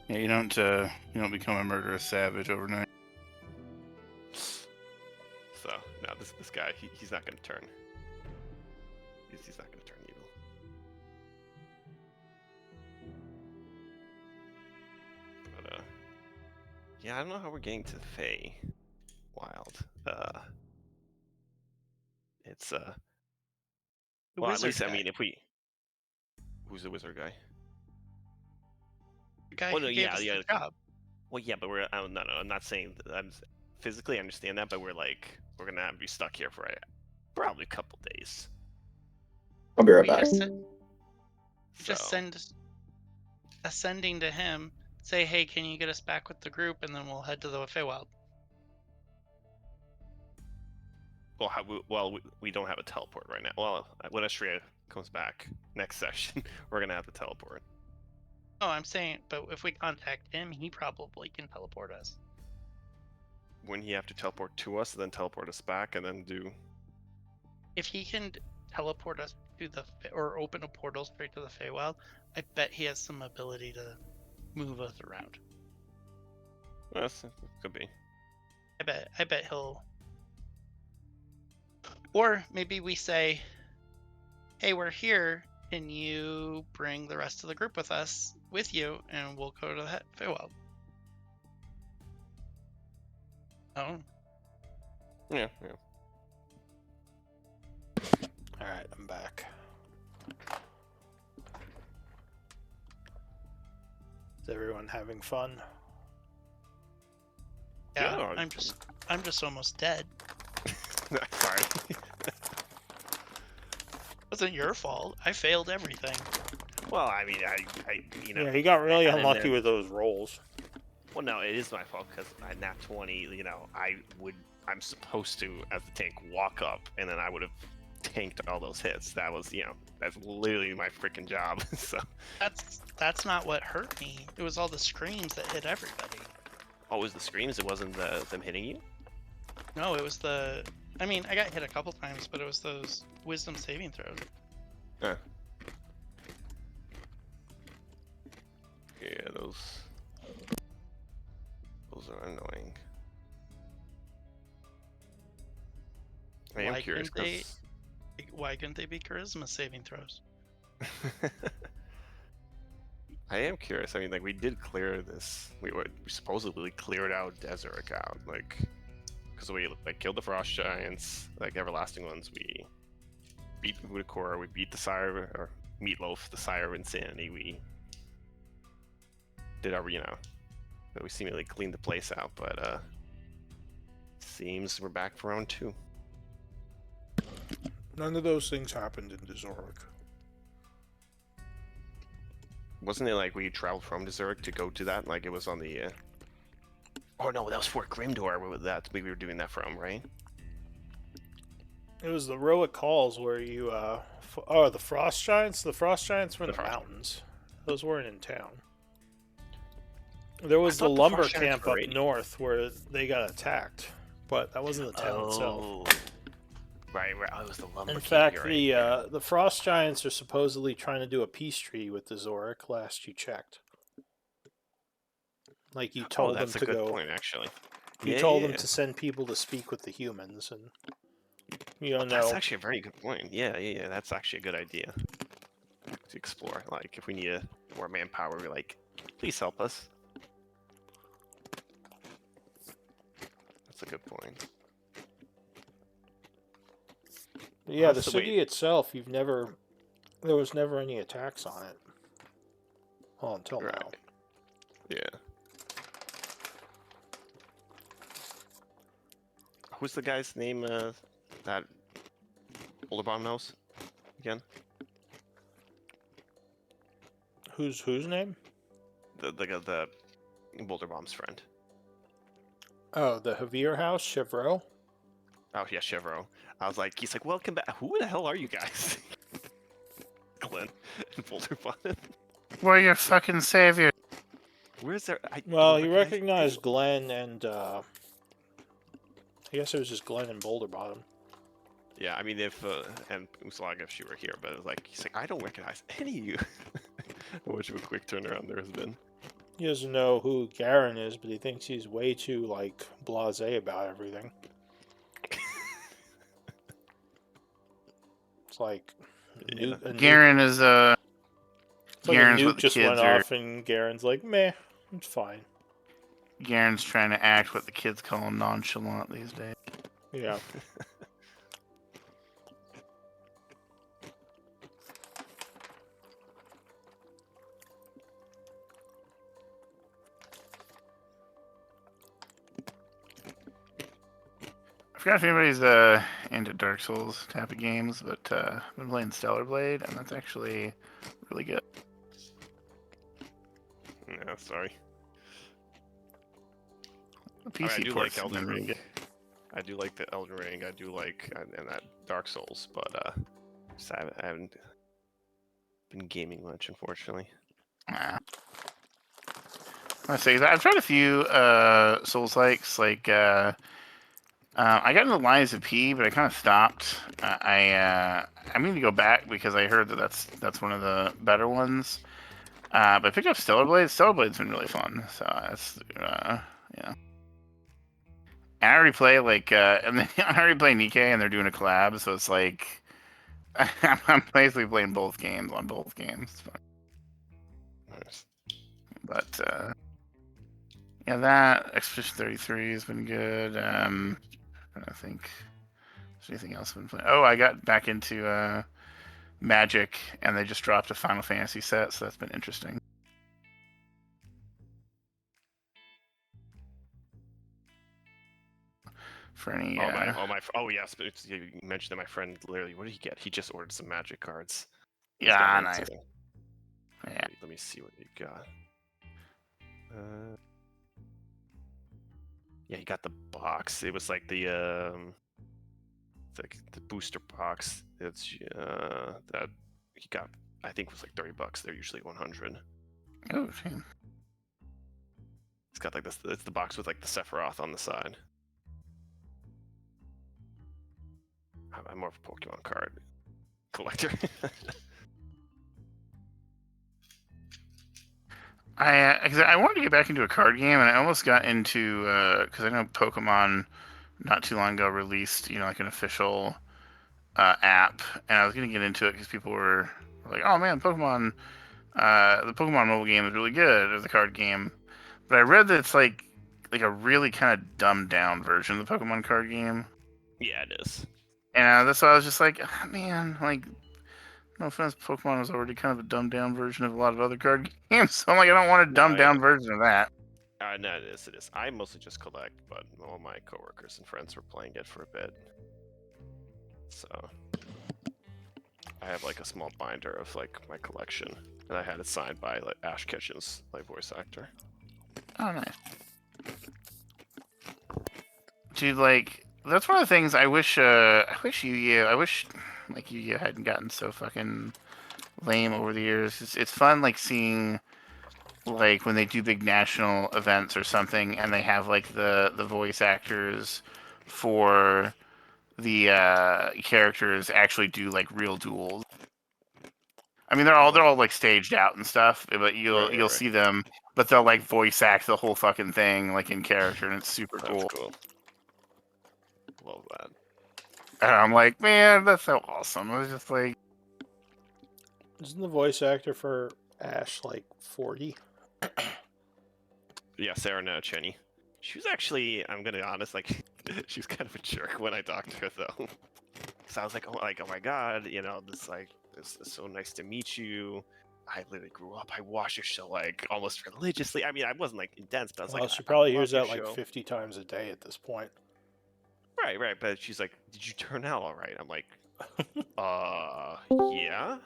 Yeah, you don't become a murderous savage overnight. So, no, this guy, he's not gonna turn. He's not gonna turn evil. But yeah, I don't know how we're getting to the Fey Wild. It's The well, at wizard least I guy. mean, if we, who's the wizard guy? The guy Well, no, who gave yeah, us yeah. the job. Well, yeah, but we're no, I'm not saying that I'm physically I understand that, but we're gonna have to be stuck here for probably a couple days. I'll be right We back. just send ascending to him. Say, hey, can you get us back with the group, and then we'll head to the Feywild. Well, we don't have a teleport right now. Well, when Astrea comes back next session, we're gonna have to teleport. Oh, I'm saying, but if we contact him, he probably can teleport us. Wouldn't he have to teleport to us, and then teleport us back, and then do? If he can teleport us to or open a portal straight to the Feywild, I bet he has some ability to move us around. Yes, it could be. I bet he'll. Or maybe we say, hey, we're here. Can you bring the rest of the group with you, and we'll go to the Feywild? Oh. Yeah. All right, I'm back. Is everyone having fun? Yeah, Yeah, I'm just almost dead. Sorry. Wasn't your fault. I failed everything. Well, I mean, I you know. Yeah, he got really I got in unlucky there. with those rolls. Well, no, it is my fault because at nat 20, you know, I'm supposed to, as the tank, walk up, and then I would have tanked all those hits. That was, you know, that's literally my freaking job. So. That's not what hurt me. It was all the screams that hit everybody. Oh, it was the screams? It wasn't them hitting you? No, it was the. I mean, I got hit a couple times, but it was those wisdom saving throws. Those are annoying. I am Why curious couldn't they? 'cause- Why couldn't they be charisma saving throws? I am curious. I mean, like, we did clear this. We supposedly cleared out Desert out, like, because we like killed the frost giants, like everlasting ones. We beat Vudakora. We beat the Sire or Meatloaf, the Sire of Insanity. We did our, we seemingly cleaned the place out, but seems we're back for round 2. None of those things happened in Dezoric. Wasn't it like we traveled from Desert to go to that? Like it was on the. Oh no, that was Fort Grimdor. We were doing that from, right? It was the Roic Halls where you, oh, the Frost Giants? The Frost Giants were in The the Frost- mountains. Those weren't in town. There was the thought the lumber Frost Giants camp were up in- north where they got attacked, but that wasn't the town itself. Right. Oh, it was the lumber. In camp, fact, you're right. the Frost Giants are supposedly trying to do a peace treaty with the Zoric. Last you checked, like you told them that's a to good go. point, actually. You told them to send people to speak with the humans, and you don't That's know. actually a very good point. Yeah. That's actually a good idea to explore. Like, if we need more manpower, we're like, please help us. That's a good point. Yeah, the That's the city itself, there was never any attacks on it. Well, until now. Right. Yeah. Who's the guy's name? That Boulder Bomb knows again? Whose name? The Boulder Bomb's friend. Oh, the Javier House, Chevreau. Oh yeah, Chevreau. I was like, he's like, welcome back. Who the hell are you guys? Glenn and Boulder Bomb. We're your fucking savior. Where's there? Well, he recognized Glenn and I guess it was just Glenn and Boulder Bottom. Yeah, I mean, if and Uslag if she were here, but it was like he's like, I don't recognize any of you. How much of a quick turnaround there has been. He doesn't know who Garen is, but he thinks he's way too like blasé about everything. It's like Garen is it's like Garen's a what nuke the just kids went are. off, and Garen's like, meh, it's fine. Garen's trying to act what the kids call nonchalant these days. Yeah. I forgot if anybody's into Dark Souls type of games, but I've been playing Stellar Blade, and that's actually really good. Yeah, sorry. The I mean, I PC do ports like have been Elden really Ring. good. I do like the Elden Ring. I do like and that Dark Souls, but just I haven't been gaming much, unfortunately. Nah. Let's see. I've tried a few Souls likes. Like I got into Lies of P, but I kind of stopped. I mean to go back because I heard that that's one of the better ones. But I picked up Stellar Blade. Stellar Blade's been really fun. So that's yeah. And I already play like and then I already play Nikkei, and they're doing a collab, so it's like I'm basically playing both games on both games. Nice. But yeah, that Expedition 33 has been good. I think there's anything else I've been playing. Oh, I got back into Magic, and they just dropped a Final Fantasy set, so that's been interesting. For any oh yes, but you mentioned that my friend literally, what did he get? He just ordered some Magic cards. He's yeah, got nice. into- Yeah. Let me see what he got. Yeah, he got the box. It was like the booster box. It's that he got. I think it was like $30. They're usually 100. Oh, shame. It's got like this. It's the box with like the Sephiroth on the side. I'm more of a Pokemon card collector. I wanted to get back into a card game, and I almost got into because I know Pokemon not too long ago released like an official app, and I was gonna get into it because people were like, "Oh man, Pokemon, the Pokemon mobile game is really good," or the card game. But I read that it's like a really kind of dumbed down version of the Pokemon card game, Yeah, it is. and that's why I was just like, oh, man, like. No offense, Pokemon was already kind of a dumbed down version of a lot of other card games, so I'm like, I don't want a No, dumbed down version of that. No, it is. It is. I mostly just collect, but all my coworkers and friends were playing it for a bit. So I have like a small binder of like my collection, and I had it signed by like Ash Ketchum's like voice actor. Oh, nice. Dude, like, that's one of the things I wish Yu-Gi-Oh! I wish, like, Yu-Gi-Oh! Hadn't gotten so fucking lame over the years. It's fun, like, seeing, like, when they do big national events or something, and they have, like, the voice actors for the characters actually do, like, real duels. I mean, they're all like staged out and stuff, but you'll see them, but they'll like voice act the whole fucking thing like in character, and it's super That's cool. cool. Love that. And I'm like, man, that's so awesome. I was just like, Isn't the voice actor for Ash like 40? Yeah, Sarah Cheney. She was actually, I'm gonna be honest, like, she was kind of a jerk when I talked to her though. So I was like, oh my god, this is so nice to meet you. I literally grew up. I watched your show like almost religiously. I mean, I wasn't like intense, but I was Well, like, she I probably love hears your that like show. 50 times a day at this point. Right. But she's like, did you turn out all right? I'm like, yeah.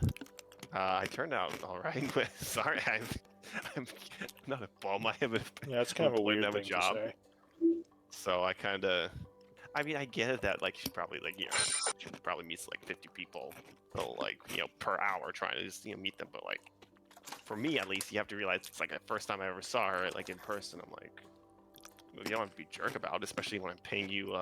I turned out all right. Sorry, I'm not a bum. I have a Yeah, it's kind of a employment, weird I have a thing to job. say. So I kind of, I mean, I get it that like she's probably like she probably meets like 50 people, per hour trying to just meet them. But like for me at least, you have to realize it's like the first time I ever saw her like in person. I'm like, you don't have to be a jerk about it, especially when I'm paying you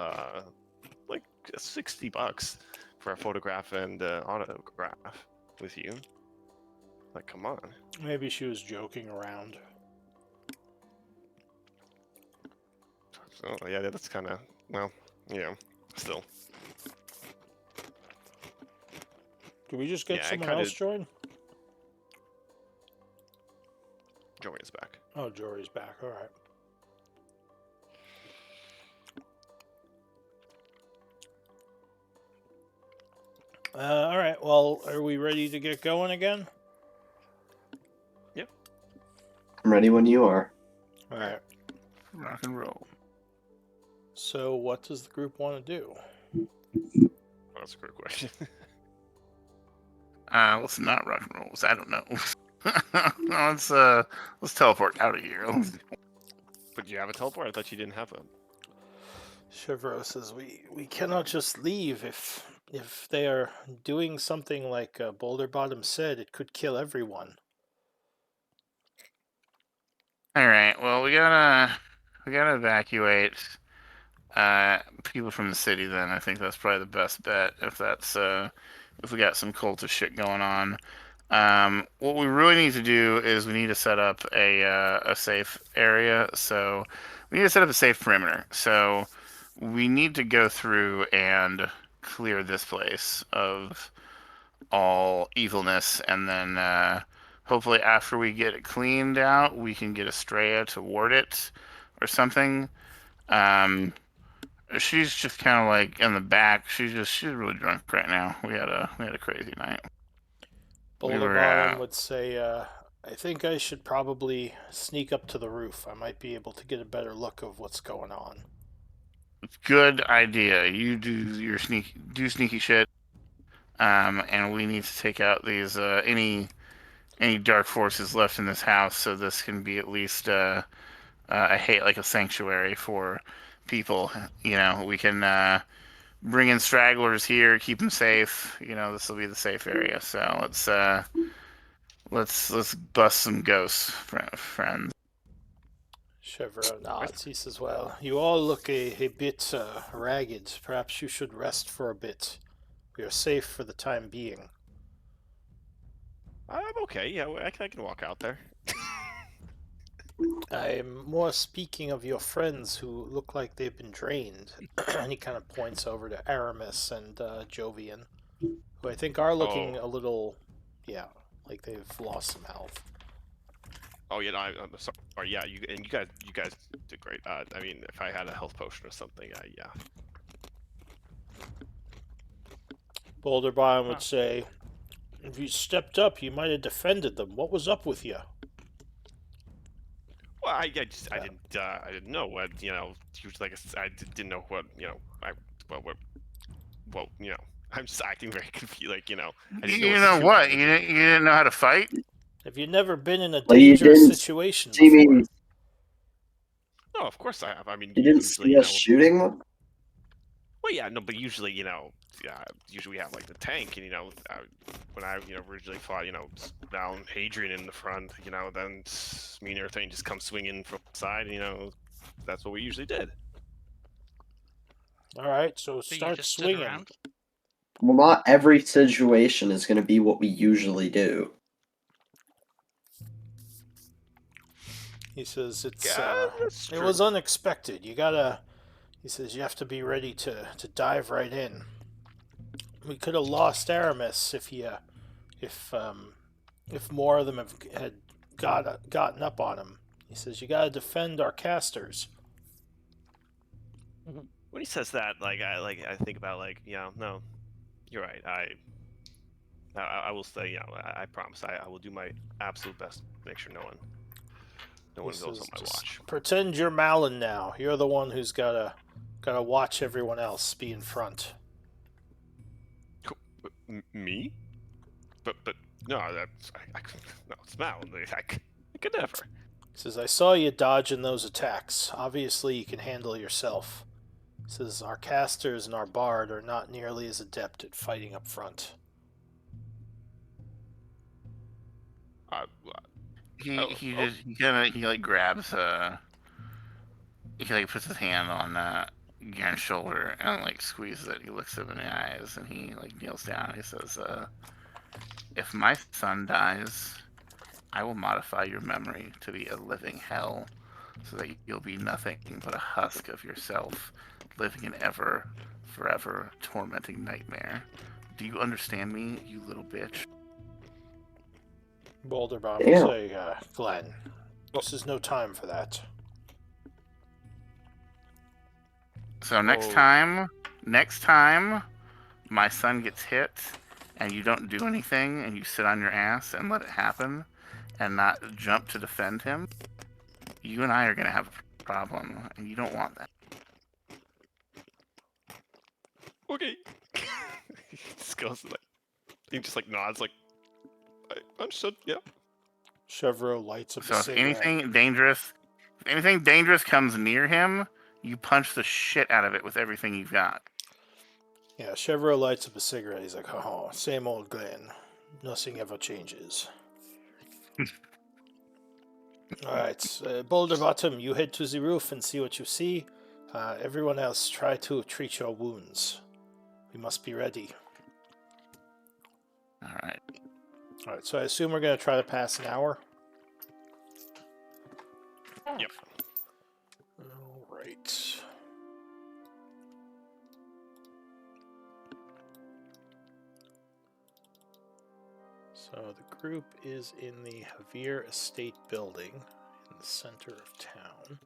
like $60 for a photograph and autograph with you. Like, come on. Maybe she was joking around. So yeah, that's kind of still. Do we just get Yeah, I someone kinda- else join? Joey's back. Oh, Jory's back. All right. All right. Well, are we ready to get going again? I'm ready when you are. All right. rock and roll. So, what does the group want to do? Oh, that's a great question. Let's not rock and roll. I don't know. Let's teleport out of here. But do you have a teleport? I thought you didn't have one. Chevreau says we cannot just leave if they are doing something like Boulder Bottom said. It could kill everyone. All right. Well, we gotta evacuate people from the city. Then I think that's probably the best bet. If we got some cultist shit going on. What we really need to do is we need to set up a safe area. So we need to set up a safe perimeter. So we need to go through and clear this place of all evilness, and then hopefully after we get it cleaned out, we can get Estrella to ward it or something. She's just kind of like in the back. She's really drunk right now. We had a crazy night. Boulder Bottom would say, I think I should probably sneak up to the roof. I might be able to get a better look of what's going on. Good idea. You do your sneaky shit. And we need to take out these any dark forces left in this house, so this can be at least I hate like a sanctuary for people. We can bring in stragglers here, keep them safe. This will be the safe area. So let's bust some ghosts, friends. Chevreau nods. He says, well, you all look a bit ragged. Perhaps you should rest for a bit. We are safe for the time being. I'm okay. Yeah, I can walk out there. I'm more speaking of your friends who look like they've been drained. And he kind of points over to Aramis and Jovian, who I think are looking Oh. a little, yeah, like they've lost some health. Oh yeah, no, I'm sorry. Yeah, you guys did great. I mean, if I had a health potion or something, yeah. Boulderbottom would say, if you stepped up, you might have defended them. What was up with you? Well, I didn't know what usually like didn't know what what I'm just acting very confused. Like I didn't know You what know what? situation. You didn't know how to fight? Have you never been in a Well, you dangerous didn't situation see before? me. No, of course I have. I mean, You didn't usually see us shooting them. well, yeah, no, but usually usually we have like the tank, and when I originally fought down Hadrian in the front, then me and everything just come swinging from the side, and that's what we usually did. All right, so So you start just stood swinging. around? Well, not every situation is going to be what we usually do. He says Yeah, that's it true. was unexpected. You gotta. He says you have to be ready to dive right in. We could have lost Aramis if more of them had gotten up on him. He says you gotta defend our casters. When he says that, I think about no, you're right. I will say, I promise I will do my absolute best to make sure no He one goes on says my just watch. pretend you're Malin now. You're the one who's gotta watch everyone else be in front. Me? But no, that's no, it's Mal. I could never. He says I saw you dodging those attacks. Obviously you can handle yourself. He says our casters and our bard are not nearly as adept at fighting up front. He Oh, he oh. just he like grabs he like puts his hand on Garen's shoulder and like squeezes it. He looks him in the eyes and he like kneels down. He says, "If my son dies, I will modify your memory to be a living hell, so that you'll be nothing but a husk of yourself, living in forever tormenting nightmare. Do you understand me, you little bitch?" Boulderbomb will Damn. say, Glenn, this is no time for that. So next Oh. time my son gets hit and you don't do anything and you sit on your ass and let it happen and not jump to defend him, you and I are going to have a problem, and you don't want that. Okay. He just goes he just nods I understood. Yeah. Chevreau lights up a So if cigarette. anything dangerous comes near him, you punch the shit out of it with everything you've got. Yeah, Chevreau lights up a cigarette. He's like, oh, same old Glenn. Nothing ever changes. Alright, Boulder Bottom, you head to the roof and see what you see. Everyone else, try to treat your wounds. We must be ready. Alright. Alright, so I assume we're going to try to pass an hour. Yep. Alright. So the group is in the Javier Estate building in the center of town.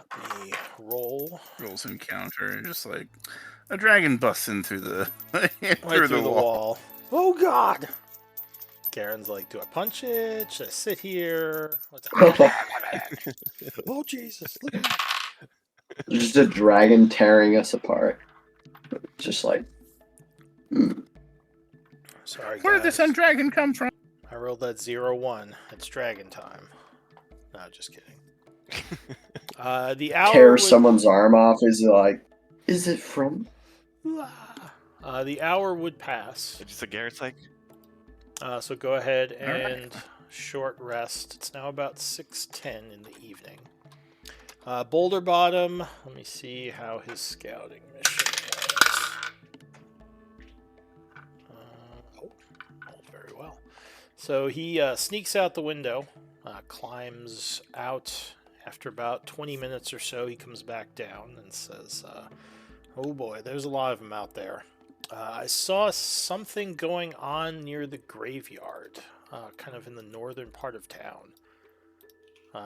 The Rolls encounter, and just like a dragon busts in through the through the the wall. Oh God! Garen's like, do I punch it? Should I sit here? Oh Jesus! Look at that! Just a dragon tearing us apart. Just like, Sorry, guys. Where did this dragon come from? I rolled that 0-1. It's dragon time. No, just kidding. The hour tear would... someone's arm off. Is like, is it from? The hour would pass. Just Garrett's So go ahead and Alright. short rest. It's now about 6:10 in the evening. Boulder Bottom. Let me see how his scouting mission was. So he sneaks out the window, climbs out. After about 20 minutes or so, he comes back down and says, oh boy, there's a lot of them out there. I saw something going on near the graveyard, kind of in the northern part of town.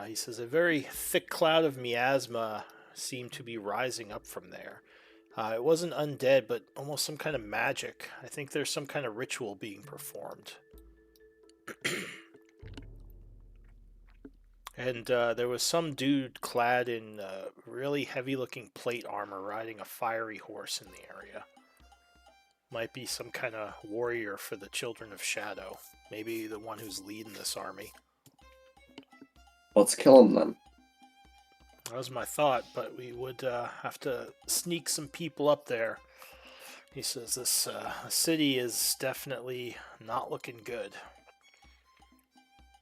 He says a very thick cloud of miasma seemed to be rising up from there. It wasn't undead, but almost some kind of magic. I think there's some kind of ritual being performed. And there was some dude clad in really heavy-looking plate armor riding a fiery horse in the area. Might be some kind of warrior for the Children of Shadow. Maybe the one who's leading this army. Let's kill him then. That was my thought, but we would have to sneak some people up there. He says this city is definitely not looking good.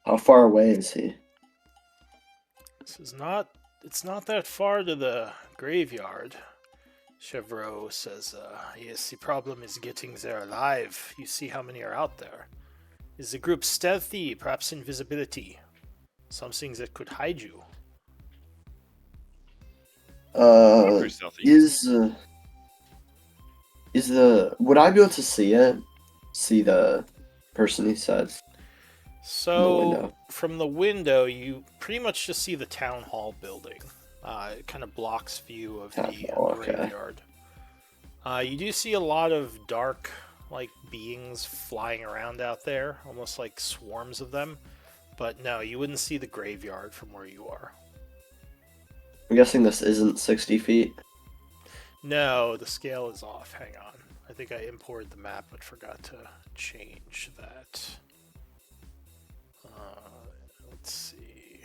How far away is he? It's not that far to the graveyard. Chevreau says, yes, the problem is getting there alive. You see how many are out there. Is the group stealthy, perhaps invisibility? Something that could hide you. Pretty stealthy. Would I be able to see it? See the person he says? So, from the window, you pretty much just see the town hall building. It kind of blocks view of the graveyard. You do see a lot of dark, beings flying around out there, almost like swarms of them. But no, you wouldn't see the graveyard from where you are. I'm guessing this isn't 60 feet. No, the scale is off. Hang on. I think I imported the map but forgot to change that. Let's see.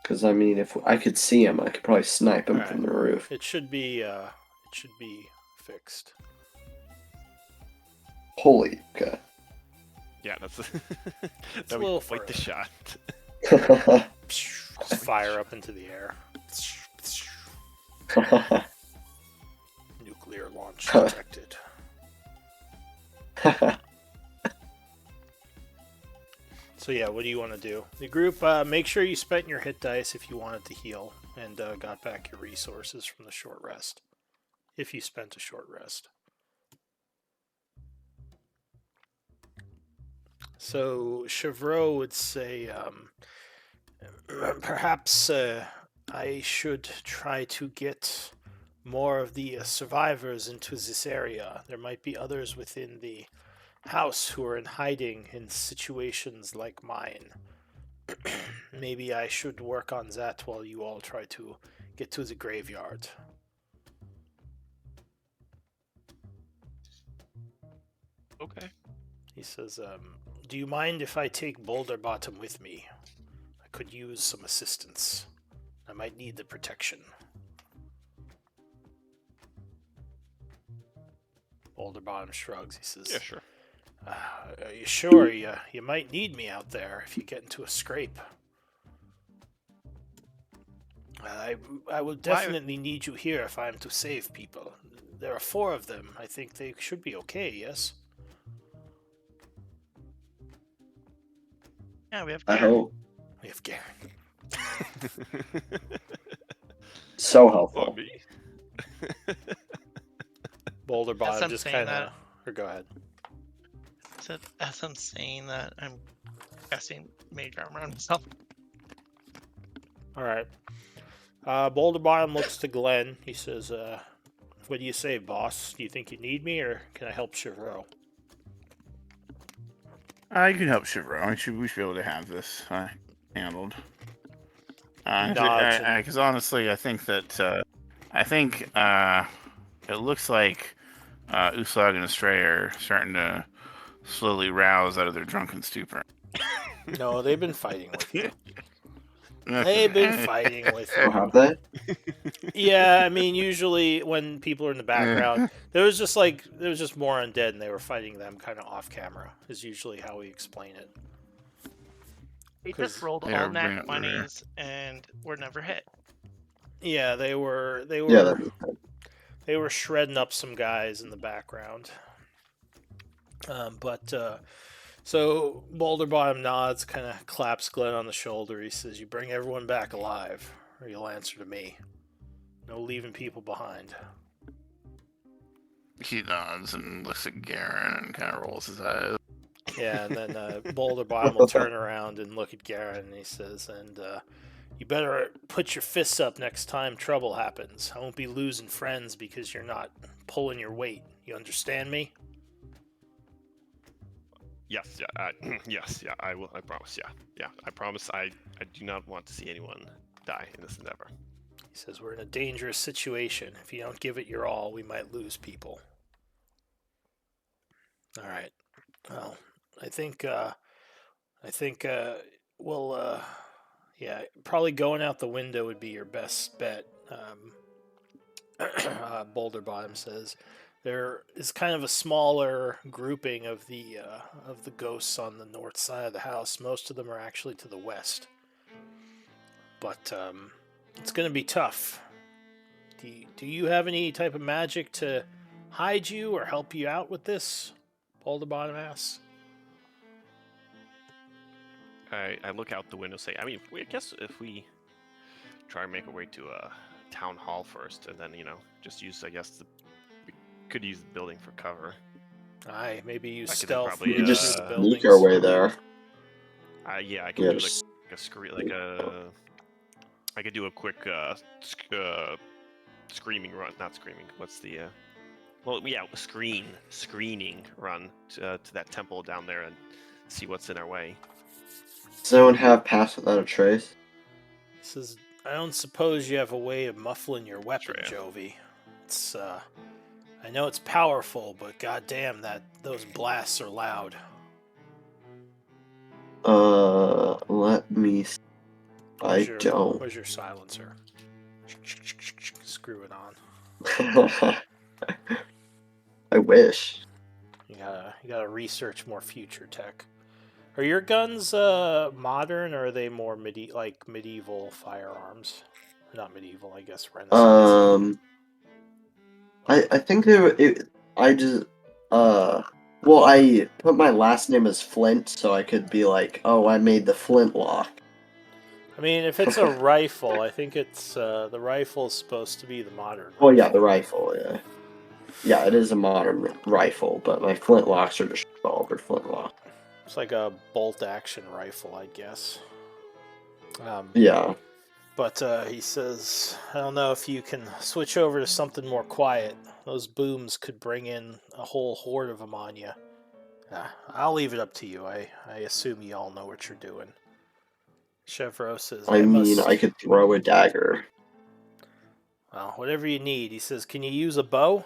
Because I mean, if I could see him, I could probably snipe him from the roof. It should be fixed. Holy, okay. Yeah, that's It's a little quite the shot. Just fire up into the air. Nuclear launch detected. So yeah, what do you want to do? The group, make sure you spent your hit dice if you wanted to heal, and got back your resources from the short rest. If you spent a short rest. So Chevreau would say, perhaps I should try to get more of the survivors into this area. There might be others within the house who are in hiding in situations like mine. Maybe I should work on that while you all try to get to the graveyard. Okay. He says, do you mind if I take Boulder Bottom with me? I could use some assistance. I might need the protection. Boulder Bottom shrugs. He says, Yeah, sure. are you sure? You might need me out there if you get into a scrape. I will definitely need you here if I am to save people. There are 4 of them. I think they should be okay, yes? Yeah, we have. I Garen. hope. We have Garen. So Oh, helpful. me? Boulder Bottom I'm just saying kind of... that- Or go ahead. So as I'm saying that, I'm casting Mage Armor on myself. Alright. Boulder Bottom looks to Glenn. He says, what do you say, boss? Do you think you need me, or can I help Chevreau? You can help Chevreau. We should be able to have this handled. Dodge and- Because honestly, I think that it looks like Uslag and Astray are starting to slowly rouse out of their drunken stupor. No, they've been fighting with you. They've been fighting with Oh, you. have they? Yeah, I mean, usually when people are in the background, there was just more undead, and they were fighting them kind of off camera. Is usually how we explain it. They 'Cause just rolled they all were bringing nat it over there. 20s and were never hit. Yeah, they were Yeah, they were shredding up some guys in the background. So Boulder Bottom nods, kind of claps Glenn on the shoulder. He says, "You bring everyone back alive, or you'll answer to me. No leaving people behind." He nods and looks at Garen and kind of rolls his eyes. Yeah, and then Boulder Bottom will turn around and look at Garen, and he says, "And you better put your fists up next time trouble happens. I won't be losing friends because you're not pulling your weight. You understand me?" Yes, yeah, yes, yeah, I will. I promise. Yeah, I promise. I do not want to see anyone die in this endeavor. He says, "We're in a dangerous situation. If you don't give it your all, we might lose people." All right. Well, I think well, yeah, probably going out the window would be your best bet. Boulder Bottom says there is kind of a smaller grouping of the ghosts on the north side of the house. Most of them are actually to the west, but it's going to be tough. Do you have any type of magic to hide you or help you out with this? Boulder Bottom asks. I look out the window, say, I mean, I guess if we try and make our way to a town hall first, and then just use, I guess we could use the building for cover. Aye, maybe use I could stealth. probably, We could just through the sneak buildings. our way there. Yeah, I could Yeah, do just like a screen, I could do a quick screaming run, not screaming. What's the well, yeah, screening run to that temple down there and see what's in our way. Does anyone have Pass Without a Trace? He says, "I don't suppose you have a way of muffling your weapon, Sure. Jovi. It's I know it's powerful, but goddamn, those blasts are loud." Let me see. I don't. Where's your silencer? Screw it on. I wish. You gotta research more future tech. Are your guns modern, or are they more medieval firearms? Not medieval, I guess. Renaissance. I think I just well, I put my last name as Flint, so I could be like, oh, I made the flintlock. I mean, if it's a rifle, I think it's the rifle is supposed to be the modern. Oh yeah, the rifle. Yeah, it is a modern rifle, but my flintlocks are just revolver flintlock. It's like a bolt-action rifle, I guess. Yeah. But he says, "I don't know if you can switch over to something more quiet. Those booms could bring in a whole horde of them on you. I'll leave it up to you. I assume you all know what you're doing." Chevreau says, I could throw a dagger. Well, whatever you need. He says, "Can you use a bow?"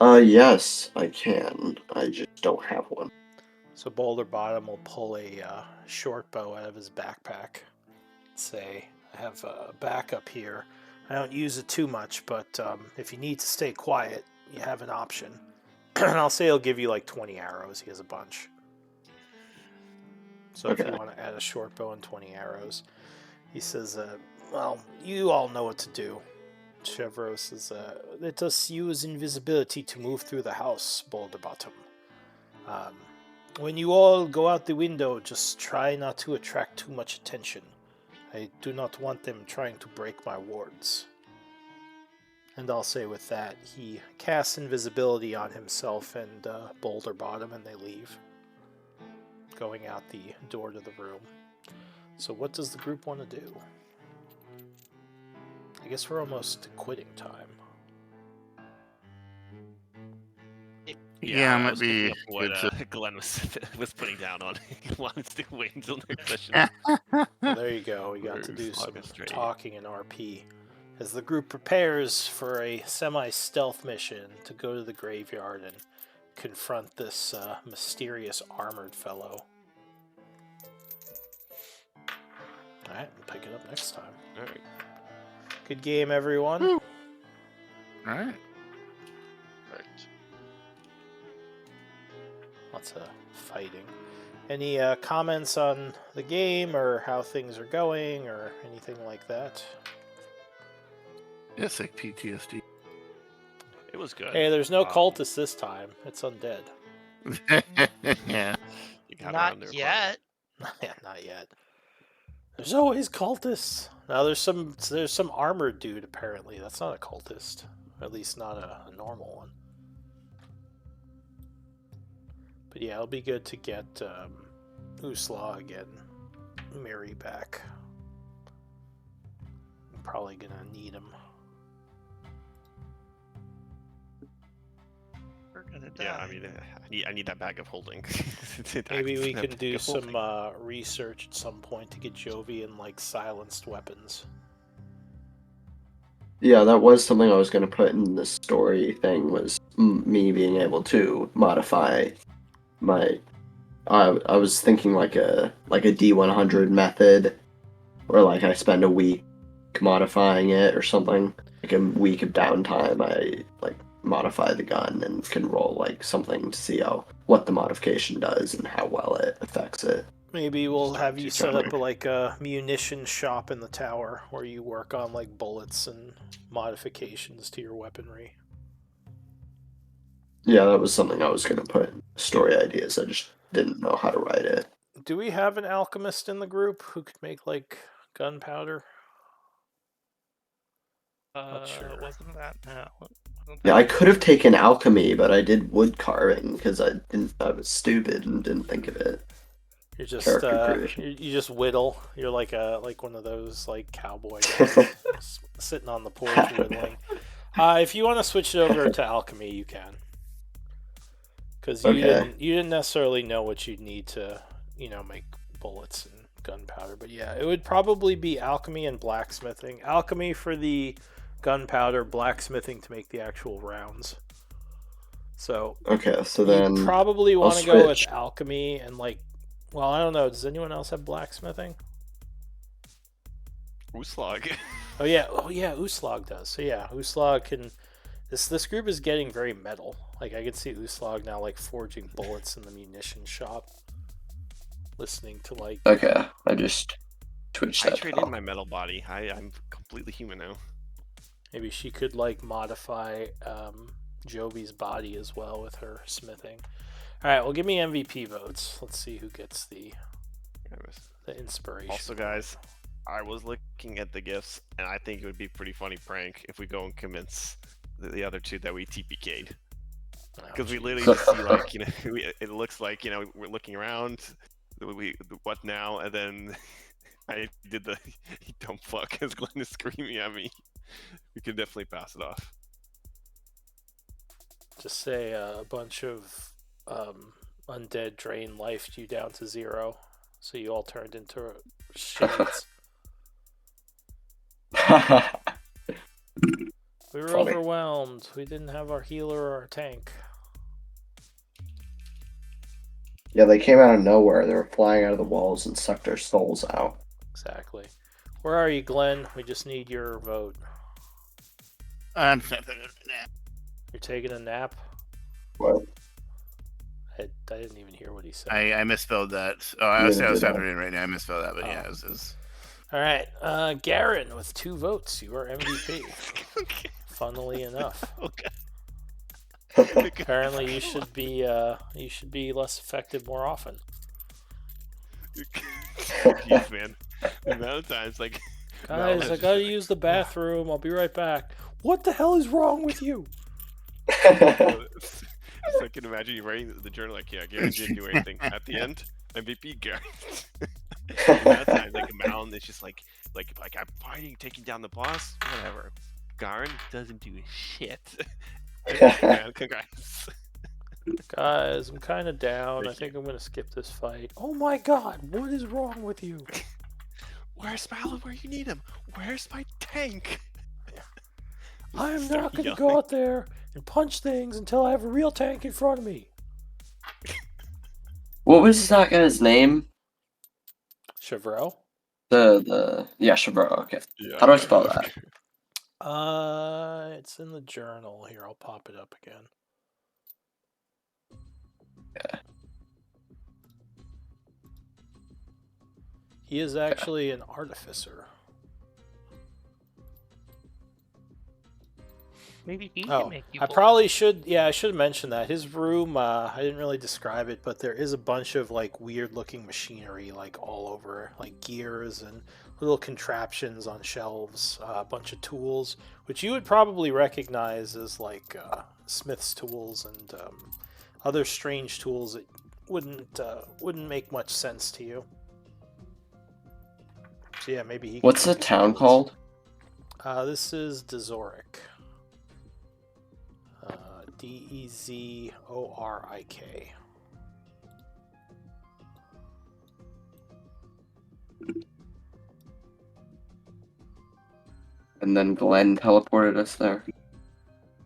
Yes, I can. I just don't have one. So Boulder Bottom will pull a short bow out of his backpack. Say, "I have a backup here. I don't use it too much, but if you need to stay quiet, you have an option." And I'll say he'll give you like 20 arrows. He has a bunch. So Okay. if you want to add a short bow and 20 arrows. He says, well, you all know what to do. Chevreau says, "Let us use invisibility to move through the house, Boulder Bottom. When you all go out the window, just try not to attract too much attention. I do not want them trying to break my wards." And I'll say with that, he casts invisibility on himself and Boulder Bottom, and they leave, going out the door to the room. So what does the group want to do? I guess we're almost to quitting time. Yeah, I might was be looking up what good to- Glenn was putting down on. He wants to wait until next session. Well, there you go. We got to We're do some slogging straight. talking in RP. As the group prepares for a semi-stealth mission to go to the graveyard and confront this mysterious armored fellow. Alright, we'll pick it up next time. Alright. Good game, everyone. Woo. All right. Right. Lots of fighting. Any comments on the game or how things are going or anything like that? It's like PTSD. It was good. Hey, there's no Um, cultists this time. It's undead. Yeah. You got Not around the requirement. yet. Yeah, not yet. There's always cultists. Now there's some armored dude apparently. That's not a cultist. At least not a normal one. But yeah, it'll be good to get Uslag and Mary back. I'm probably gonna need him. We're gonna die. Yeah, I mean, I need that bag of holding. Maybe we That can bag do of some holding. research at some point to get Jovian like silenced weapons. Yeah, that was something I was going to put in the story thing, was me being able to modify my... I was thinking like a D100 method, where like I spend a week modifying it or something. Like a week of downtime, I like modify the gun and can roll like something to see what the modification does and how well it affects it. Maybe we'll have you set up Sure. like a munition shop in the tower where you work on like bullets and modifications to your weaponry. Yeah, that was something I was going to put in story ideas. I just didn't know how to write it. Do we have an alchemist in the group who could make like gunpowder? Not sure. Wasn't that? No. Wasn't Yeah, that I could have taken alchemy, but I did wood carving because I was stupid and didn't think of it. You're just Character creation. you just whittle. You're like one of those like cowboy guys sitting on the porch whittling. If you want to switch it over to alchemy, you can. Because you didn't necessarily know what you'd need to make bullets and gunpowder. But yeah, it would probably be alchemy and blacksmithing. Alchemy for the gunpowder, blacksmithing to make the actual rounds. So Okay, so you then probably want to I'll go with switch. alchemy and like, well, I don't know. Does anyone else have blacksmithing? Uslag. Oh yeah, Uslag does. So yeah, Uslag can. This group is getting very metal. Like I can see Uslag now like forging bullets in the munition shop. Listening to like. Okay, I just switched I that. traded in my metal body. I'm completely human now. Maybe she could like modify Jovi's body as well with her smithing. All right, well, give me MVP votes. Let's see who gets the inspiration. Also, guys, I was looking at the gifts, and I think it would be a pretty funny prank if we go and convince the other two that we TPK'd. Because we literally just see, like, it looks like, we're looking around, what now? And then I did the dumb fuck as Glenn is screaming at me. We could definitely pass it off. Just say a bunch of undead drain lifed you down to 0, so you all turned into shades. We were Funny. overwhelmed. We didn't have our healer or our tank. Yeah, they came out of nowhere. They were flying out of the walls and sucked our souls out. Exactly. Where are you, Glenn? We just need your vote. I'm You're taking a nap? What? I didn't even hear what he said. I misspelled that. Oh, I was typing it in right now. I misspelled that, but yeah, it was... All right, Garen with 2 votes. You are MVP. Funnily enough. Okay. Apparently, you should be less effective more often. Jeez, man. The amount of times, like... Guys, I gotta use the bathroom. I'll be right back. What the hell is wrong with you? It's I can imagine you writing the journal like, yeah, Garen didn't do anything. At the end, MVP Garen. That time, like a mountain, it's just like I'm fighting, taking down the boss, whatever. Garen doesn't do shit. Man, congrats. Guys, I'm kind of down. I think I'm gonna skip this fight. Oh my god, what is wrong with you? Where's Mallow where you need him? Where's my tank? I'm not gonna go out there and punch things until I have a real tank in front of me. What was that guy's name? Chevreau? Yeah, Chevreau. Okay. Yeah, How do I spell that? It's in the journal. Here, I'll pop it up again. Yeah. He is actually an artificer. Maybe he Oh, can make you. I bold. probably should. Yeah, I should mention that his room. I didn't really describe it, but there is a bunch of like weird-looking machinery, like all over, like gears and little contraptions on shelves. A bunch of tools, which you would probably recognize as like Smith's tools and other strange tools that wouldn't make much sense to you. So yeah, maybe he. What's the town called? This is Dezorik. Dezorik. And then Glenn teleported us there.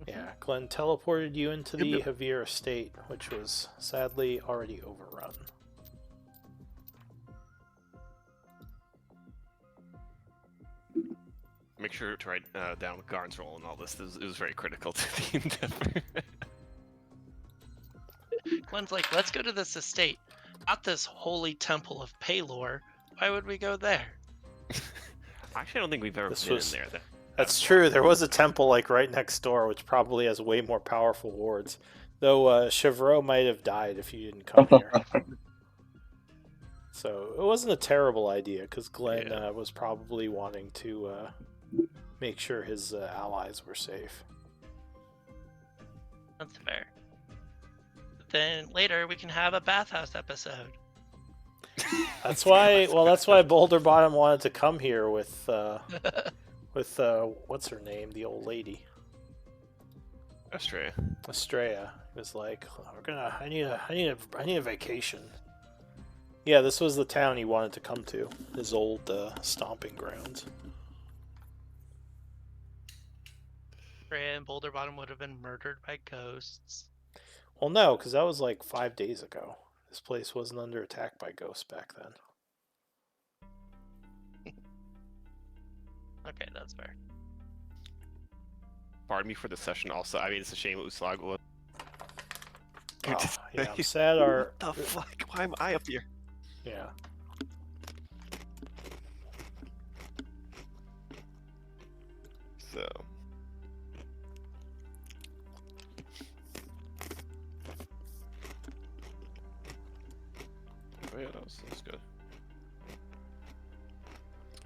Yeah, Glenn teleported you into the Javier estate, which was sadly already overrun. Make sure to write down Garn's role in all this. It was very critical to the endeavor. Glenn's like, let's go to this estate, not this holy temple of Paylor. Why would we go there? Actually, I don't think we've ever been in there. That's true. There was a temple like right next door, which probably has way more powerful wards. Though Chevreau might have died if you didn't come here. So it wasn't a terrible idea, because Glenn was probably wanting to make sure his allies were safe. That's fair. But then later we can have a bathhouse episode. That's why. Well, that's why Boulder Bottom wanted to come here with what's her name, the old lady. Estrella. He was like, I need a vacation. Yeah, this was the town he wanted to come to, his old stomping grounds. And Boulder Bottom would have been murdered by ghosts. Well, no, because that was like 5 days ago. This place wasn't under attack by ghosts back then. Okay, that's fair. Pardon me for the session. Also, I mean, it's a shame Uslag was. Oh, yeah, I'm sad. What the fuck? Why am I up here? Yeah. So. Oh yeah, that's good.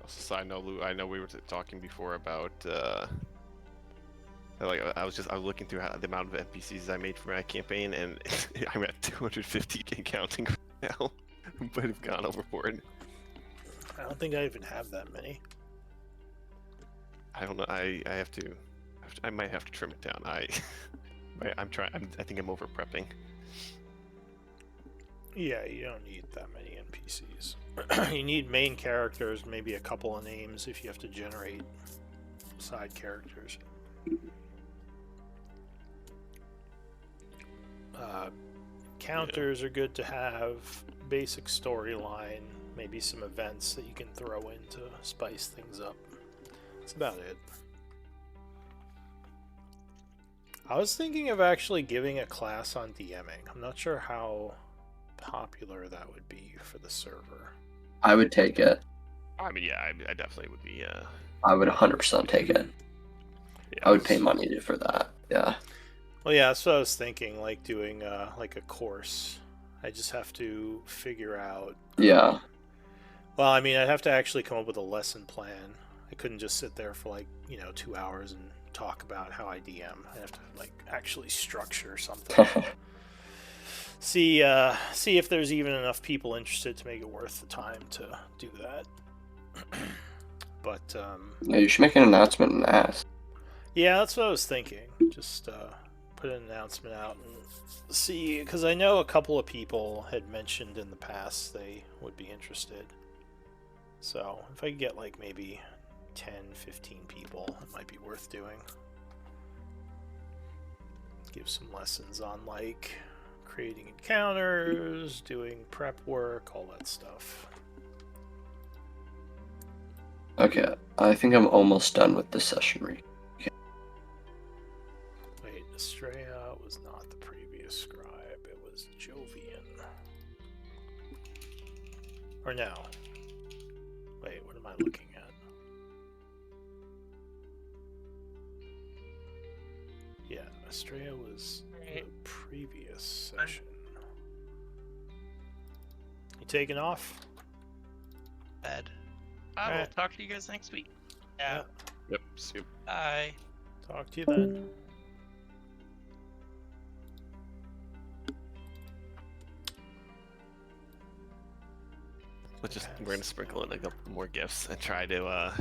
Also, side note, Lou, I know we were talking before about like I was looking through the amount of NPCs I made for my campaign, and I'm at 250 and counting right now. But have gone overboard. I don't think I even have that many. I don't know. I might have to trim it down. I think I'm over prepping. Yeah, you don't need that many NPCs. You need main characters, maybe a couple of names if you have to generate side characters. Counters are good to have, basic storyline, maybe some events that you can throw in to spice things up. That's about it. I was thinking of actually giving a class on DMing. I'm not sure how popular that would be for the server. I would take it. I mean, yeah, I definitely would be. I would 100% take it. Yeah, I would pay money for that. Yeah. Well, yeah, that's what I was thinking, like doing like a course. I just have to figure out. Yeah. Well, I mean, I'd have to actually come up with a lesson plan. I couldn't just sit there for 2 hours and talk about how I DM. I'd have to actually structure something. See if there's even enough people interested to make it worth the time to do that. But Yeah, you should make an announcement and ask. yeah, that's what I was thinking. Just put an announcement out and see, because I know a couple of people had mentioned in the past they would be interested. So if I could get maybe 10, 15 people, it might be worth doing. Give some lessons on creating encounters, doing prep work, all that stuff. Okay, I think I'm almost done with this session read. Wait, Estrella was not the previous scribe, it was Jovian. Or no. Wait, what am I looking at? Estrella was the Right. previous session. You taking off? Bad. I will Alright. talk to you guys next week. Yeah. Yep. Soup. Bye. Talk to you then. We're gonna sprinkle in a couple more gifts and try to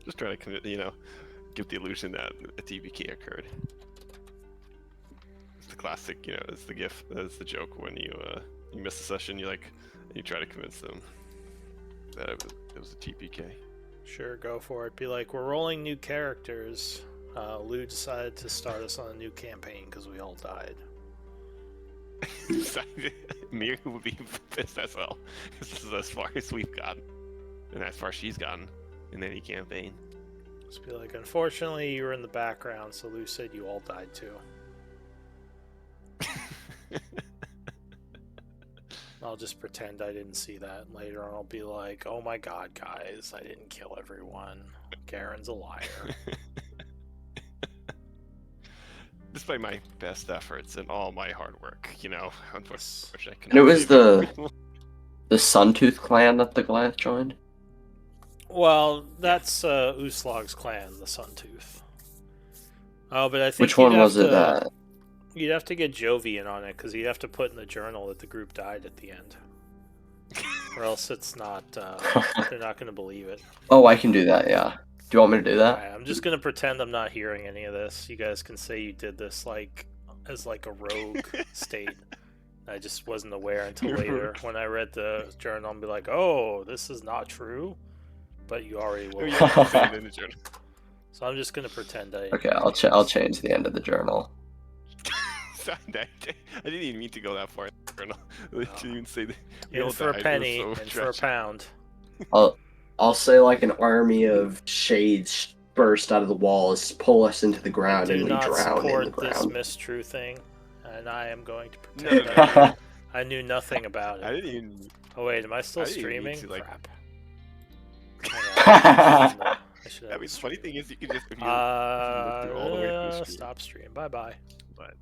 just try to give the illusion that a TBK occurred. It's the classic, it's the gift, it's the joke when you miss a session, you try to convince them that it was a TPK. Sure, go for it. Be like, we're rolling new characters. Lou decided to start us on a new campaign because we all died. Mir would be pissed as well. This is as far as we've gotten, and as far as she's gotten in any campaign. Just be like, unfortunately, you were in the background, so Lou said you all died too. I'll just pretend I didn't see that, and later on I'll be like, oh my god, guys, I didn't kill everyone. Garen's a liar. Despite my best efforts and all my hard work, unfortunately I And it was save everyone. the Suntooth clan that the Goliath joined. Well, that's Uslog's clan, the Suntooth. Oh, but I think Which one was it? You'd have to get Jovi in on it, because you'd have to put in the journal that the group died at the end. Or else it's not, they're not going to believe it. Oh, I can do that. Yeah. Do you want me to do that? Alright, I'm just going to pretend I'm not hearing any of this. You guys can say you did this as a rogue state. I just wasn't aware until later. When I read the journal, I'll be like, oh, this is not true. But you already Oh, will. yeah, you said it in the journal. So I'm just going to pretend I... Okay, I'll change the end of the journal. I didn't even mean to go that far in the journal. I didn't even say that. we In all for a died. It was penny, so in for a tragic. pound. I'll say like an army of shades burst out of the walls, pull us into the ground, Do and we not drown in the support this ground. mistrue thing, and I am going to No, pretend no, no. I knew nothing about I it. didn't even. Oh wait, am I still I didn't even need streaming? to, Crap. Hang on. I should I have mean, the funny thing is, you can just if you look through all the way through the stream. stop stream. Bye bye. But